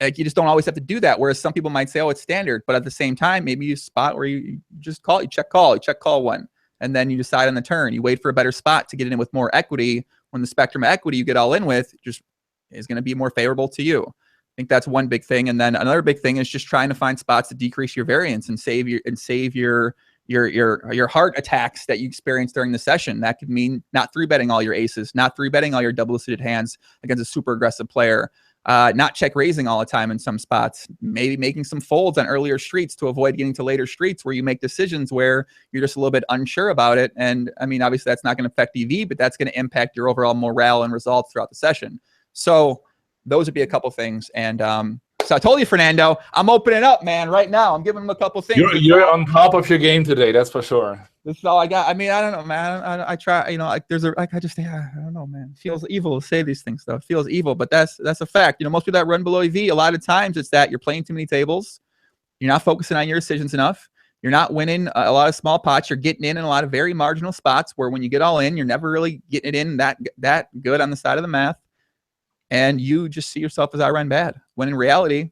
Like, you just don't always have to do that. Whereas some people might say, oh, it's standard. But at the same time, maybe you spot where you just call, you check call one. And then you decide on the turn. You wait for a better spot to get in with more equity. When the spectrum of equity you get all in with just is going to be more favorable to you. I think that's one big thing. And then another big thing is just trying to find spots to decrease your variance and save your heart attacks that you experience during the session. That could mean not 3-betting all your aces, not 3-betting all your double suited hands against a super aggressive player. Not check raising all the time in some spots, maybe making some folds on earlier streets to avoid getting to later streets where you make decisions where you're just a little bit unsure about it. And I mean, obviously that's not going to affect EV, but that's going to impact your overall morale and results throughout the session. So those would be a couple things. And so I told you, Fernando, I'm opening up, man, right now. I'm giving him a couple things. You're on top of your game today, that's for sure. This is all I got. I mean, I don't know, man. I try, you know, like I don't know, man. It feels evil to say these things, though. It feels evil, but that's a fact. You know, most people that run below EV, a lot of times it's that you're playing too many tables. You're not focusing on your decisions enough. You're not winning a lot of small pots. You're getting in a lot of very marginal spots where when you get all in, you're never really getting it in that good on the side of the math. And you just see yourself as I run bad. When in reality,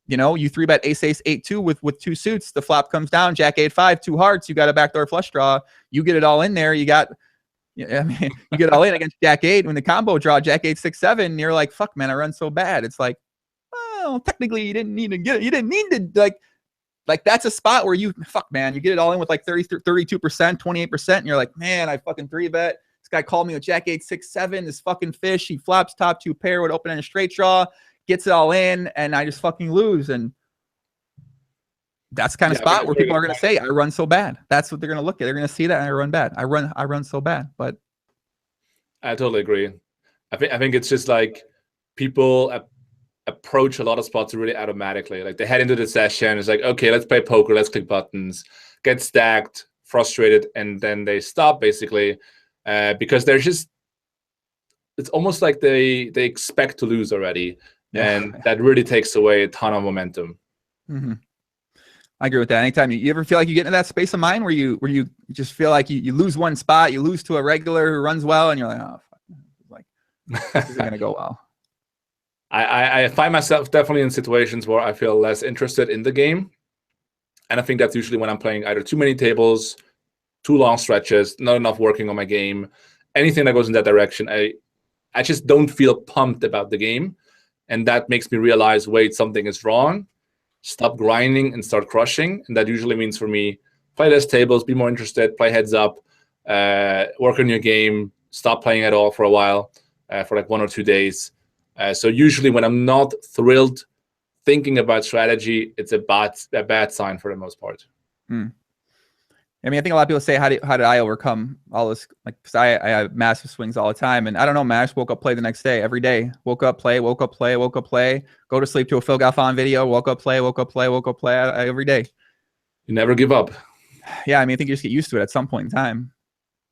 you know, you 3-bet ace 8-2 with 2 suits. The flop comes down, Jack 8-5, 2 hearts. You got a backdoor flush draw. You get it all in there. You get all in against Jack 8. When the combo draw Jack 8-6-7, and you're like, fuck, man, I run so bad. It's like, well, technically you didn't need to get it. You didn't need to like that's a spot where you get it all in with like 32%, 28%, and you're like, man, I fucking 3-bet. This guy called me with Jack 8-6-7. This fucking fish. He flops top 2 pair with open and a straight draw. Gets it all in, and I just fucking lose. And that's the kind of spot where people are going to say, I run so bad. That's what they're going to look at. They're going to see that and I run bad. I run so bad. But I totally agree. I think it's just like people approach a lot of spots really automatically. Like they head into the session. It's like, okay, let's play poker. Let's click buttons, get stacked, frustrated, and then they stop basically because they're just, it's almost like they expect to lose already. And that really takes away a ton of momentum. Mm-hmm. I agree with that. Anytime you ever feel like you get into that space of mind where you just feel like you lose one spot, you lose to a regular who runs well, and you're like, oh, fuck, like this isn't gonna go well. I find myself definitely in situations where I feel less interested in the game, and I think that's usually when I'm playing either too many tables, too long stretches, not enough working on my game, anything that goes in that direction. I just don't feel pumped about the game. And that makes me realize, wait, something is wrong. Stop grinding and start crushing. And that usually means for me, play less tables, be more interested, play heads up, work on your game, stop playing at all for a while, for like 1 or 2 days. So usually when I'm not thrilled thinking about strategy, it's a bad sign for the most part. Mm. I mean, I think a lot of people say, how did I overcome all this? Like, because I have massive swings all the time. And I don't know, man, I just woke up, play the next day, every day. Woke up, play, woke up, play, woke up, play. Go to sleep to a Phil Galfond video. Woke up, play, woke up, play, woke up, play every day. You never give up. Yeah, I mean, I think you just get used to it at some point in time.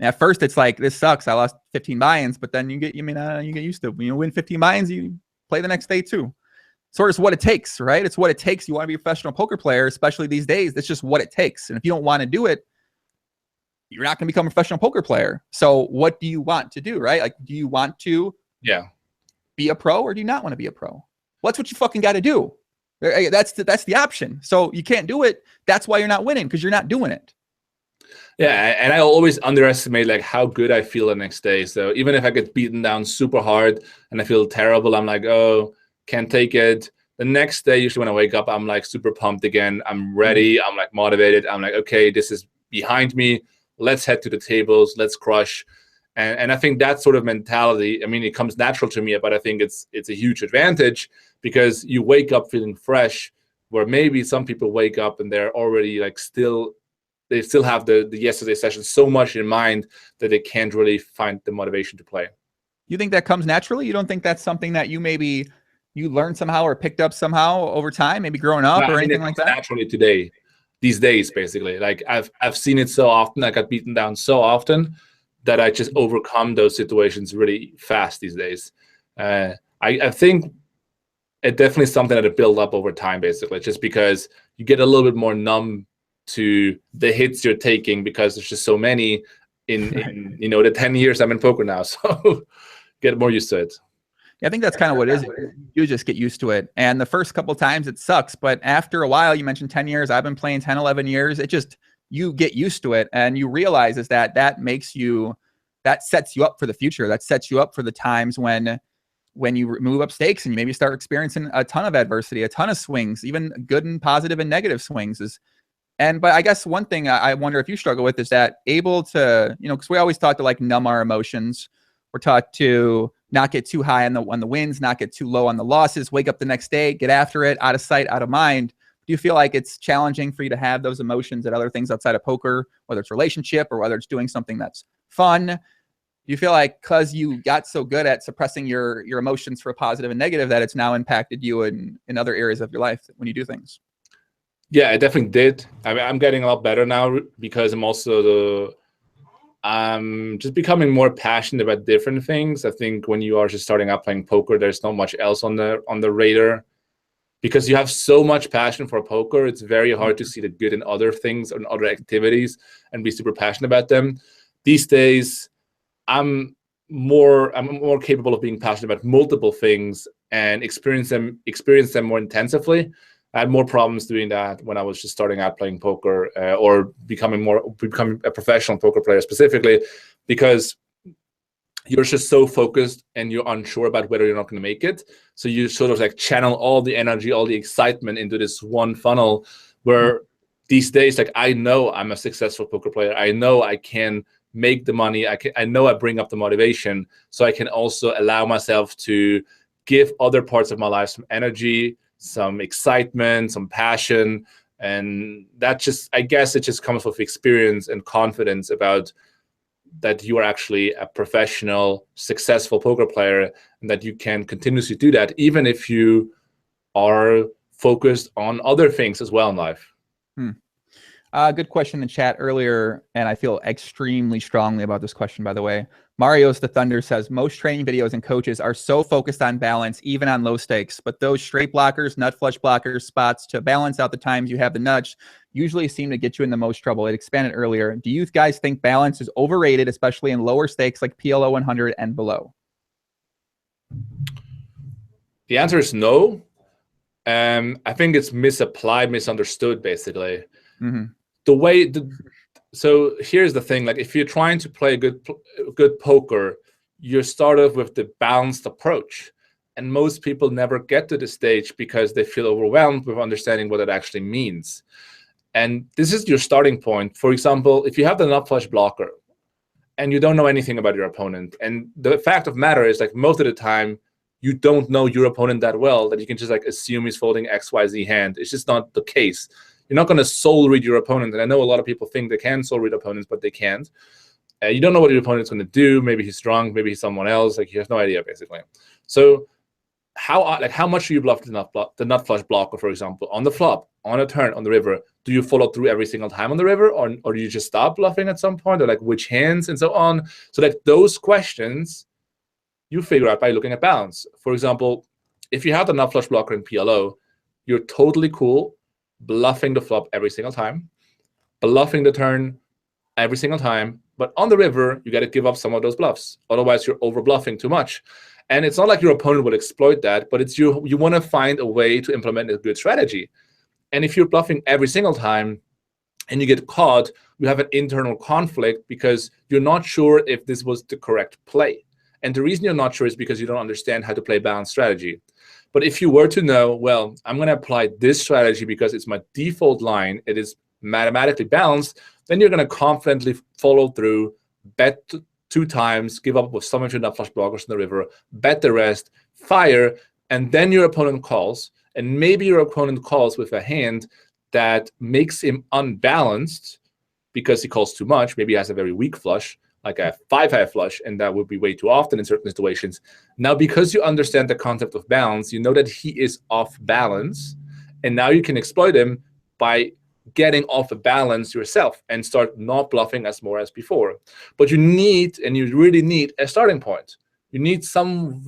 And at first, it's like, this sucks. I lost 15 buy-ins. But then you get used to it. When you win 15 buy-ins, you play the next day too. Sort of what it takes, right? It's what it takes. You want to be a professional poker player, especially these days. That's just what it takes. And if you don't want to do it, you're not going to become a professional poker player. So what do you want to do, right? Like, do you want to be a pro or do you not want to be a pro? Well, that's what you fucking got to do. That's the option. So you can't do it. That's why you're not winning, because you're not doing it. Yeah, and I always underestimate like how good I feel the next day. So even if I get beaten down super hard and I feel terrible, I'm like, oh, can't take it. The next day, usually when I wake up, I'm like super pumped again. I'm ready. I'm like motivated. I'm like, okay, this is behind me. Let's head to the tables. Let's crush. And I think that sort of mentality, I mean, it comes natural to me, but I think it's a huge advantage because you wake up feeling fresh, where maybe some people wake up and they're already like they still have the yesterday session so much in mind that they can't really find the motivation to play. You think that comes naturally? You don't think that's something that you learned somehow or picked up somehow over time, maybe growing up or anything like that? Naturally these days, basically. Like I've seen it so often. I got beaten down so often that I just overcome those situations really fast these days. I think it definitely something that it built up over time, basically, just because you get a little bit more numb to the hits you're taking because there's just so many in the 10 years I'm in poker now. So get more used to it. Yeah, I think that's kind of what it is. You just get used to it. And the first couple of times it sucks, but after a while, you mentioned 10 years, I've been playing 10, 11 years. You get used to it and you realize that sets you up for the future. That sets you up for the times when you move up stakes and you maybe start experiencing a ton of adversity, a ton of swings, even good and positive and negative swings. But I guess one thing I wonder if you struggle with is that able to, because we always taught to like numb our emotions. We're taught to not get too high on the wins, not get too low on the losses, wake up the next day, get after it, out of sight, out of mind. Do you feel like it's challenging for you to have those emotions at other things outside of poker, whether it's relationship or whether it's doing something that's fun? Do you feel like because you got so good at suppressing your emotions for positive and negative that it's now impacted you in other areas of your life when you do things? Yeah, it definitely did. I mean, I'm getting a lot better now because I'm just becoming more passionate about different things. I think when you are just starting out playing poker, there's not much else on the radar. Because you have so much passion for poker, it's very hard to see the good in other things and other activities and be super passionate about them. These days, I'm more capable of being passionate about multiple things and experience them more intensively. I had more problems doing that when I was just starting out playing poker or becoming a professional poker player specifically, because you're just so focused and you're unsure about whether you're not going to make it. So you sort of like channel all the energy, all the excitement into this one funnel where these days, like I know I'm a successful poker player. I know I can make the money. I know I bring up the motivation. So I can also allow myself to give other parts of my life some energy, some excitement, some passion. And that just, I guess it just comes with experience and confidence about that you are actually a professional, successful poker player and that you can continuously do that even if you are focused on other things as well in life. Good question in the chat earlier, and I feel extremely strongly about this question, by the way. Marios the Thunder says, most training videos and coaches are so focused on balance, even on low stakes, but those straight blockers, nut flush blockers, spots to balance out the times you have the nuts usually seem to get you in the most trouble. It expanded earlier. Do you guys think balance is overrated, especially in lower stakes like PLO 100 and below? The answer is no. I think it's misapplied, misunderstood, basically. So here's the thing: like if you're trying to play good poker, you start off with the balanced approach, and most people never get to the stage because they feel overwhelmed with understanding what it actually means. And this is your starting point. For example, if you have the nut flush blocker, and you don't know anything about your opponent, and the fact of matter is, like most of the time, you don't know your opponent that well that you can just like assume he's folding XYZ hand. It's just not the case. You're not going to soul read your opponent. And I know a lot of people think they can soul read opponents, but they can't. You don't know what your opponent's going to do. Maybe he's drunk. Maybe he's someone else. Like you have no idea, basically. So how much do you bluff the nut flush blocker, for example, on the flop, on a turn, on the river? Do you follow through every single time on the river, or do you just stop bluffing at some point, or like which hands and so on? So like those questions you figure out by looking at balance. For example, if you have the nut flush blocker in PLO, you're totally cool bluffing the flop every single time, bluffing the turn every single time. But on the river, you got to give up some of those bluffs. Otherwise, you're over bluffing too much. And it's not like your opponent will exploit that, but it's you want to find a way to implement a good strategy. And if you're bluffing every single time and you get caught, you have an internal conflict because you're not sure if this was the correct play. And the reason you're not sure is because you don't understand how to play balanced strategy. But if you were to know, well, I'm going to apply this strategy because it's my default line, it is mathematically balanced, then you're going to confidently follow through, bet 2 times, give up with some of your nut flush blockers in the river, bet the rest, fire, and then your opponent calls. And maybe your opponent calls with a hand that makes him unbalanced because he calls too much. Maybe he has a very weak flush, like a 5-high flush, and that would be way too often in certain situations. Now, because you understand the concept of balance, you know that he is off balance, and now you can exploit him by getting off a balance yourself and start not bluffing as more as before. But you need, and you really need, a starting point. You need some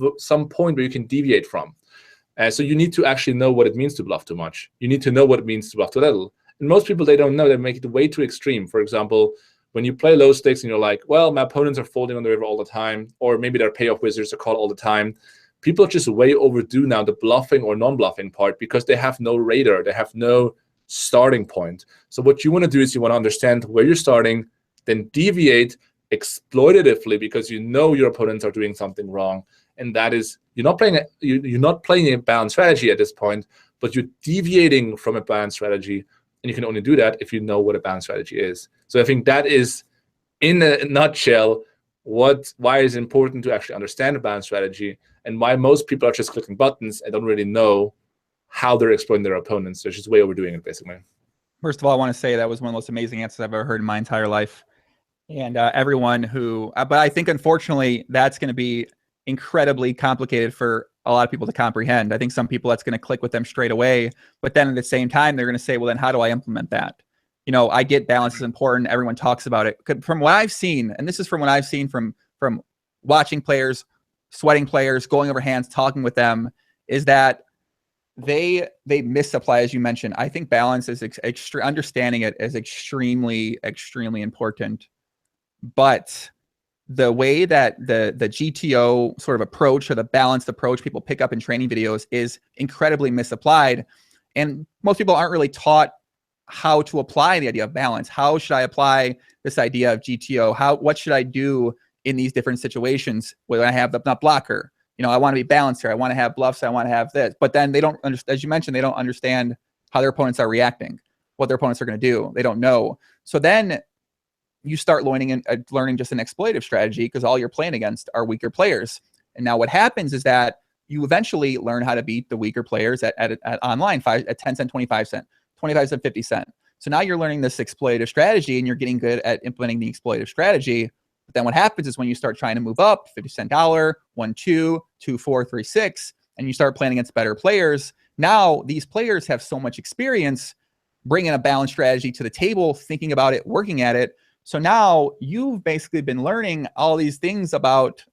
point where you can deviate from. So you need to actually know what it means to bluff too much. You need to know what it means to bluff too little. And most people, they don't know. They make it way too extreme. For example, when you play low stakes and you're like, well, my opponents are folding on the river all the time, or maybe their payoff wizards are called all the time. People just way overdo now the bluffing or non-bluffing part because they have no radar. They have no starting point. So what you want to do is you want to understand where you're starting, then deviate exploitatively because you know your opponents are doing something wrong. And that is, you're not playing a balanced strategy at this point, but you're deviating from a balanced strategy. And you can only do that if you know what a balanced strategy is. So I think that is, in a nutshell, why it's important to actually understand a balanced strategy and why most people are just clicking buttons and don't really know how they're exploiting their opponents. They're just way overdoing it, basically. First of all, I want to say that was one of the most amazing answers I've ever heard in my entire life. And everyone who, but I think, unfortunately, that's going to be incredibly complicated for a lot of people to comprehend. I think some people, that's going to click with them straight away. But then at the same time, they're going to say, well, then how do I implement that? You know, I get balance is important. Everyone talks about it. From what I've seen, and this is from what I've seen from watching players, sweating players, going over hands, talking with them, is that they misapply, as you mentioned. I think balance is understanding it is extremely, extremely important. But the way that the GTO sort of approach, or the balanced approach people pick up in training videos, is incredibly misapplied. And most people aren't really taught how to apply the idea of balance. How should I apply this idea of GTO? What should I do in these different situations when I have the nut blocker? You know, I want to be balanced here. I want to have bluffs. I want to have this. But then they don't understand, as you mentioned, they don't understand how their opponents are reacting, what their opponents are going to do. They don't know. So then you start learning just an exploitative strategy because all you're playing against are weaker players. And now what happens is that you eventually learn how to beat the weaker players at online, at 10 cent, 25 cent, 25 cent, 50 cent. So now you're learning this exploitative strategy and you're getting good at implementing the exploitative strategy. But then what happens is when you start trying to move up, 50 cent dollar, 1, 2, 2, 4, 3, 6, and you start playing against better players, now these players have so much experience bringing a balanced strategy to the table, thinking about it, working at it. So now you've basically been learning all these things about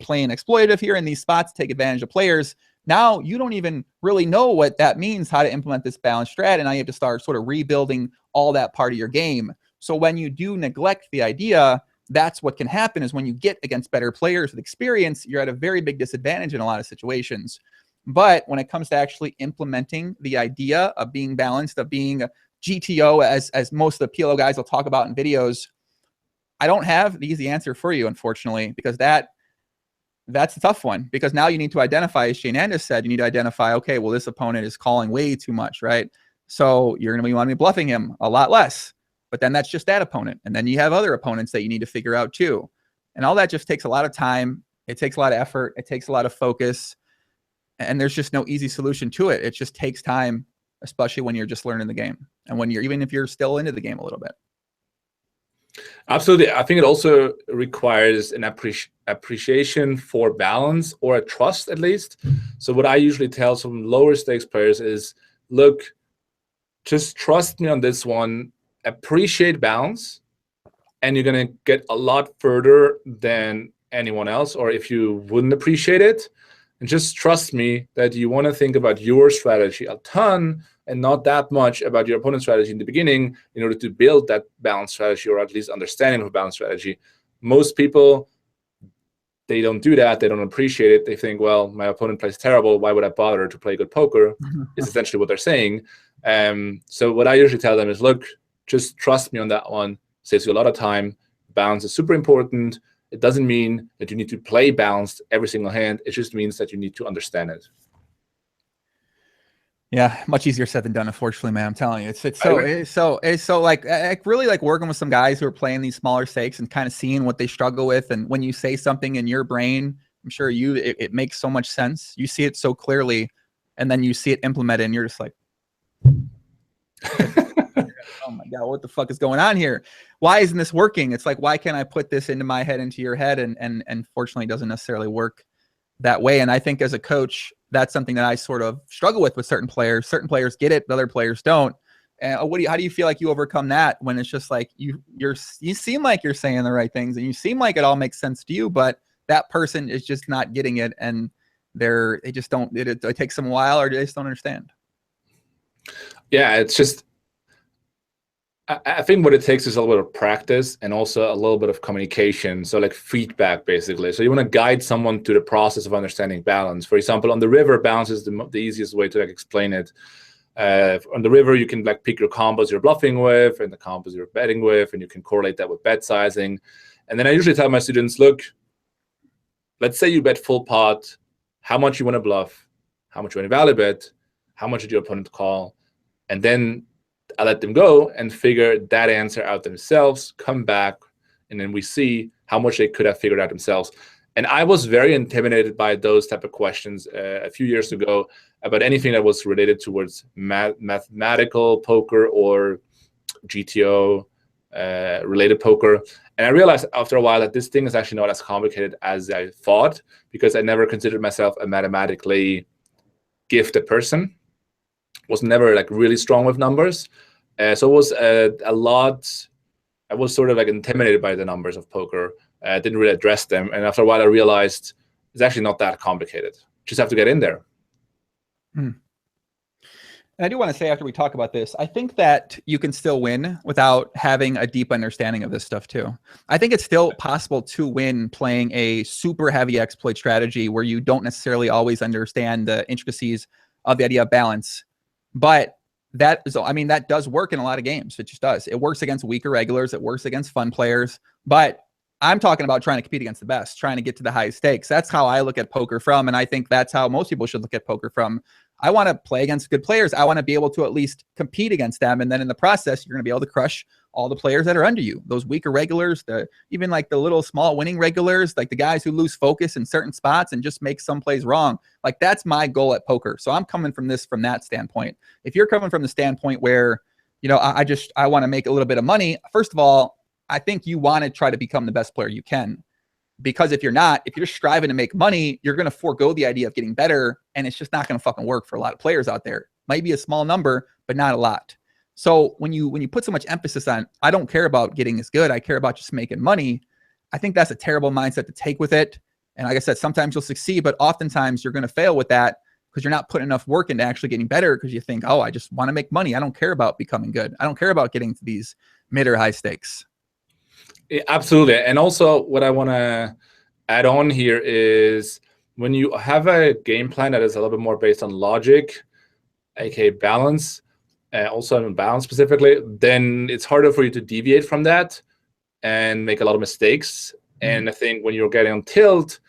playing exploitative here in these spots, take advantage of players. Now you don't even really know what that means, how to implement this balanced strat. And now you have to start sort of rebuilding all that part of your game. So when you do neglect the idea, that's what can happen, is when you get against better players with experience, you're at a very big disadvantage in a lot of situations. But when it comes to actually implementing the idea of being balanced, of being GTO, as most of the PLO guys will talk about in videos, I don't have the easy answer for you, unfortunately, because that's a tough one. Because now you need to identify, as JNandez said, you need to identify, okay, well, this opponent is calling way too much, right? So you're going to want to be bluffing him a lot less. But then that's just that opponent. And then you have other opponents that you need to figure out too. And all that just takes a lot of time. It takes a lot of effort. It takes a lot of focus. And there's just no easy solution to it. It just takes time, especially when you're just learning the game. And when even if you're still into the game a little bit. Absolutely. I think it also requires an appreciation for balance, or a trust at least. So what I usually tell some lower stakes players is, look, just trust me on this one. Appreciate balance, and you're going to get a lot further than anyone else. Or if you wouldn't appreciate it, and just trust me that you want to think about your strategy a ton and not that much about your opponent's strategy in the beginning in order to build that balanced strategy, or at least understanding of a balanced strategy. Most people, they don't do that. They don't appreciate it. They think, well, my opponent plays terrible. Why would I bother to play good poker? Is essentially what they're saying. So what I usually tell them is, look, just trust me on that one. Saves you a lot of time. Balance is super important. It doesn't mean that you need to play balanced every single hand. It just means that you need to understand it. Yeah, much easier said than done, unfortunately, man. I'm telling you, it's so like really like working with some guys who are playing these smaller stakes and kind of seeing what they struggle with. And when you say something in your brain, I'm sure it makes so much sense. You see it so clearly, and then you see it implemented, and you're just like, oh my God, what the fuck is going on here? Why isn't this working? It's like, why can't I put this into my head, into your head? And fortunately, it doesn't necessarily work that way. And I think as a coach, that's something that I sort of struggle with certain players. Certain players get it, but other players don't. And how do you feel like you overcome that when it's just like you seem like you're saying the right things and you seem like it all makes sense to you, but that person is just not getting it, and they just don't. It takes them a while, or they just don't understand. Yeah, it's just, I think what it takes is a little bit of practice and also a little bit of communication. So like feedback, basically. So you want to guide someone to the process of understanding balance. For example, on the river, balance is the easiest way to like explain it. On the river, you can like pick your combos you're bluffing with and the combos you're betting with, and you can correlate that with bet sizing. And then I usually tell my students, look, let's say you bet full pot, how much you want to bluff, how much you want to value bet, how much did your opponent call, and then I let them go and figure that answer out themselves, come back, and then we see how much they could have figured out themselves. And I was very intimidated by those type of questions a few years ago about anything that was related towards mathematical poker or GTO related poker. And I realized after a while that this thing is actually not as complicated as I thought, because I never considered myself a mathematically gifted person. Was never like really strong with numbers. So it was a lot. I was sort of like intimidated by the numbers of poker. I didn't really address them. And after a while, I realized it's actually not that complicated. Just have to get in there. And I do want to say, after we talk about this, I think that you can still win without having a deep understanding of this stuff too. I think it's still possible to win playing a super heavy exploit strategy where you don't necessarily always understand the intricacies of the idea of balance. But that is, I mean, that does work in a lot of games. It just does. It works against weaker regulars. It works against fun players. But I'm talking about trying to compete against the best, trying to get to the highest stakes. That's how I look at poker from. And I think that's how most people should look at poker from. I want to play against good players. I want to be able to at least compete against them. And then in the process, you're going to be able to crush all the players that are under you. Those weaker regulars, even like the little small winning regulars, like the guys who lose focus in certain spots and just make some plays wrong. Like that's my goal at poker. So I'm coming from that standpoint. If you're coming from the standpoint where, you know, I want to make a little bit of money. First of all, I think you want to try to become the best player you can. Because if you're striving to make money, you're going to forego the idea of getting better. And it's just not going to fucking work for a lot of players out there. Might be a small number, but not a lot. So when you put so much emphasis on, I don't care about getting as good, I care about just making money, I think that's a terrible mindset to take with it. And like I said, sometimes you'll succeed, but oftentimes you're going to fail with that because you're not putting enough work into actually getting better, because you think, oh, I just want to make money. I don't care about becoming good. I don't care about getting to these mid or high stakes. Yeah, absolutely. And also what I want to add on here is when you have a game plan that is a little bit more based on logic, aka balance, also on balance specifically, then it's harder for you to deviate from that and make a lot of mistakes. And I think when you're getting on tilt,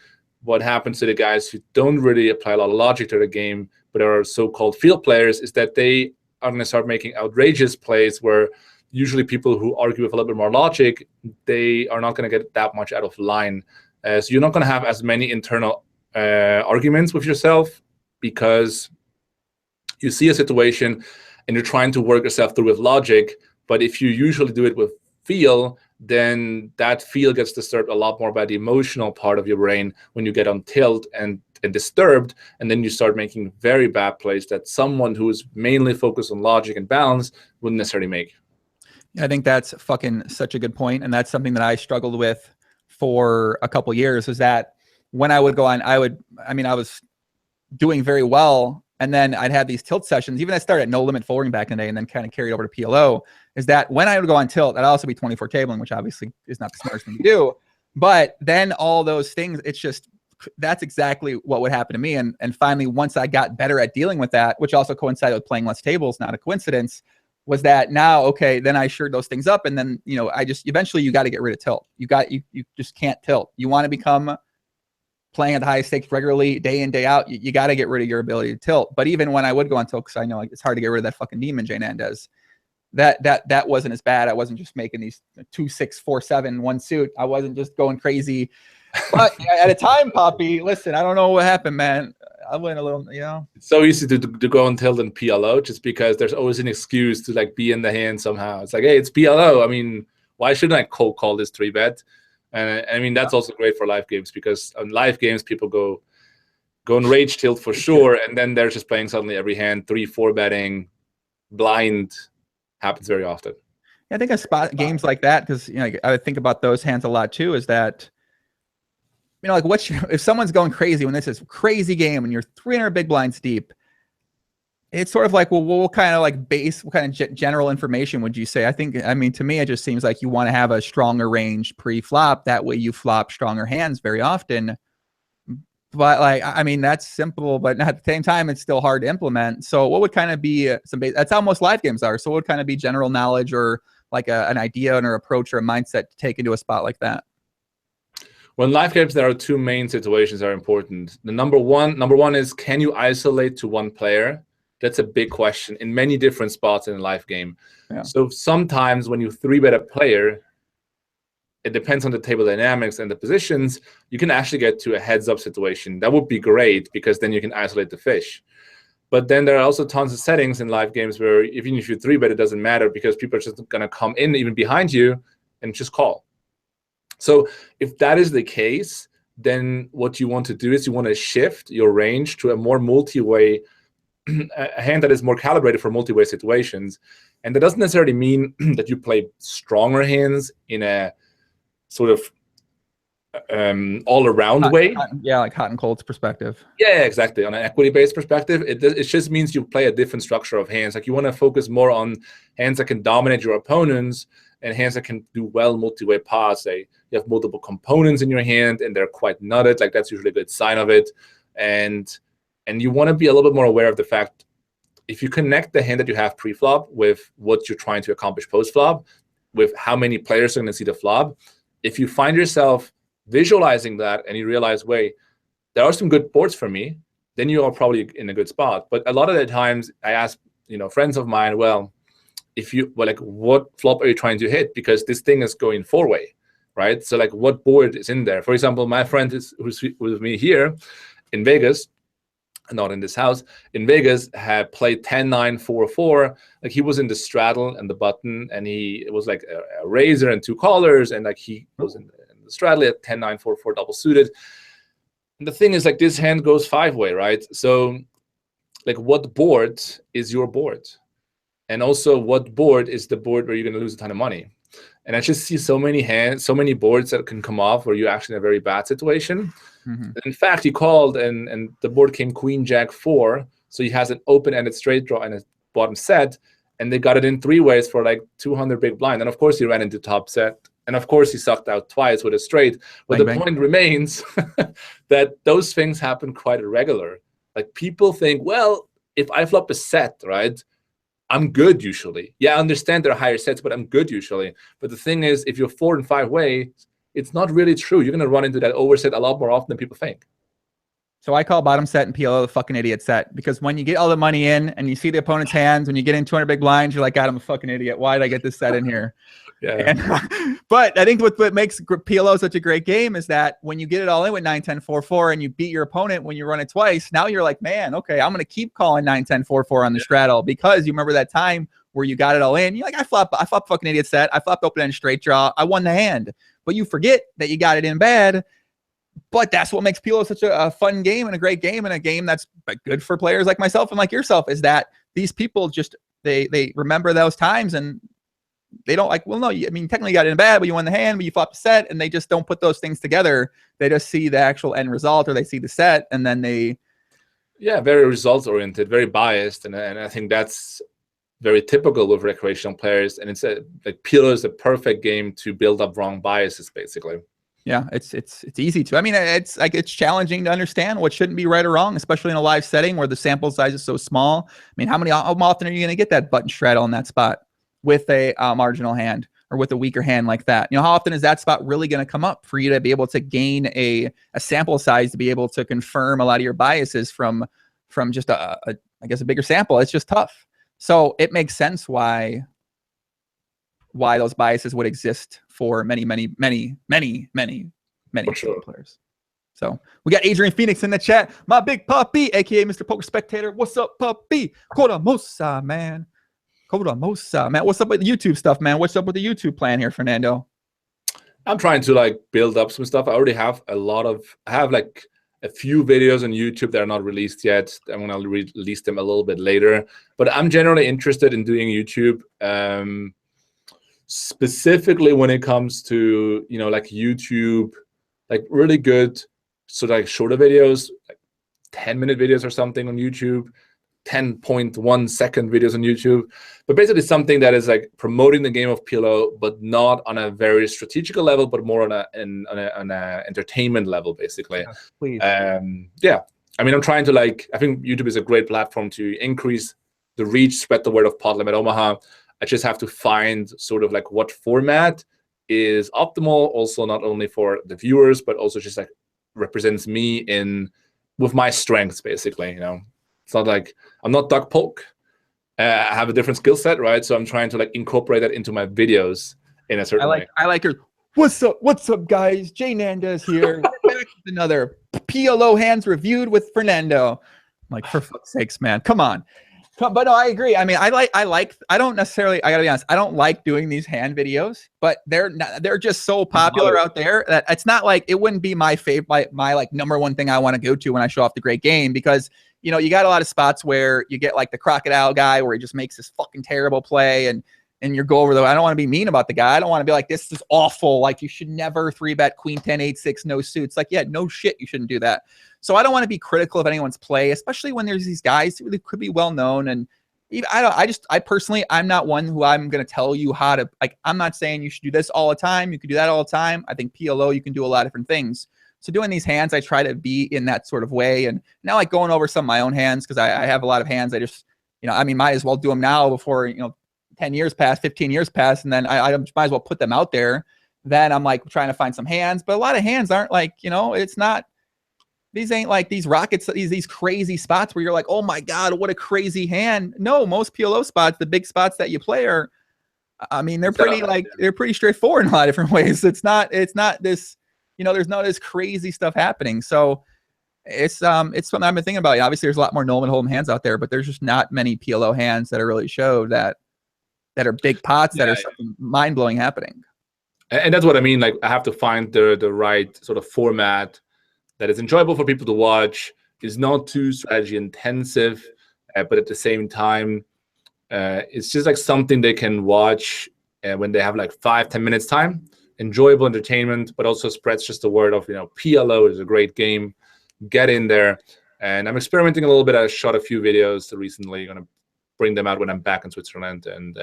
what happens to the guys who don't really apply a lot of logic to the game, but are so-called field players, is that they are going to start making outrageous plays where usually people who argue with a little bit more logic, they are not going to get that much out of line. So you're not going to have as many internal arguments with yourself, because you see a situation and you're trying to work yourself through with logic. But if you usually do it with feel, then that feel gets disturbed a lot more by the emotional part of your brain when you get on tilt and disturbed, and then you start making very bad plays that someone who is mainly focused on logic and balance wouldn't necessarily make. I think that's fucking such a good point. And that's something that I struggled with for a couple of years, is that when I would go on, I was doing very well and then I'd have these tilt sessions. Even I started at no limit folding back in the day and then kind of carried over to PLO, is that when I would go on tilt, I'd also be 24 tabling, which obviously is not the smartest thing to do. But then all those things, it's just, that's exactly what would happen to me. And finally, once I got better at dealing with that, which also coincided with playing less tables, not a coincidence, was that now, okay, then I shored those things up. And then, you know, I just, eventually you got to get rid of tilt. You just can't tilt. You want to become playing at the highest stakes regularly, day in, day out, you got to get rid of your ability to tilt. But even when I would go on tilt, because I know like, it's hard to get rid of that fucking demon, JNandez, that wasn't as bad. I wasn't just making these 2, 6, 4, 7, 1 suit. I wasn't just going crazy. But at a time, Poppy, listen, I don't know what happened, man. I went a little, you know. It's so easy to go on tilt in PLO just because there's always an excuse to like be in the hand somehow. It's like, hey, it's PLO. I mean, why shouldn't I cold call this 3-bet? And I mean, that's also great for live games, because on live games, people go and rage tilt for sure. And then they're just playing suddenly every hand, 3-4 betting, blind happens very often. Yeah, I think I spot games like that, because, you know, I think about those hands a lot too, is that, you know, like if someone's going crazy when this is a crazy game and you're 300 big blinds deep, it's sort of like, well, what kind of like what kind of general information would you say? I mean, to me, it just seems like you want to have a stronger range pre-flop. That way you flop stronger hands very often. But like, I mean, that's simple, but at the same time, it's still hard to implement. So what would kind of be that's how most live games are. So what would kind of be general knowledge or like an idea or approach or a mindset to take into a spot like that? Well, in live games, there are 2 main situations that are important. The number one is, can you isolate to one player? That's a big question in many different spots in a live game. Yeah. So sometimes when you 3-bet a player, it depends on the table dynamics and the positions, you can actually get to a heads-up situation. That would be great, because then you can isolate the fish. But then there are also tons of settings in live games where even if you 3-bet, it doesn't matter, because people are just going to come in even behind you and just call. So if that is the case, then what you want to do is you want to shift your range to a more multi-way, a hand that is more calibrated for multi-way situations. And that doesn't necessarily mean that you play stronger hands in a sort of all-around way. Yeah, like hot and cold's perspective. Yeah, exactly. On an equity-based perspective, it just means you play a different structure of hands. Like you want to focus more on hands that can dominate your opponents and hands that can do well multi-way pots. You have multiple components in your hand and they're quite nutted. Like that's usually a good sign of it. And you want to be a little bit more aware of the fact, if you connect the hand that you have pre-flop with what you're trying to accomplish post-flop, with how many players are going to see the flop, if you find yourself visualizing that and you realize, wait, there are some good boards for me, then you are probably in a good spot. But a lot of the times I ask, friends of mine, what flop are you trying to hit? Because this thing is going 4-way, right? So like what board is in there? For example, my friend who's with me here in Vegas, not in this house, in Vegas, had played 10-9-4-4. Like he was in the straddle and the button, and it was like a razor and 2 callers, and like he was in the straddle at 10-9-4-4 double suited. And the thing is, like, this hand goes 5-way, right? So like what board is your board? And also what board is the board where you're going to lose a ton of money? And I just see so many hands, so many boards that can come off where you're actually in a very bad situation. Mm-hmm. In fact, he called and the board came Queen Jack 4. So he has an open-ended straight draw and a bottom set. And they got it in 3 ways for like 200 big blind. And of course, he ran into top set. And of course, he sucked out twice with a straight. But the point remains that those things happen quite irregular. Like people think, well, if I flop a set, right, I'm good usually. Yeah, I understand there are higher sets, but I'm good usually. But the thing is, if you're 4 and 5 way, it's not really true. You're going to run into that overset a lot more often than people think. So I call bottom set and PLO the fucking idiot set, because when you get all the money in and you see the opponent's hands, when you get in 200 big blinds, you're like, God, I'm a fucking idiot. Why did I get this set in here? Yeah. But I think what makes PLO such a great game is that when you get it all in with 9-10-4-4 and you beat your opponent when you run it twice, now you're like, man, okay, I'm going to keep calling 9-10-4-4 on the straddle, because you remember that time where you got it all in. You're like, I flop fucking idiot set. I flopped open and straight draw. I won the hand. But you forget that you got it in bad. But that's what makes PLO such a fun game and a great game, and a game that's good for players like myself and like yourself, is that these people just, they remember those times, and they don't like, well, no, I mean, technically you got it in bad, but you won the hand, but you flopped the set, and they just don't put those things together. They just see the actual end result, or they see the set, and then they Yeah, very results oriented, very biased, and I think that's very typical with recreational players. And it's like PLO is the perfect game to build up wrong biases, basically. Yeah, it's easy to. I mean, it's like it's challenging to understand what shouldn't be right or wrong, especially in a live setting where the sample size is so small. I mean, how often are you going to get that button straddle in that spot with a marginal hand or with a weaker hand like that? You know, how often is that spot really going to come up for you to be able to gain a sample size to be able to confirm a lot of your biases from just I guess a bigger sample? It's just tough. So it makes sense why those biases would exist for many sure. players. So we got Adrian Phoenix in the chat. My big puppy, aka Mr. Poker Spectator. What's up, puppy? Kodamosa, man. Kodamosa, man. What's up with the YouTube stuff, man? What's up with the YouTube plan here, Fernando? I'm trying to like build up some stuff. I already have I have like a few videos on YouTube that are not released yet. I'm gonna release them a little bit later. But I'm generally interested in doing YouTube. Specifically when it comes to, you know, like YouTube, like really good, so like shorter videos, like 10-minute videos or something on YouTube, 10.1 second videos on YouTube, but basically something that is like promoting the game of PLO, but not on a very strategical level, but more on an entertainment level, basically. Please. Yeah, I mean, I'm trying to like, I think YouTube is a great platform to increase the reach, spread the word of Pot Limit Omaha. I just have to find sort of like what format is optimal, also not only for the viewers, but also just like represents me with my strengths, basically. You know, it's not like I'm not Doug Polk. I have a different skill set, right? So I'm trying to like incorporate that into my videos in a certain way. I like your what's up, guys? JNandez here. Back with another PLO hands reviewed with Fernando. I'm like, for fuck's sakes, man, come on. But no, I agree. I mean, I don't necessarily, I gotta be honest, I don't like doing these hand videos, but they're just so popular out there that it's not like it wouldn't be my favorite, my like #1 thing I want to go to when I show off the great game, because you know, you got a lot of spots where you get like the crocodile guy where he just makes this fucking terrible play and you go over I don't want to be mean about the guy. I don't want to be like, this is awful. Like you should never 3-bet queen 10, 8-6, no suits. Like, yeah, no shit. You shouldn't do that. So I don't want to be critical of anyone's play, especially when there's these guys who really could be well known. And even, I personally, I'm not one who I'm going to tell you how to, like, I'm not saying you should do this all the time. You can do that all the time. I think PLO, you can do a lot of different things. So doing these hands, I try to be in that sort of way. And now like going over some of my own hands, because I have a lot of hands. I just, you know, I mean, might as well do them now before, you know, 10 years pass, 15 years pass, and then I might as well put them out there. Then I'm like trying to find some hands, but a lot of hands aren't like, you know, it's not, these ain't like these rockets, these crazy spots where you're like, oh my God, what a crazy hand. No, most PLO spots, the big spots that you play are, I mean, they're pretty like, they're pretty straightforward in a lot of different ways. It's not this, you know, there's not this crazy stuff happening. So it's something I've been thinking about. Obviously there's a lot more Nolan Holm hands out there, but there's just not many PLO hands that are really showed that are big pots, that are something mind-blowing happening. And that's what I mean. Like I have to find the right sort of format that is enjoyable for people to watch, is not too strategy intensive, but at the same time, it's just like something they can watch when they have like 5-10 minutes time. Enjoyable entertainment, but also spreads just the word of, you know, PLO is a great game. Get in there. And I'm experimenting a little bit. I shot a few videos recently. Going to bring them out when I'm back in Switzerland. And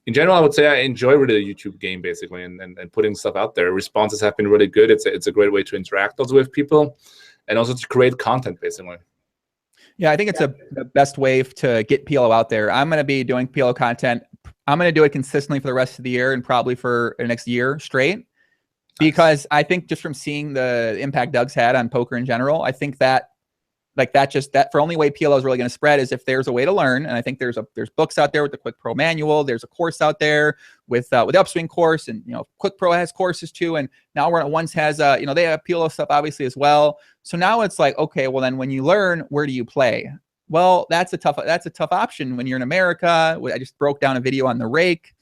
in general, I would say I enjoy really the YouTube game, basically, and putting stuff out there. Responses have been really good. It's a great way to interact also with people and also to create content, basically. Yeah, I think it's the best way to get PLO out there. I'm going to be doing PLO content. I'm going to do it consistently for the rest of the year and probably for the next year straight, because I think just from seeing the impact Doug's had on poker in general, I think that like that for only way PLO is really going to spread is if there's a way to learn. And I think there's books out there with the Quick Pro manual. There's a course out there with the Upswing course, and you know, Quick Pro has courses too. And now once has you know, they have PLO stuff obviously as well. So now it's like, okay, well then when you learn, where do you play? Well, that's a tough option when you're in America. I just broke down a video on the Rake.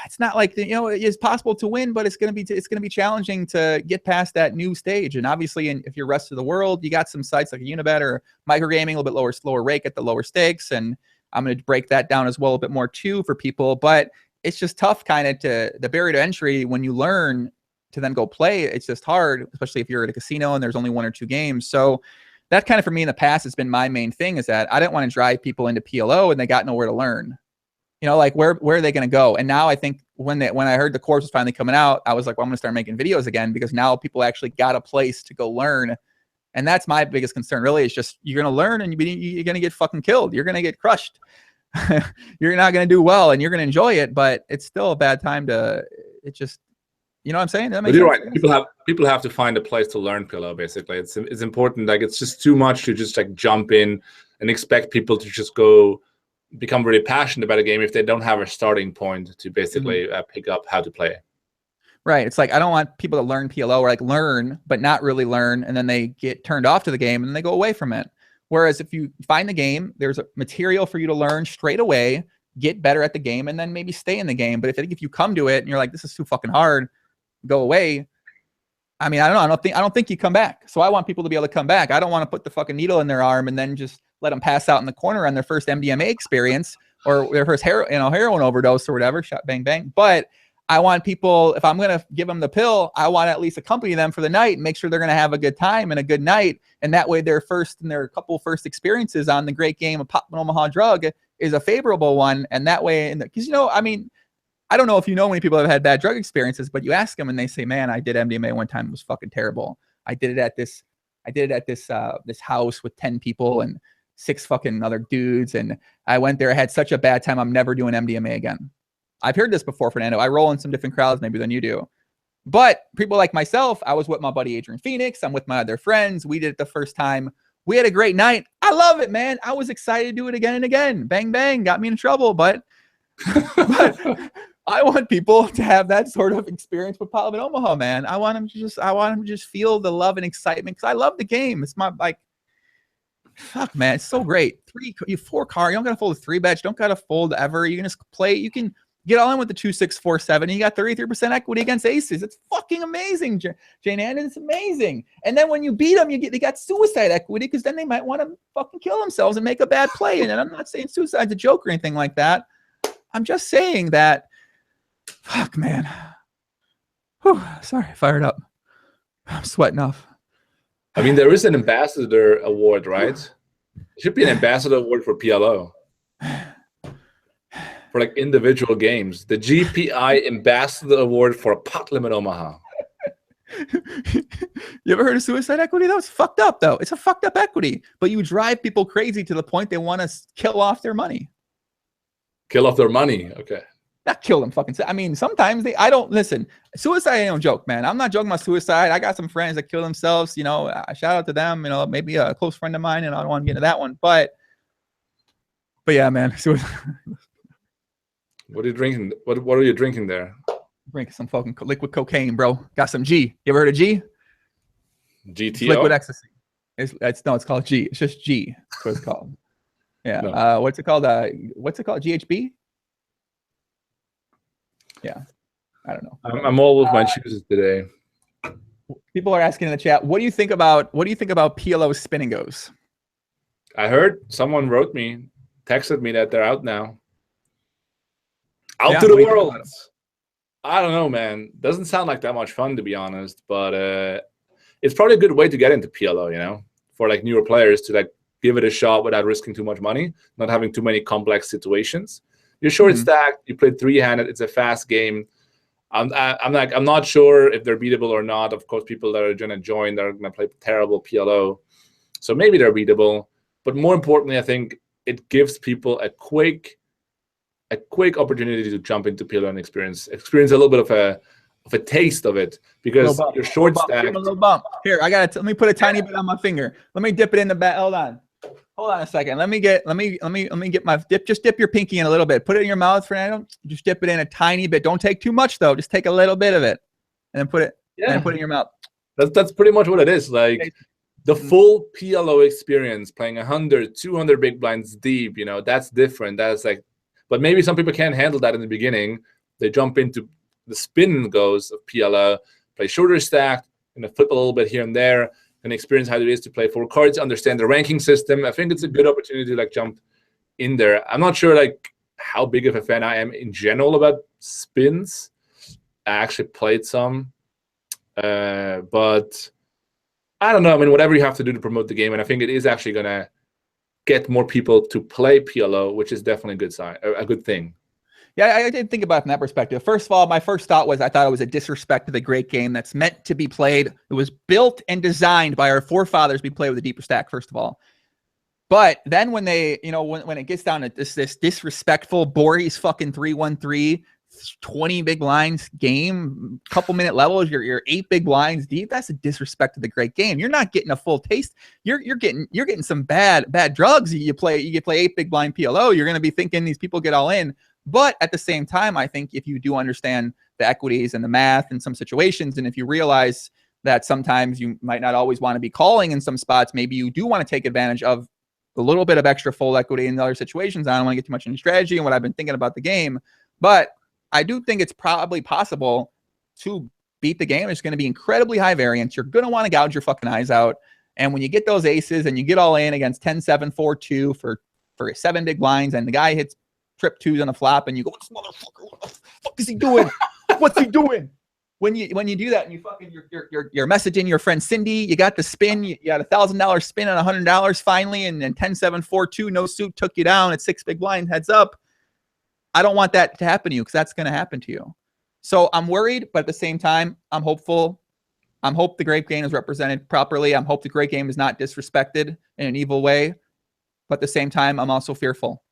It's not like, you know, it's possible to win, but it's going to be challenging to get past that new stage. And obviously, if you're rest of the world, you got some sites like a Unibet or microgaming, a little bit slower rake at the lower stakes. And I'm going to break that down as well a bit more too for people. But it's just tough kind of the barrier to entry when you learn to then go play. It's just hard, especially if you're at a casino and there's only 1 or 2 games. So that kind of, for me in the past, has been my main thing, is that I didn't want to drive people into PLO and they got nowhere to learn. You know, like where are they going to go? And now I think when I heard the course was finally coming out, I was like, well, I'm going to start making videos again, because now people actually got a place to go learn. And that's my biggest concern, really, is just you're going to learn and you're going to get fucking killed. You're going to get crushed. You're not going to do well, and you're going to enjoy it, but it's still a bad time to, it just, you know what I'm saying? That makes But you're sense. right. People have to find a place to learn PLO, basically. It's important. Like, it's just too much to just like jump in and expect people to just go become really passionate about a game if they don't have a starting point to basically pick up how to play. Right. It's like, I don't want people to learn PLO, or like learn, but not really learn. And then they get turned off to the game and they go away from it. Whereas if you find the game, there's a material for you to learn straight away, get better at the game, and then maybe stay in the game. But if you come to it and you're like, this is too fucking hard, go away. I mean, I don't know. I don't think you come back. So I want people to be able to come back. I don't want to put the fucking needle in their arm and then just let them pass out in the corner on their first MDMA experience, or their first heroin overdose or whatever, shot, bang, bang. But I want people, if I'm going to give them the pill, I want to at least accompany them for the night and make sure they're going to have a good time and a good night. And that way their couple first experiences on the great game of Pot Limit Omaha drug is a favorable one. And that way, because, you know, I mean, I don't know if you know many people that have had bad drug experiences, but you ask them and they say, man, I did MDMA one time. It was fucking terrible. I did it at this house with 10 people and 6 fucking other dudes. And I went there, I had such a bad time. I'm never doing MDMA again. I've heard this before, Fernando. I roll in some different crowds maybe than you do. But people like myself, I was with my buddy Adrian Phoenix. I'm with my other friends. We did it the first time. We had a great night. I love it, man. I was excited to do it again and again. Bang, bang. Got me in trouble, but I want people to have that sort of experience with Pot Limit Omaha, man. I want them to just feel the love and excitement, because I love the game. It's my, like, fuck, man, it's so great. 4 card. You don't gotta fold a 3-bet. You don't gotta fold ever. You can just play. You can get all in with the 2, 6, 4, 7. And you got 33% equity against aces. It's fucking amazing, JNandez. It's amazing. And then when you beat them, they got suicide equity, because then they might want to fucking kill themselves and make a bad play. And I'm not saying suicide's a joke or anything like that. I'm just saying that. Fuck, man. Whew, sorry, fired up. I'm sweating off. I mean, there is an ambassador award, right? There should be an ambassador award for PLO. For like individual games. The GPI Ambassador Award for Pot Limit Omaha. You ever heard of suicide equity? That was fucked up, though. It's a fucked up equity. But you drive people crazy to the point they want to kill off their money. Kill off their money. Okay. Not kill them fucking. I mean, sometimes I don't listen. Suicide ain't no joke, man. I'm not joking about suicide. I got some friends that kill themselves. You know, shout out to them. You know, maybe a close friend of mine, and I don't want to get into that one. But yeah, man. What are you drinking? What are you drinking there? Drinking some fucking liquid cocaine, bro. Got some G. You ever heard of G? GTO? Liquid ecstasy. It's called G. It's just G. That's what it's called. Yeah. No. What's it called? GHB? Yeah. I don't know. I'm all with my shoes today. People are asking in the chat, what do you think about PLO spin and goes? I heard someone texted me that they're out now. Out to the world. I don't know, man. Doesn't sound like that much fun, to be honest, but it's probably a good way to get into PLO, you know, for like newer players to like give it a shot without risking too much money, not having too many complex situations. You're short stacked. You played 3-handed. It's a fast game. I'm not sure if they're beatable or not. Of course, people that are going to join, they're going to play terrible PLO, so maybe they're beatable. But more importantly, I think it gives people a quick opportunity to jump into PLO and experience a little bit of a taste of it, because you're short stacked. A little bump. Here, I got it. Let me put a tiny bit on my finger. Let me dip it in the back. Hold on a second. Let me get my dip. Just dip your pinky in a little bit. Put it in your mouth, Fernando. Just dip it in a tiny bit. Don't take too much though. Just take a little bit of it, and then put it in your mouth. That's pretty much what it is. Like the full PLO experience, playing 100, 200 big blinds deep. You know, that's different. That's like, but maybe some people can't handle that in the beginning. They jump into the spin goes of PLO, play shorter stacked, and flip a little bit here and there, and experience how it is to play 4 cards, understand the ranking system. I think it's a good opportunity to like jump in there. I'm not sure like how big of a fan I am in general about spins. I actually played some, but I don't know. I mean, whatever you have to do to promote the game, and I think it is actually gonna get more people to play PLO, which is definitely a good sign, a good thing. Yeah, I didn't think about it from that perspective. First of all, my first thought was I thought it was a disrespect to the great game that's meant to be played. It was built and designed by our forefathers to be played with a deeper stack, first of all. But then when they, you know, when it gets down to this disrespectful Boris fucking 3-1-3, 20 big blinds game, couple minute levels, you're 8 big blinds deep. That's a disrespect to the great game. You're not getting a full taste. You're getting some bad drugs. You play 8 big blind PLO. You're gonna be thinking these people get all in. But at the same time, I think if you do understand the equities and the math in some situations, and if you realize that sometimes you might not always want to be calling in some spots, maybe you do want to take advantage of a little bit of extra full equity in other situations. I don't want to get too much into strategy and what I've been thinking about the game, but I do think it's probably possible to beat the game. It's going to be incredibly high variance. You're going to want to gouge your fucking eyes out. And when you get those aces and you get all in against 10-7, 4-2 for 7 big blinds, and the guy hits trip 2s on a flop, and you go, "This motherfucker, what the fuck is he doing? What's he doing?" When you do that and you fucking you're messaging your friend Cindy, you got the spin, you got $1,000 spin on $100 finally, and then 10-7, 4-2 no suit took you down at 6 big blind heads up. I don't want that to happen to you, because that's going to happen to you. So I'm worried, but at the same time, I'm hopeful. I'm hope the great game is represented properly. I'm hope the great game is not disrespected in an evil way. But at the same time, I'm also fearful.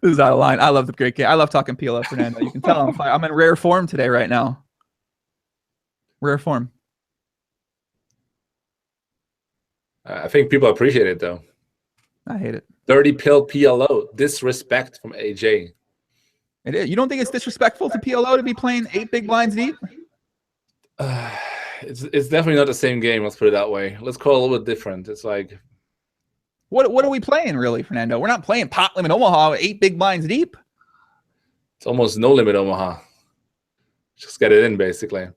This is out of line. I love the great game. I love talking PLO, Fernando. You can tell I'm in rare form today right now. Rare form. I think people appreciate it, though. I hate it. Dirty pill PLO. Disrespect from AJ. It is. You don't think it's disrespectful to PLO to be playing 8 big blinds deep? It's definitely not the same game. Let's put it that way. Let's call it a little bit different. It's like, what are we playing, really, Fernando? We're not playing Pot Limit Omaha with 8 big blinds deep. It's almost no limit Omaha. Just get it in, basically.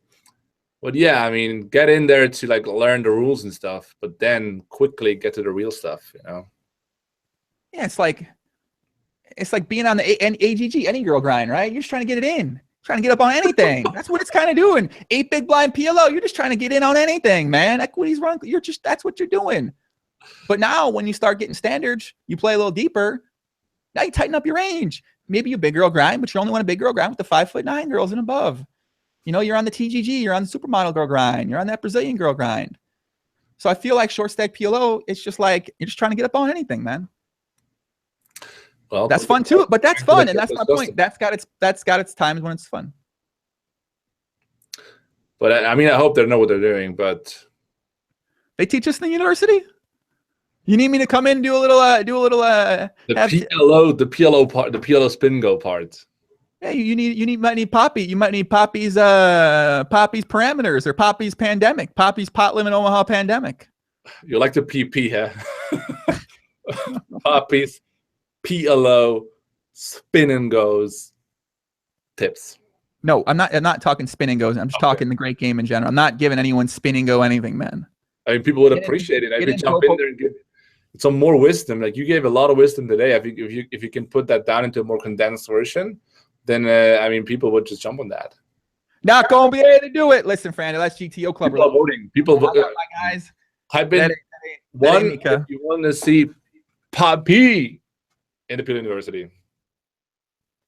But yeah, I mean, get in there to like learn the rules and stuff, but then quickly get to the real stuff, you know? Yeah, it's like being on the AGG, any girl grind, right? You're just trying to get it in. Trying to get up on anything. That's what it's kind of doing. 8 big blind PLO. You're just trying to get in on anything, man. Equities run. That's what you're doing. But now when you start getting standards, you play a little deeper. Now you tighten up your range. Maybe you big girl grind, but you only want a big girl grind with the 5'9" girls and above. You know, you're on the TGG, you're on the supermodel girl grind, you're on that Brazilian girl grind. So I feel like short stack PLO, it's just like you're just trying to get up on anything, man. Well, that's fun too, but that's fun, and that's my point. That's got its times when it's fun. But I mean, I hope they know what they're doing. But they teach us in the university. You need me to come in and do a little the PLO part, the PLO spin go part. Yeah, you might need Poppy. You might need Poppy's parameters, or Poppy's pandemic, Poppy's Pot Limit Omaha pandemic. You like the PP, huh? Poppy's PLO spin and goes tips. No, I'm not talking spin and goes. I'm just talking the great game in general. I'm not giving anyone spin and go anything, man. I mean, people would appreciate it. I could jump in there and give some more wisdom. Like you gave a lot of wisdom today. I think if you can put that down into a more condensed version, then I mean, people would just jump on that. Not gonna be able to do it. Listen, Fernando, that's GTO Club. People are voting. People vote. My guys. I've been one. If you want to see Poppy in the PLO University.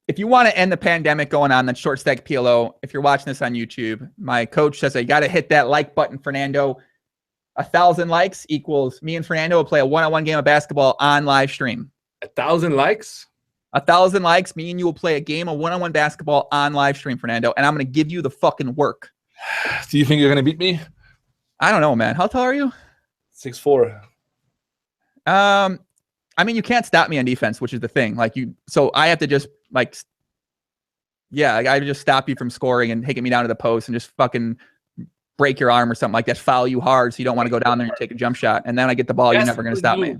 If you want to end the pandemic going on, that short stack PLO, if you're watching this on YouTube, my coach says I got to hit that like button, Fernando. 1,000 likes equals me and Fernando will play a one-on-one game of basketball on live stream. 1,000 likes? 1,000 likes, me and you will play a game of one-on-one basketball on live stream, Fernando, and I'm going to give you the fucking work. Do you think you're going to beat me? I don't know, man. How tall are you? 6'4". I mean, you can't stop me on defense, which is the thing. So I have to just I just stop you from scoring and taking me down to the post and just fucking break your arm or something like that, foul you hard so you don't want to go down there and take a jump shot. And then I get the ball, you're never going to stop me.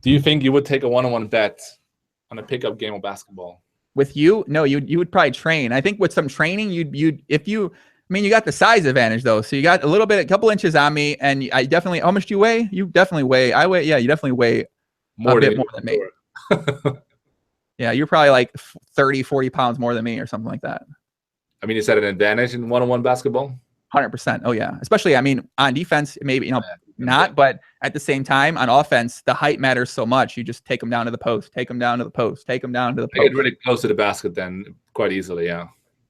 Do you think you would take a one-on-one bet on a pickup game of basketball? With you? No, you would probably train. I think with some training, you got the size advantage though. So you got a couple inches on me, and I definitely, how much do you weigh? You definitely weigh, you definitely weigh a bit more than me. Yeah, you're probably like 30, 40 pounds more than me or something like that. I mean, is that an advantage in one-on-one basketball? 100%. Oh yeah. Especially, I mean, on defense, maybe, not, but at the same time on offense, the height matters so much. You just take them down to the post, take them down to the post, take them down to the post. They get really close to the basket then quite easily. Yeah.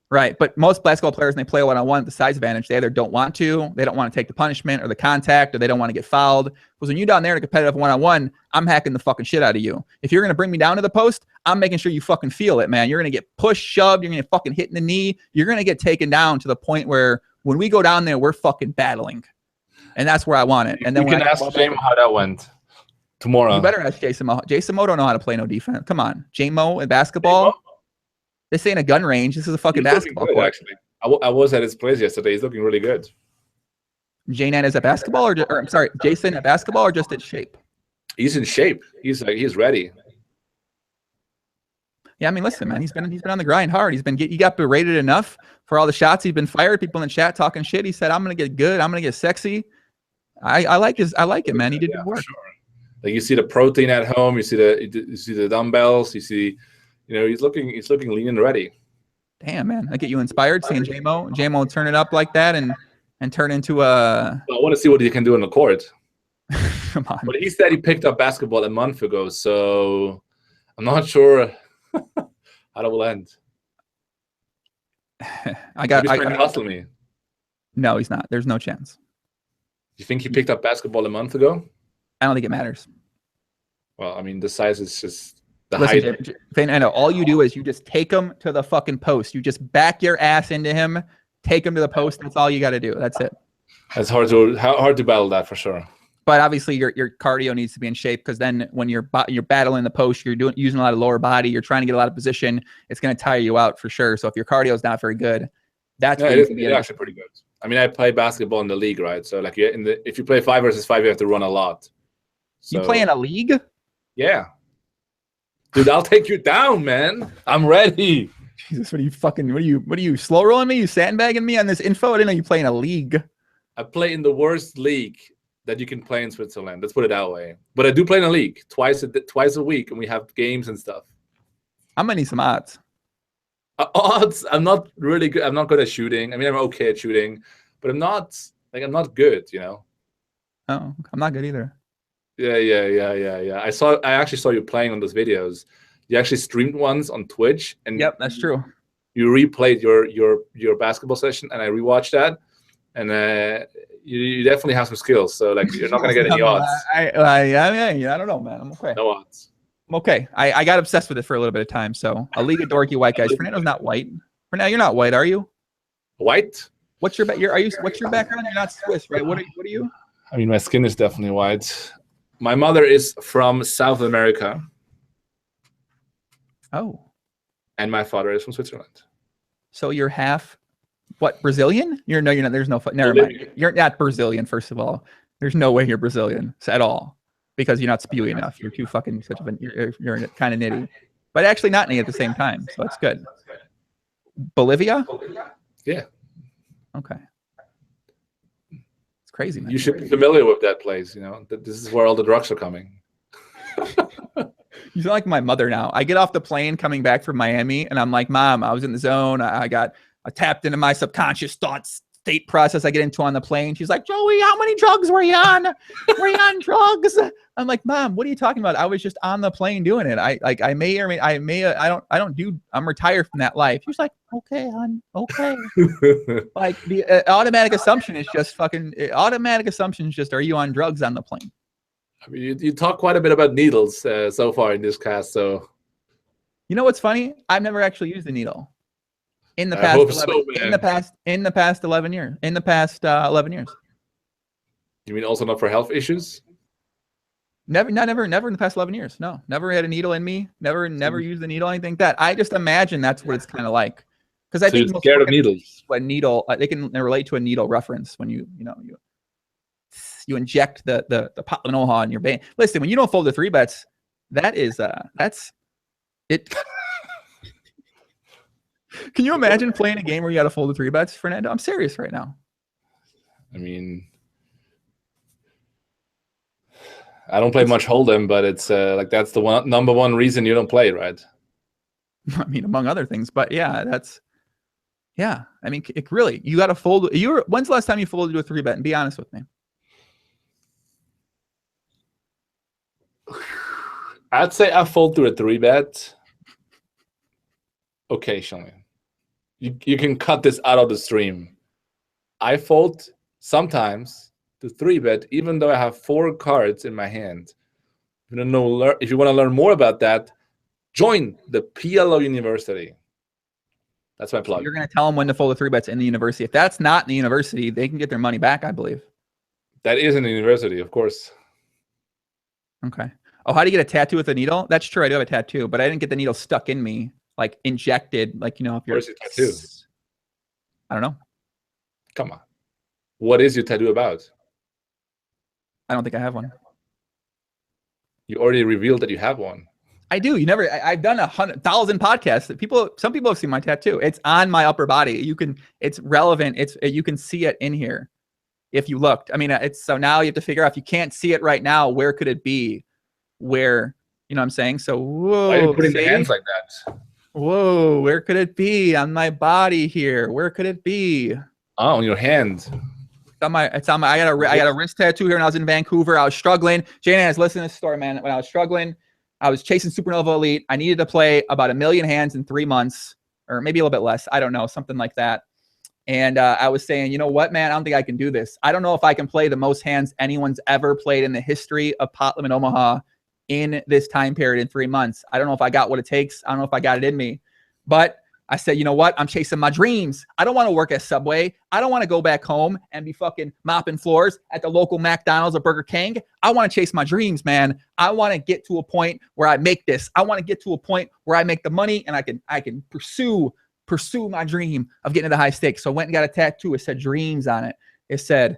Right. But most basketball players, when they play one-on-one, the size advantage, they either don't want to, they don't want to take the punishment or the contact, or they don't want to get fouled. Because when you're down there in a competitive one-on-one, I'm hacking the fucking shit out of you. If you're going to bring me down to the post, I'm making sure you fucking feel it, man. You're going to get pushed, shoved. You're going to fucking hit in the knee. You're going to get taken down to the point where when we go down there, we're fucking battling. And that's where I want it. And then you can ask Jamo how that went tomorrow. You better ask Jason Mo. Jason Mo don't know how to play no defense. Come on. Jamo in basketball. J-Mo? This ain't a gun range. This is a fucking basketball good, court. Actually. I was at his place yesterday. He's looking really good. JNandez at basketball or I'm sorry, Jason at basketball or just in shape? He's in shape. He's ready. Yeah, I mean, listen, man, he's been on the grind hard. He got berated enough for all the shots he's been fired. People in the chat talking shit. He said, "I'm gonna get good. I'm gonna get sexy." I like it, man. He did good work. Sure. Like you see the protein at home. You see the dumbbells. You see, he's looking lean and ready. Damn, man, I get you inspired seeing Jamo turn it up like that and turn into a. Well, I want to see what he can do on the court. Come on. But he said he picked up basketball a month ago, so I'm not sure how that will end. I got to hustle me. No, he's not. There's no chance. You think he picked up basketball a month ago? I don't think it matters. Well, I mean, the size is just the Listen, height. I know all you do is you just take him to the fucking post. You just back your ass into him, take him to the post. That's all you got to do. That's it. It's hard to battle that for sure. But obviously, your cardio needs to be in shape because then when you're battling the post, you're using a lot of lower body. You're trying to get a lot of position. It's going to tire you out for sure. So if your cardio is not very good, it's actually pretty good. I mean, I play basketball in the league, right? So like if you play 5 versus 5, you have to run a lot. So, you play in a league? Yeah. Dude, I'll take you down, man. I'm ready. Jesus, what are you slow rolling me? You sandbagging me on this info? I didn't know you play in a league. I play in the worst league that you can play in Switzerland. Let's put it that way. But I do play in a league twice a week, and we have games and stuff. I'm gonna need some odds. Odds? I'm not really good. I'm not good at shooting. I mean, I'm okay at shooting, but I'm not good. Oh, I'm not good either. Yeah. I actually saw you playing on those videos. You actually streamed ones on Twitch, and yep, that's true. You replayed your basketball session, and I rewatched that, and you definitely have some skills. So like, you're not gonna get any odds. I don't know, man. I'm okay. No odds. I'm okay. I got obsessed with it for a little bit of time. So a league of dorky white guys. Fernando's not white. Fernando, you're not white, are you? White? What's your background? You're not Swiss, right? What are you? I mean, my skin is definitely white. My mother is from South America. Oh. And my father is from Switzerland. So you're half, what, Brazilian? You're not. There's no. Never mind. You're not Brazilian. First of all, there's no way you're Brazilian at all because you're not spewy enough. You're too fucking you're kind of nitty, but actually not nitty at the same time. So it's good. Bolivia? Yeah. Okay. It's crazy, man. You should be familiar with that place. This is where all the drugs are coming. You sound like my mother now. I get off the plane coming back from Miami, and I'm like, Mom, I was in the zone. I tapped into my subconscious thoughts state process I get into on the plane. She's like, Joey, how many drugs were you on? Were you on drugs? I'm like, Mom, what are you talking about? I was just on the plane doing it. I'm retired from that life. She's like, okay, hon, okay. Like the automatic assumption is just are you on drugs on the plane? I mean, you talk quite a bit about needles so far in this cast. So, you know what's funny? I've never actually used a needle in the past. In the past 11 years. You mean also not for health issues? Never in the past 11 years. No, never had a needle in me. Never used a needle. Anything like that. I just imagine that's what it's kind of like. Because I think you're scared of needles. A needle, they can relate to a needle reference when you inject the Pot Limit Omaha in your vein. Listen, when you don't fold the 3-bets, that's it. Can you imagine playing a game where you got to fold the 3-bets, Fernando? I'm serious right now. I mean, I don't play much hold'em, but it's like that's the number one reason you don't play, right? I mean, among other things, but yeah, Yeah, I mean, it really, you got to fold. When's the last time you folded to a 3-bet? And be honest with me. I'd say I fold to a 3-bet occasionally. You can cut this out of the stream. I fold sometimes to 3-bet, even though I have 4 cards in my hand. If you want to learn more about that, join the PLO University. That's my plug. So you're going to tell them when to fold the 3-bets in the university. If that's not in the university, they can get their money back, I believe. That is in the university, of course. Okay. Oh, how do you get a tattoo with a needle? That's true. I do have a tattoo, but I didn't get the needle stuck in me, like injected. Like, you know, if you're. Where's your tattoo? I don't know. Come on. What is your tattoo about? I don't think I have one. You already revealed that you have one. I do. You never. I've done 100,000 podcasts. Some people have seen my tattoo. It's on my upper body. It's relevant. You can see it in here if you looked. I mean, so now you have to figure out, if you can't see it right now, where could it be? Where, you know what I'm saying? So whoa. Why are you putting the hands like that? Whoa, where could it be on my body here? Where could it be? Oh, on your hand. It's on my. I got a wrist tattoo here when I was in Vancouver. I was struggling. JNandez, listen to this story, man. When I was struggling, I was chasing Supernova Elite. I needed to play about 1 million hands in 3 months, or maybe a little bit less. I don't know, something like that. And I was saying, you know what, man, I don't think I can do this. I don't know if I can play the most hands anyone's ever played in the history of Pot Limit Omaha in this time period in 3 months. I don't know if I got what it takes. I don't know if I got it in me. But I said, you know what? I'm chasing my dreams. I don't want to work at Subway. I don't want to go back home and be fucking mopping floors at the local McDonald's or Burger King. I want to chase my dreams, man. I want to get to a point where I make this. I want to get to a point where I make the money and I can pursue my dream of getting to the high stakes. So I went and got a tattoo. It said dreams on it. It said,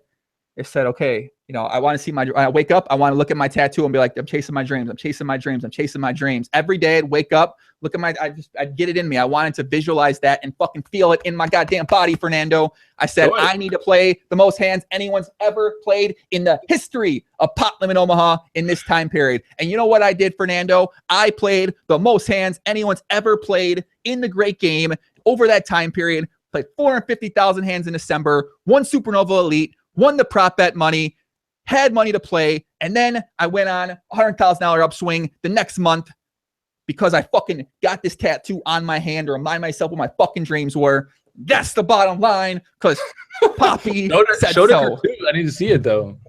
okay, you know, I want to see I wake up, I want to look at my tattoo and be like, I'm chasing my dreams. I'm chasing my dreams. I'm chasing my dreams. Every day I'd wake up, look at I'd get it in me. I wanted to visualize that and fucking feel it in my goddamn body, Fernando. I said, I need to play the most hands anyone's ever played in the history of Pot Limit Omaha in this time period. And you know what I did, Fernando? I played the most hands anyone's ever played in the great game over that time period. Played 450,000 hands in December, won Supernova Elite, won the prop bet money, had money to play, and then I went on $100,000 upswing the next month because I fucking got this tattoo on my hand to remind myself what my fucking dreams were. That's the bottom line, because Poppy said show so. I need to see it, though.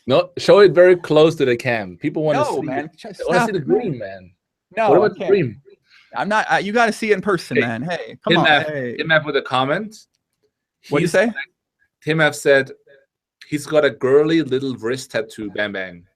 No, show it very close to the cam. People want to see man. it. They want to see the dream, man. No, what about the dream? I'm not. You got to see it in person, man. Hey, come on. Tim F with a comment. What do you say? Tim F said he's got a girly little wrist tattoo. Bang bang.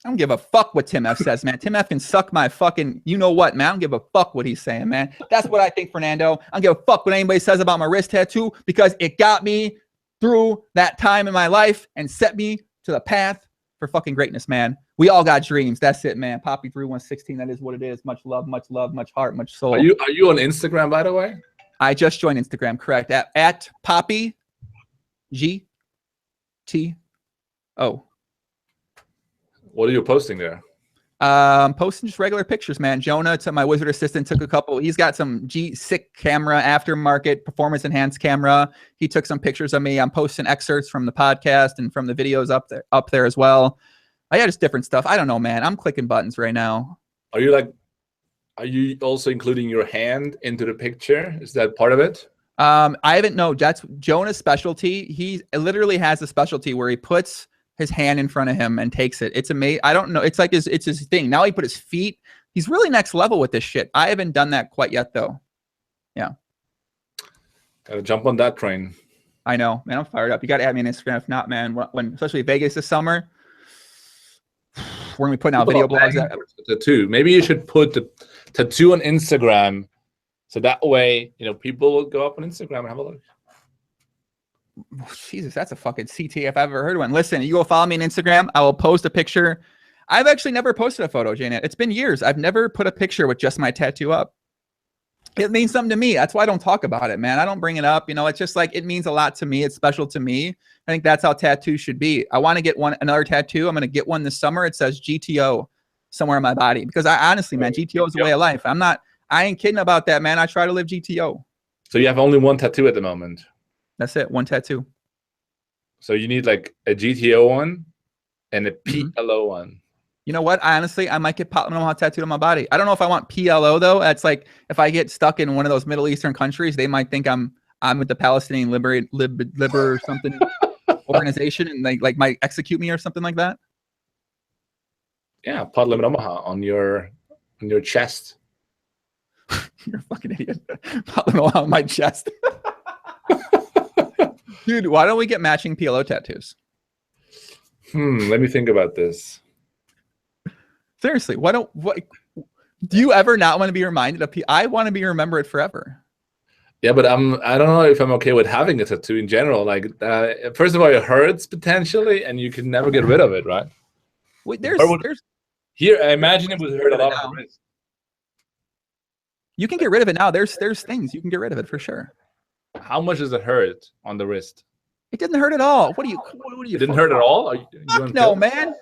I don't give a fuck what Tim F says, man. Tim F can suck my fucking, you know what, man. I don't give a fuck what he's saying, man. That's what I think, Fernando. I don't give a fuck what anybody says about my wrist tattoo, because it got me through that time in my life and set me to the path for fucking greatness, man. We all got dreams. That's it, man. Poppy 3116. That is what it is. Much love, much heart, much soul. Are you on Instagram, by the way? I just joined Instagram, correct? At Poppy GTO. What are you posting there? Posting just regular pictures, man. Jonah, to my wizard assistant, took a couple. He's got some sick camera, aftermarket performance enhanced camera. He took some pictures of me. I'm posting excerpts from the podcast and from the videos up there as well. Yeah, just different stuff. I don't know, man. I'm clicking buttons right now. Are you also including your hand into the picture? Is that part of it? I haven't. No, that's Jonah's specialty. He literally has a specialty where he puts his hand in front of him and takes it. It's amazing. I don't know. It's like it's his thing. Now he put his feet. He's really next level with this shit. I haven't done that quite yet, though. Yeah. Gotta jump on that train. I know, man. I'm fired up. You got to add me on Instagram. If not, man, when especially Vegas this summer, we're gonna be putting out video blogs. Tattoo. Maybe you should put the tattoo on Instagram, so that way, you know, people will go up on Instagram and have a look. Jesus, that's a fucking CT if I've ever heard one. Listen, you go follow me on Instagram. I will post a picture. I've actually never posted a photo, JNet. It's been years. I've never put a picture with just my tattoo up. It means something to me. That's why I don't talk about it, man. I don't bring it up. You know, it's just like, it means a lot to me. It's special to me. I think that's how tattoos should be. I want to get another tattoo. I'm going to get one this summer. It says GTO somewhere on my body, because I honestly, man, GTO is a way of life. I I ain't kidding about that, man. I try to live GTO. So you have only one tattoo at the moment. That's it. One tattoo. So you need like a GTO one and a PLO one. You know what? I might get Pot Limit Omaha tattooed on my body. I don't know if I want PLO though. That's like if I get stuck in one of those Middle Eastern countries, they might think I'm with the Palestinian Liber or something organization, and they like might execute me or something like that. Yeah, Pot Limit Omaha on your chest. You're a fucking idiot. Pot Limit Omaha on my chest. Dude, why don't we get matching PLO tattoos? Let me think about this. Seriously, what do you ever not want to be reminded of? I want to be remembered forever. Yeah, but I don't know if I'm okay with having a tattoo in general. Like, first of all, it hurts potentially, and you can never get rid of it, right? Wait, here. I imagine it would hurt a lot of the wrist. You can get rid of it now. There's things you can get rid of it for sure. How much does it hurt on the wrist? It didn't hurt at all. What are you? It didn't hurt at all? No, man.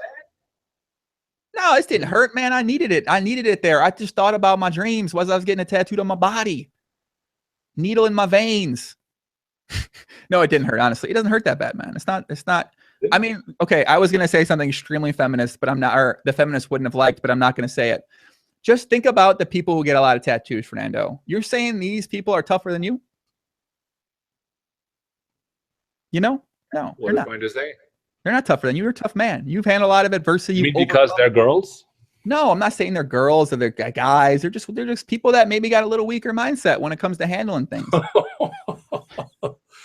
No, this didn't hurt, man. I needed it. I needed it there. I just thought about my dreams. I was getting a tattooed on my body. Needle in my veins. No, it didn't hurt. Honestly, it doesn't hurt that bad, man. It's not. I mean, okay. I was gonna say something extremely feminist, but I'm not. Or the feminists wouldn't have liked, but I'm not gonna say it. Just think about the people who get a lot of tattoos, Fernando. You're saying these people are tougher than you? You know? No, what are you going to say? They're not tougher than you. You're a tough man. You've handled a lot of adversity. You mean because they're girls? No, I'm not saying they're girls or they're guys. They're just people that maybe got a little weaker mindset when it comes to handling things.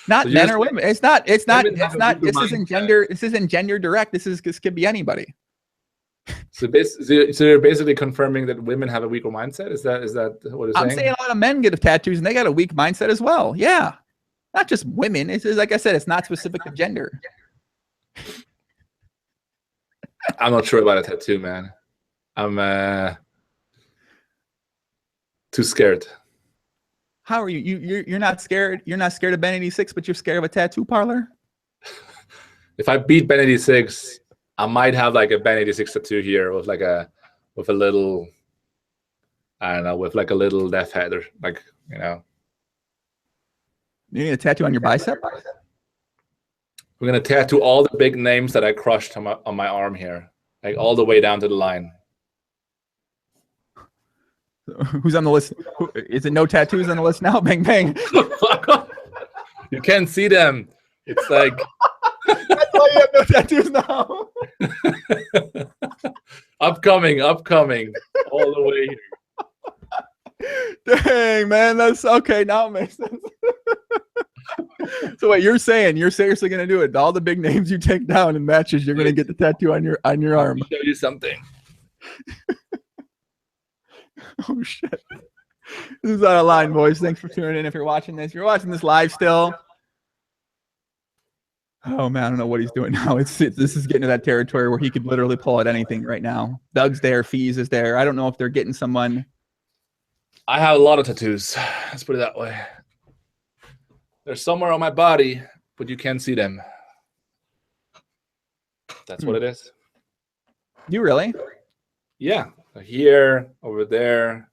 Not so men or women. It's not. This isn't gender. This isn't gender direct. This could be anybody. So you're basically confirming that women have a weaker mindset. Is that what it's saying? I'm saying a lot of men get tattoos and they got a weak mindset as well. Yeah, not just women. It's like I said. It's not specific to gender. I'm not sure about a tattoo, man. I'm too scared. How are you? You're not scared. You're not scared of Ben86, but you're scared of a tattoo parlor. If I beat Ben86, I might have like a Ben86 tattoo here with a little, I don't know, with like a little death head or like, you know. You need a tattoo on your bicep? We're gonna tattoo all the big names that I crushed on my arm here, like all the way down to the line. Who's on the list? Is it no tattoos on the list now? Bang bang. You can't see them. It's like that's why you have no tattoos now. upcoming, all the way here. Dang, man, that's okay. Now it makes sense. So wait, you're saying you're seriously gonna do it? All the big names you take down in matches, you're gonna get the tattoo on your arm. Let me show you something. Oh shit! This is out of line, boys. Thanks for tuning in. If you're watching this live still. Oh man, I don't know what he's doing now. This is getting to that territory where he could literally pull out anything right now. Doug's there, Fees is there. I don't know if they're getting someone. I have a lot of tattoos. Let's put it that way. They're somewhere on my body, but you can't see them. That's what it is. You really? Yeah. Here, over there.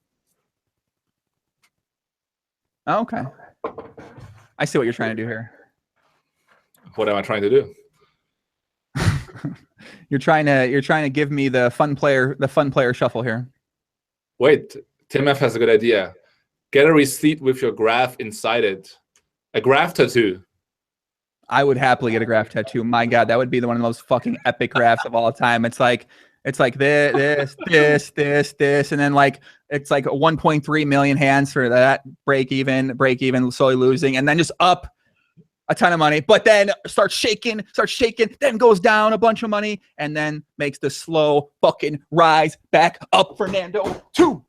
Oh, okay. I see what you're trying to do here. What am I trying to do? You're trying to give me the fun player shuffle here. Wait, Tim F has a good idea. Get a receipt with your graph inside it. A graph tattoo. I would happily get a graph tattoo. My God, that would be one of those fucking epic graphs of all time. It's like this, and then like it's like 1.3 million hands for that break even, slowly losing, and then just up a ton of money, but then starts shaking, then goes down a bunch of money, and then makes the slow fucking rise back up, Fernando, to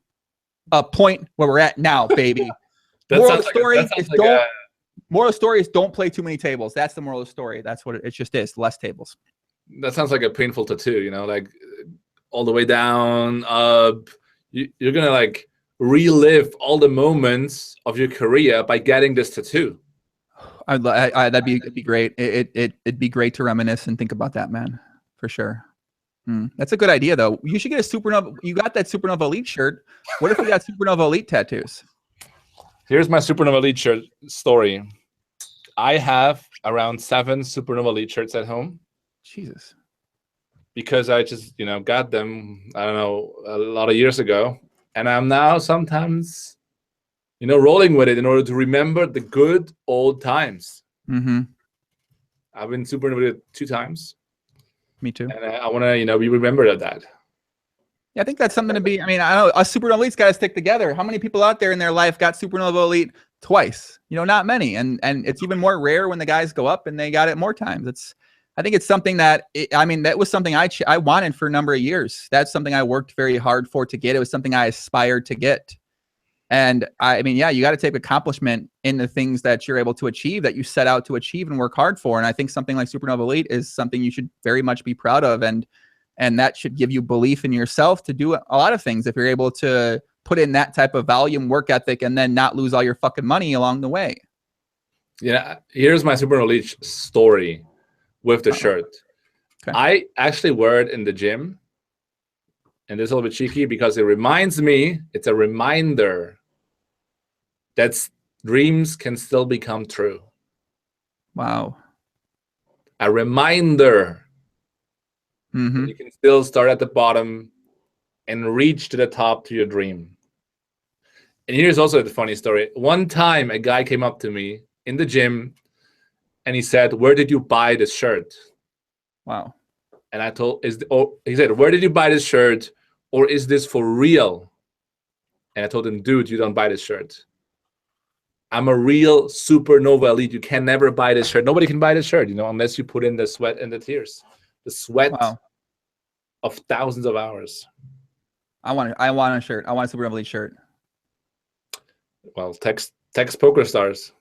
a point where we're at now, baby. Moral of the story is don't play too many tables. That's the moral of the story. That's what it just is. Less tables. That sounds like a painful tattoo, you know, like all the way down, up. You're gonna like relive all the moments of your career by getting this tattoo. That'd be great. It'd be great to reminisce and think about that, man, for sure. That's a good idea, though. You should get a Supernova. You got that Supernova Elite shirt. What if we got Supernova Elite tattoos? Here's my Supernova Elite shirt story. I have around 7 Supernova Elite shirts at home. Jesus. Because I just, got them, I don't know, a lot of years ago. And I'm now sometimes, rolling with it in order to remember the good old times. Mm-hmm. I've been Supernova 2 times. Me too. And I want to, be remembered of that. Yeah, I think that's something to be. I mean, I know us Supernova Elites got to stick together. How many people out there in their life got Supernova Elite twice? Not many. And it's even more rare when the guys go up and they got it more times. I think it's something that, that was something I wanted for a number of years. That's something I worked very hard for to get. It was something I aspired to get. And yeah, you got to take accomplishment in the things that you're able to achieve, that you set out to achieve and work hard for. And I think something like Supernova Elite is something you should very much be proud of. And that should give you belief in yourself to do a lot of things if you're able to put in that type of volume, work ethic, and then not lose all your fucking money along the way. Yeah, here's my Supernova Elite story with the shirt. Okay. I actually wear it in the gym. And this is a little bit cheeky because it reminds me, it's a reminder that dreams can still become true. Wow. A reminder that you can still start at the bottom and reach to the top to your dream. And here's also the funny story. One time, a guy came up to me in the gym and he said, "Where did you buy this shirt?" Wow. And he said, "Where did you buy this shirt? Or is this for real?" And I told him, "Dude, you don't buy this shirt. I'm a real Supernova Elite. You can never buy this shirt. Nobody can buy this shirt, unless you put in the sweat and the tears. The sweat of thousands of hours." I want a shirt. I want a Supernova Elite shirt. Well, text Poker Stars.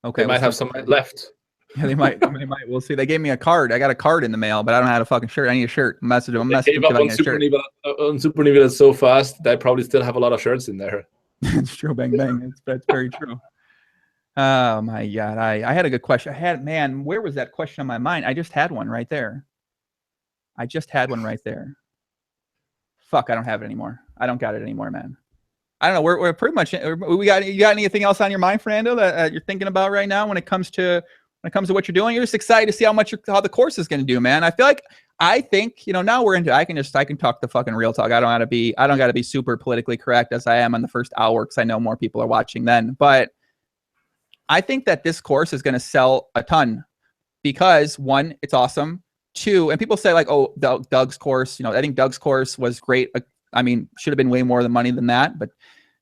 Okay. They might have some left. Yeah, they might. We'll see. They gave me a card. I got a card in the mail, but I don't have a fucking shirt. I need a shirt. Message them. They gave up on Supernova so fast that I probably still have a lot of shirts in there. It's true. Bang, bang. That's very true. Oh, my God. I had a good question. Where was that question on my mind? I just had one right there. Fuck, I don't have it anymore. I don't got it anymore, man. I don't know. We're pretty much. You got anything else on your mind, Fernando, that you're thinking about right now when it comes to what you're doing? You're just excited to see how the course is going to do, man. I think now we're into. I can talk the fucking real talk. I don't got to be super politically correct as I am on the first hour because I know more people are watching then. But I think that this course is going to sell a ton because 1, it's awesome. 2, and people say like, oh, Doug's course. I think Doug's course was great. Should have been way more money than that, but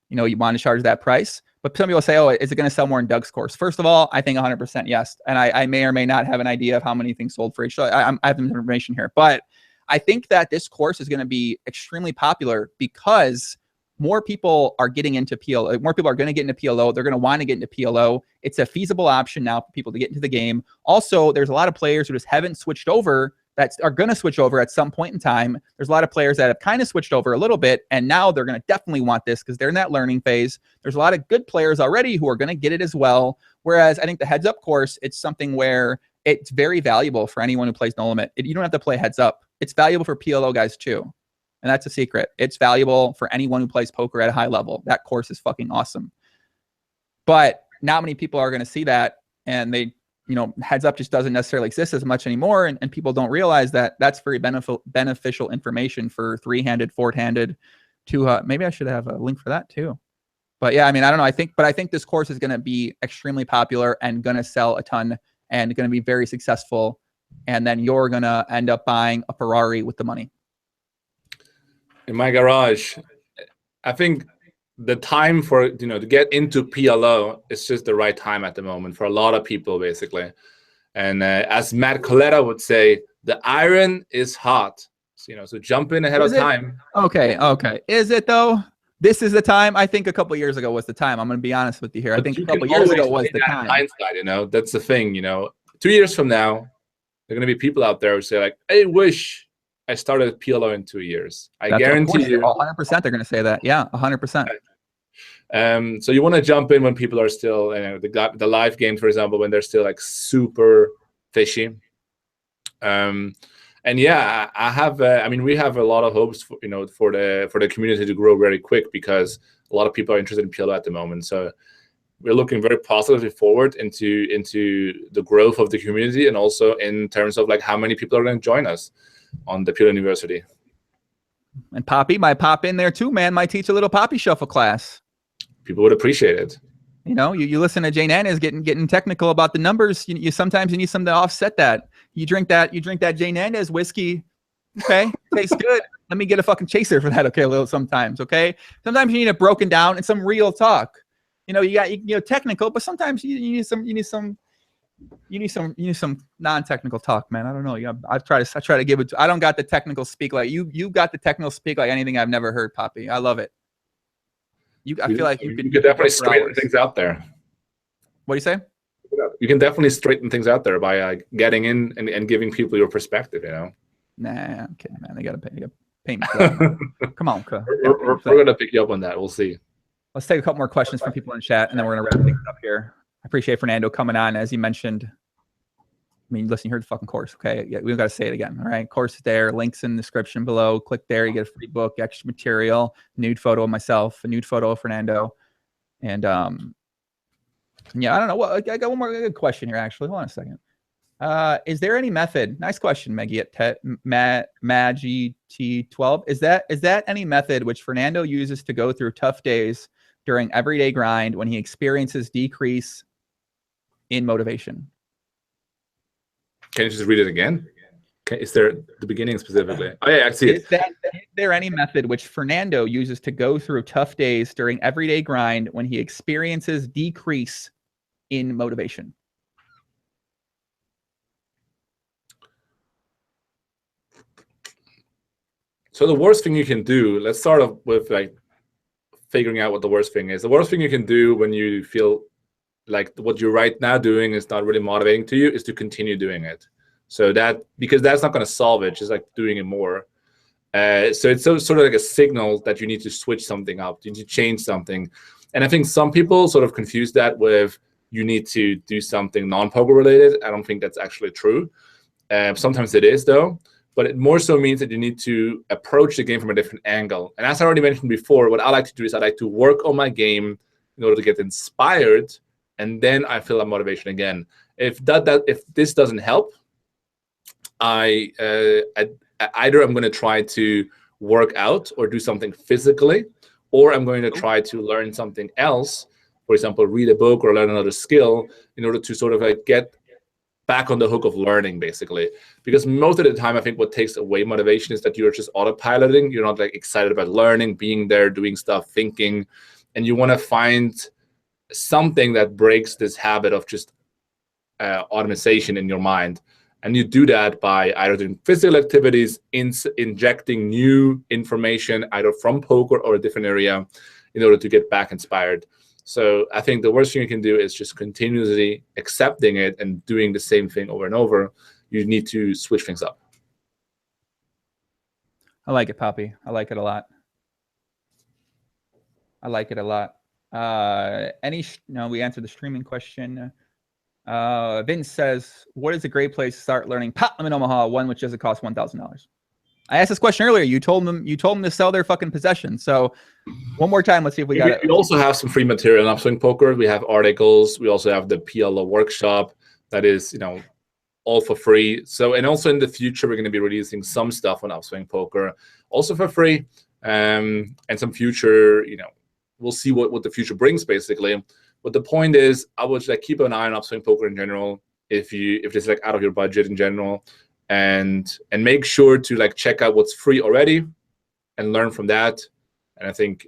you want to charge that price. But some people say, oh, is it going to sell more in Doug's course? First of all, I think 100% yes. And I may or may not have an idea of how many things sold for each. So I have some information here. But I think that this course is going to be extremely popular because more people are getting into PLO. More people are going to get into PLO. They're going to want to get into PLO. It's a feasible option now for people to get into the game. Also, there's a lot of players who just haven't switched over that are going to switch over at some point in time. There's a lot of players that have kind of switched over a little bit, and now they're going to definitely want this because they're in that learning phase. There's a lot of good players already who are going to get it as well. Whereas I think the heads up course, it's something where it's very valuable for anyone who plays no limit. You don't have to play heads up. It's valuable for PLO guys too. And that's a secret. It's valuable for anyone who plays poker at a high level. That course is fucking awesome. But not many people are going to see that, and they, heads up just doesn't necessarily exist as much anymore. And people don't realize that that's very beneficial information for 3-handed, 4-handed, maybe I should have a link for that too. But yeah, I don't know. I think this course is going to be extremely popular and going to sell a ton and going to be very successful. And then you're going to end up buying a Ferrari with the money. In my garage, I think the time for to get into PLO is just the right time at the moment for a lot of people, basically. And as Matt Coletta would say, the iron is hot. So jump in ahead of time. Okay. Is it though? This is the time. I think a couple of years ago was the time. I'm going to be honest with you here. I think a couple of years ago was the time. Hindsight, that's the thing. 2 years from now, there are going to be people out there who say like, "I wish I started PLO in 2 years." I guarantee you, 100% they're going to say that. Yeah, 100%. So you want to jump in when people are still, the live games, for example, when they're still like super fishy. And And yeah, I have. I mean, we have a lot of hopes for, for the community to grow very quick, because a lot of people are interested in PLO at the moment. So we're looking very positively forward into the growth of the community, and also in terms of like how many people are going to join us on the PLO University. And Poppy might pop in there too, man. Might teach a little Poppy Shuffle class. People would appreciate it. You know, you listen to JNandez getting technical about the numbers. You sometimes you need something to offset that. You drink that JNandez whiskey. Okay, tastes good. Let me get a fucking chaser for that. Okay, a little sometimes. Okay, sometimes you need it broken down and some real talk. You know, you technical, but sometimes you need some non-technical talk, man. I don't know. I try to give it. I don't got the technical speak like you. You got the technical speak like anything I've never heard, Poppy. I love it. I feel like you could definitely straighten things out there. What do you say? You can definitely straighten things out there by getting in and giving people your perspective. You know. Nah, I'm kidding, man. They gotta pay me. Come on, we're gonna pick you up on that. We'll see. Let's take a couple more questions from people in chat, and then we're gonna wrap things up here. I appreciate Fernando coming on, as you mentioned. I mean, listen, you heard the fucking course, okay? Yeah, we got to say it again, all right? Course is there, links in the description below. Click there, you get a free book, extra material, nude photo of myself, a nude photo of Fernando, and yeah, I don't know. Well, I got one more good question here, actually. Hold on a second. Is there any method? Nice question, Maggie at MagGT12. Is that any method which Fernando uses to go through tough days during everyday grind when he experiences decrease in motivation? Can you just read it again? Is there the beginning specifically? Oh yeah, I see it. Is there any method which Fernando uses to go through tough days during everyday grind when he experiences decrease in motivation? So the worst thing you can do, let's start off with like figuring out what the worst thing is. The worst thing you can do when you feel like what you're right now doing is not really motivating to you is to continue doing it. So because that's not going to solve it, just like doing it more. So it's sort of like a signal that you need to switch something up, you need to change something. And I think some people sort of confuse that with you need to do something non-poker related. I don't think that's actually true. Sometimes it is though, but it more so means that you need to approach the game from a different angle. And as I already mentioned before, what I like to do is I like to work on my game in order to get inspired, and then I feel that motivation again. If this doesn't help, either I'm going to try to work out or do something physically, or I'm going to try to learn something else. For example, read a book or learn another skill in order to sort of like get back on the hook of learning, basically. Because most of the time, I think what takes away motivation is that you're just autopiloting. You're not like excited about learning, being there, doing stuff, thinking, and you want to find something that breaks this habit of just automation in your mind. And you do that by either doing physical activities, injecting new information, either from poker or a different area, in order to get back inspired. So I think the worst thing you can do is just continuously accepting it and doing the same thing over and over. You need to switch things up. I like it, Poppy. I like it a lot. I like it a lot. No, we answered the streaming question. Vince says, what is a great place to start learning Pot Limit Omaha, one which doesn't cost $1,000? I asked this question earlier. You told them to sell their fucking possession. So one more time, let's see if we got it. We also have some free material on Upswing Poker. We have articles. We also have the PLO workshop that is, all for free. So, and also in the future, we're going to be releasing some stuff on Upswing Poker, also for free. And some future, we'll see what the future brings, basically. But the point is, I would like keep an eye on Upswing Poker in general. If it's like out of your budget in general, and make sure to like check out what's free already, and learn from that. And I think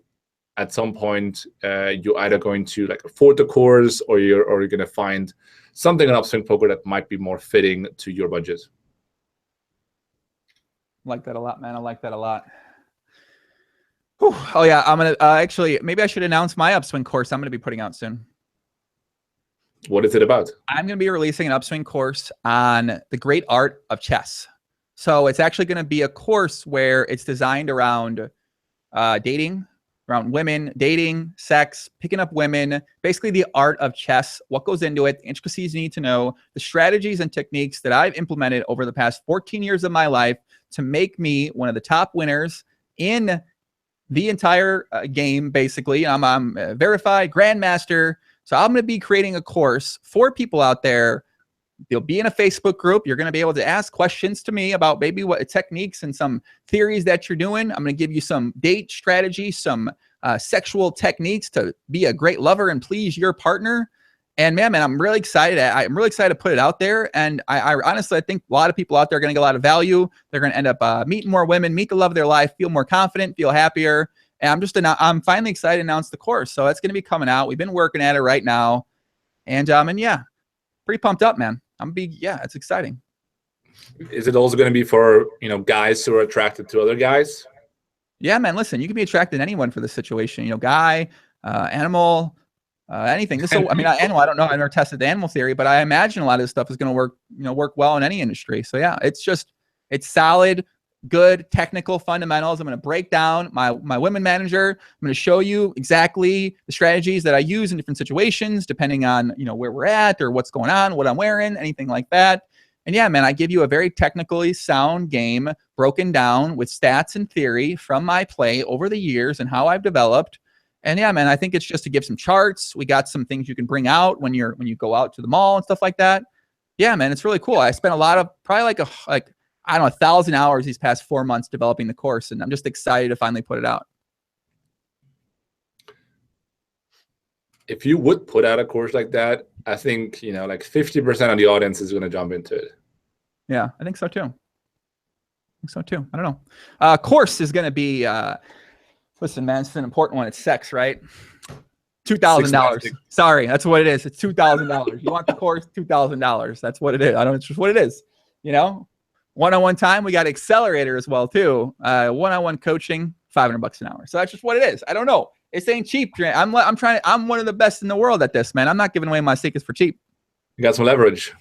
at some point you're either going to like afford the course, or you're going to find something on Upswing Poker that might be more fitting to your budget. I like that a lot, man. I like that a lot. Whew. Oh yeah, I'm gonna actually, maybe I should announce my Upswing course I'm gonna be putting out soon. What is it about? I'm gonna be releasing an Upswing course on the great art of chess. So it's actually gonna be a course where it's designed around dating, around women, dating, sex, picking up women, basically the art of chess, what goes into it, the intricacies you need to know, the strategies and techniques that I've implemented over the past 14 years of my life to make me one of the top winners in the entire game, basically. I'm a verified grandmaster. So I'm going to be creating a course for people out there. You'll be in a Facebook group. You're going to be able to ask questions to me about maybe what techniques and some theories that you're doing. I'm going to give you some date strategy, some sexual techniques to be a great lover and please your partner. And man, I'm really excited. I'm really excited to put it out there. And I honestly, I think a lot of people out there are going to get a lot of value. They're going to end up meeting more women, meet the love of their life, feel more confident, feel happier. And I'm finally excited to announce the course. So it's going to be coming out. We've been working at it right now. And yeah, pretty pumped up, man. It's exciting. Is it also going to be for, guys who are attracted to other guys? Yeah, man, listen, you can be attracted to anyone for this situation, guy, animal, anything. Animal, I don't know. I've never tested the animal theory, but I imagine a lot of this stuff is going to work well in any industry. So yeah, it's solid, good technical fundamentals. I'm going to break down my women manager. I'm going to show you exactly the strategies that I use in different situations, depending on, where we're at or what's going on, what I'm wearing, anything like that. And yeah, man, I give you a very technically sound game broken down with stats and theory from my play over the years and how I've developed. And yeah, man, I think it's just to give some charts. We got some things you can bring out when you go out to the mall and stuff like that. Yeah, man, it's really cool. I spent a lot of probably I don't know, 1,000 hours these past 4 months developing the course, and I'm just excited to finally put it out. If you would put out a course like that, I think, 50% of the audience is going to jump into it. Yeah, I think so too. I don't know. Course is going to be, listen, man, it's an important one. It's sex, right? $2,000. Sorry, that's what it is. It's $2,000. You want the course? $2,000. That's what it is. It's just what it is. One-on-one time. We got accelerator as well too. One-on-one coaching, $500 an hour. So that's just what it is. I don't know. It's ain't cheap. I'm one of the best in the world at this, man. I'm not giving away my secrets for cheap. You got some leverage.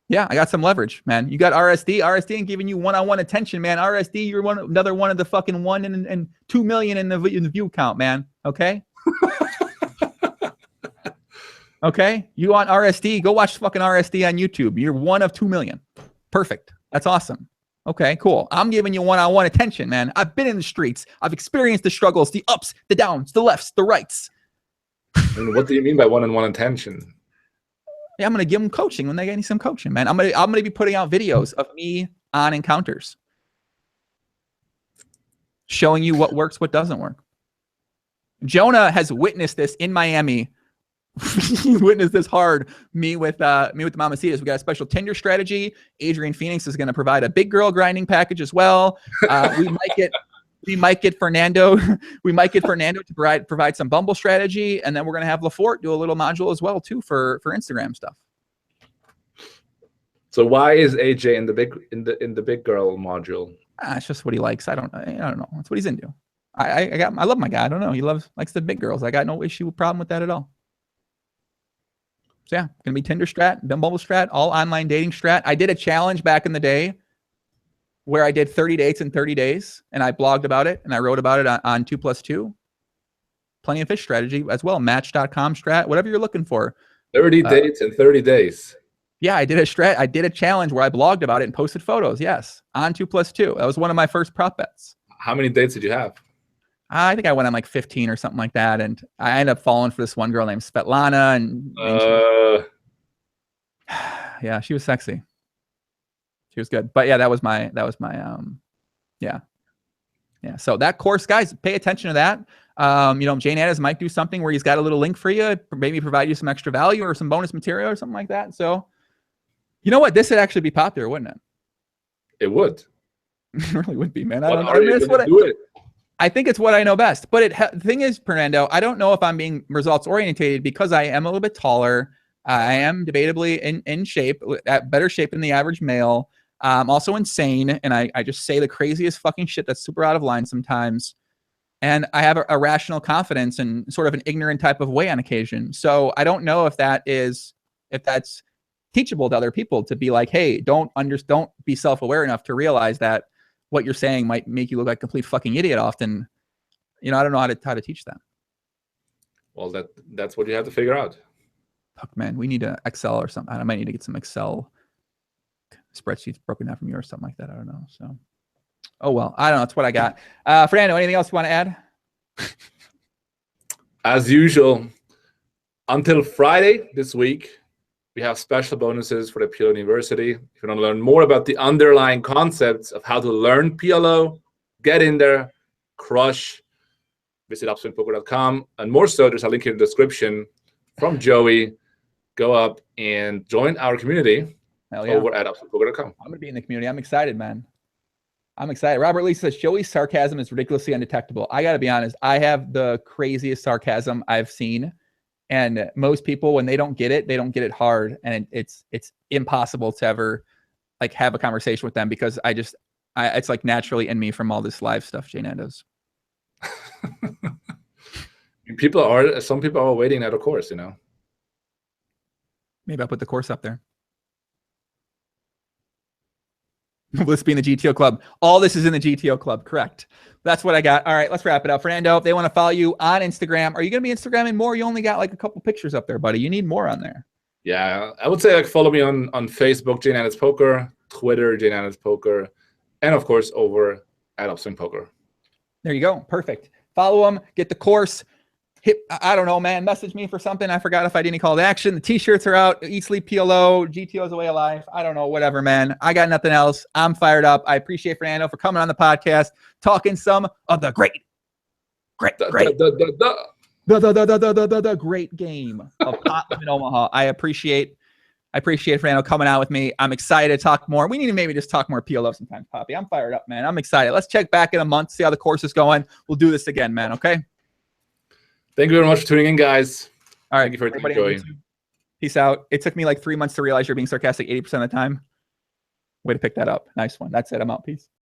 Yeah, I got some leverage, man. You got RSD. RSD ain't giving you one-on-one attention, man. RSD, you're another one of the fucking 1 in 2 million in the view count, man. Okay. Okay. You want RSD? Go watch fucking RSD on YouTube. You're 1 of 2 million. Perfect. That's awesome. Okay, cool. I'm giving you one-on-one attention, man. I've been in the streets. I've experienced the struggles, the ups, the downs, the lefts, the rights. And what do you mean by one-on-one attention? Yeah, I'm gonna give them coaching when they need some coaching, man. I'm gonna be putting out videos of me on encounters, showing you what works, what doesn't work. Jonah has witnessed this in Miami. He witnessed this hard. Me with the Mamacitas. We got a special Tinder strategy. Adrian Phoenix is going to provide a big girl grinding package as well. We might get Fernando. We might get Fernando to provide some Bumble strategy, and then we're going to have Lafort do a little module as well too for Instagram stuff. So why is AJ in the big girl module? It's just what he likes. I don't know. That's what he's into. I love my guy. I don't know. He likes the big girls. I got no problem with that at all. So yeah, gonna be Tinder strat, Bumble strat, all online dating strat. I did a challenge back in the day where I did 30 dates in 30 days, and I blogged about it and I wrote about it on 2+2. Plenty of fish strategy as well. Match.com strat, whatever you're looking for. 30 dates in 30 days. Yeah, I did a challenge where I blogged about it and posted photos. Yes, on 2+2. That was one of my first prop bets. How many dates did you have? I think I went on like 15 or something like that, and I ended up falling for this one girl named Svetlana, and yeah, she was sexy. She was good, but yeah, that was my yeah. So that course, guys, pay attention to that. JNandez might do something where he's got a little link for you, maybe provide you some extra value or some bonus material or something like that. So, you know what? This would actually be popular, wouldn't it? It would. It really would be, man. I think it's what I know best. But the thing is, Fernando, I don't know if I'm being results orientated because I am a little bit taller. I am debatably in shape, at better shape than the average male. I'm also insane, and I just say the craziest fucking shit that's super out of line sometimes. And I have a rational confidence in sort of an ignorant type of way on occasion. So I don't know if that's teachable to other people to be like, hey, don't be self-aware enough to realize that what you're saying might make you look like a complete fucking idiot often. you know, I don't know how to teach them. Well, that's what you have to figure out. Fuck, man, we need an Excel or something. I might need to get some Excel spreadsheets broken down from you or something like that. I don't know. So, oh well, I don't know. That's what I got. Fernando, anything else you want to add? As usual, until Friday this week, we have special bonuses for the PLO University. If you want to learn more about the underlying concepts of how to learn PLO, get in there, crush, visit upswingpoker.com. And more so, there's a link in the description from Joey. Go up and join our community over at upswingpoker.com. I'm going to be in the community. I'm excited, man. I'm excited. Robert Lee says, Joey's sarcasm is ridiculously undetectable. I got to be honest. I have the craziest sarcasm I've seen. And most people, when they don't get it hard. And it's impossible to ever like have a conversation with them because it's like naturally in me from all this live stuff JNandez. Some people are waiting at a course, you know. Maybe I'll put the course up there. Let's be in the GTO club. All this is in the GTO club. Correct. That's what I got. All right, let's wrap it up. Fernando, if they want to follow you on Instagram, are you going to be Instagramming more? You only got like a couple pictures up there, buddy. You need more on there. Yeah, I would say like follow me on Facebook, JNandez Poker, Twitter, JNandez Poker, and of course over at Upswing Poker. There you go. Perfect. Follow them. Get the course. I don't know, man. Message me for something. I forgot if I didn't call to action. The t-shirts are out. Eat, Sleep, PLO. GTO's a way of life. I don't know. Whatever, man. I got nothing else. I'm fired up. I appreciate Fernando for coming on the podcast, talking some of the great game of Pot Limit Omaha. I appreciate Fernando coming out with me. I'm excited to talk more. We need to maybe just talk more PLO sometimes, Poppy. I'm fired up, man. I'm excited. Let's check back in a month, see how the course is going. We'll do this again, man. Okay? Thank you very much for tuning in, guys. All right. Thank you for enjoying. Peace out. It took me like 3 months to realize you're being sarcastic 80% of the time. Way to pick that up. Nice one. That's it. I'm out. Peace.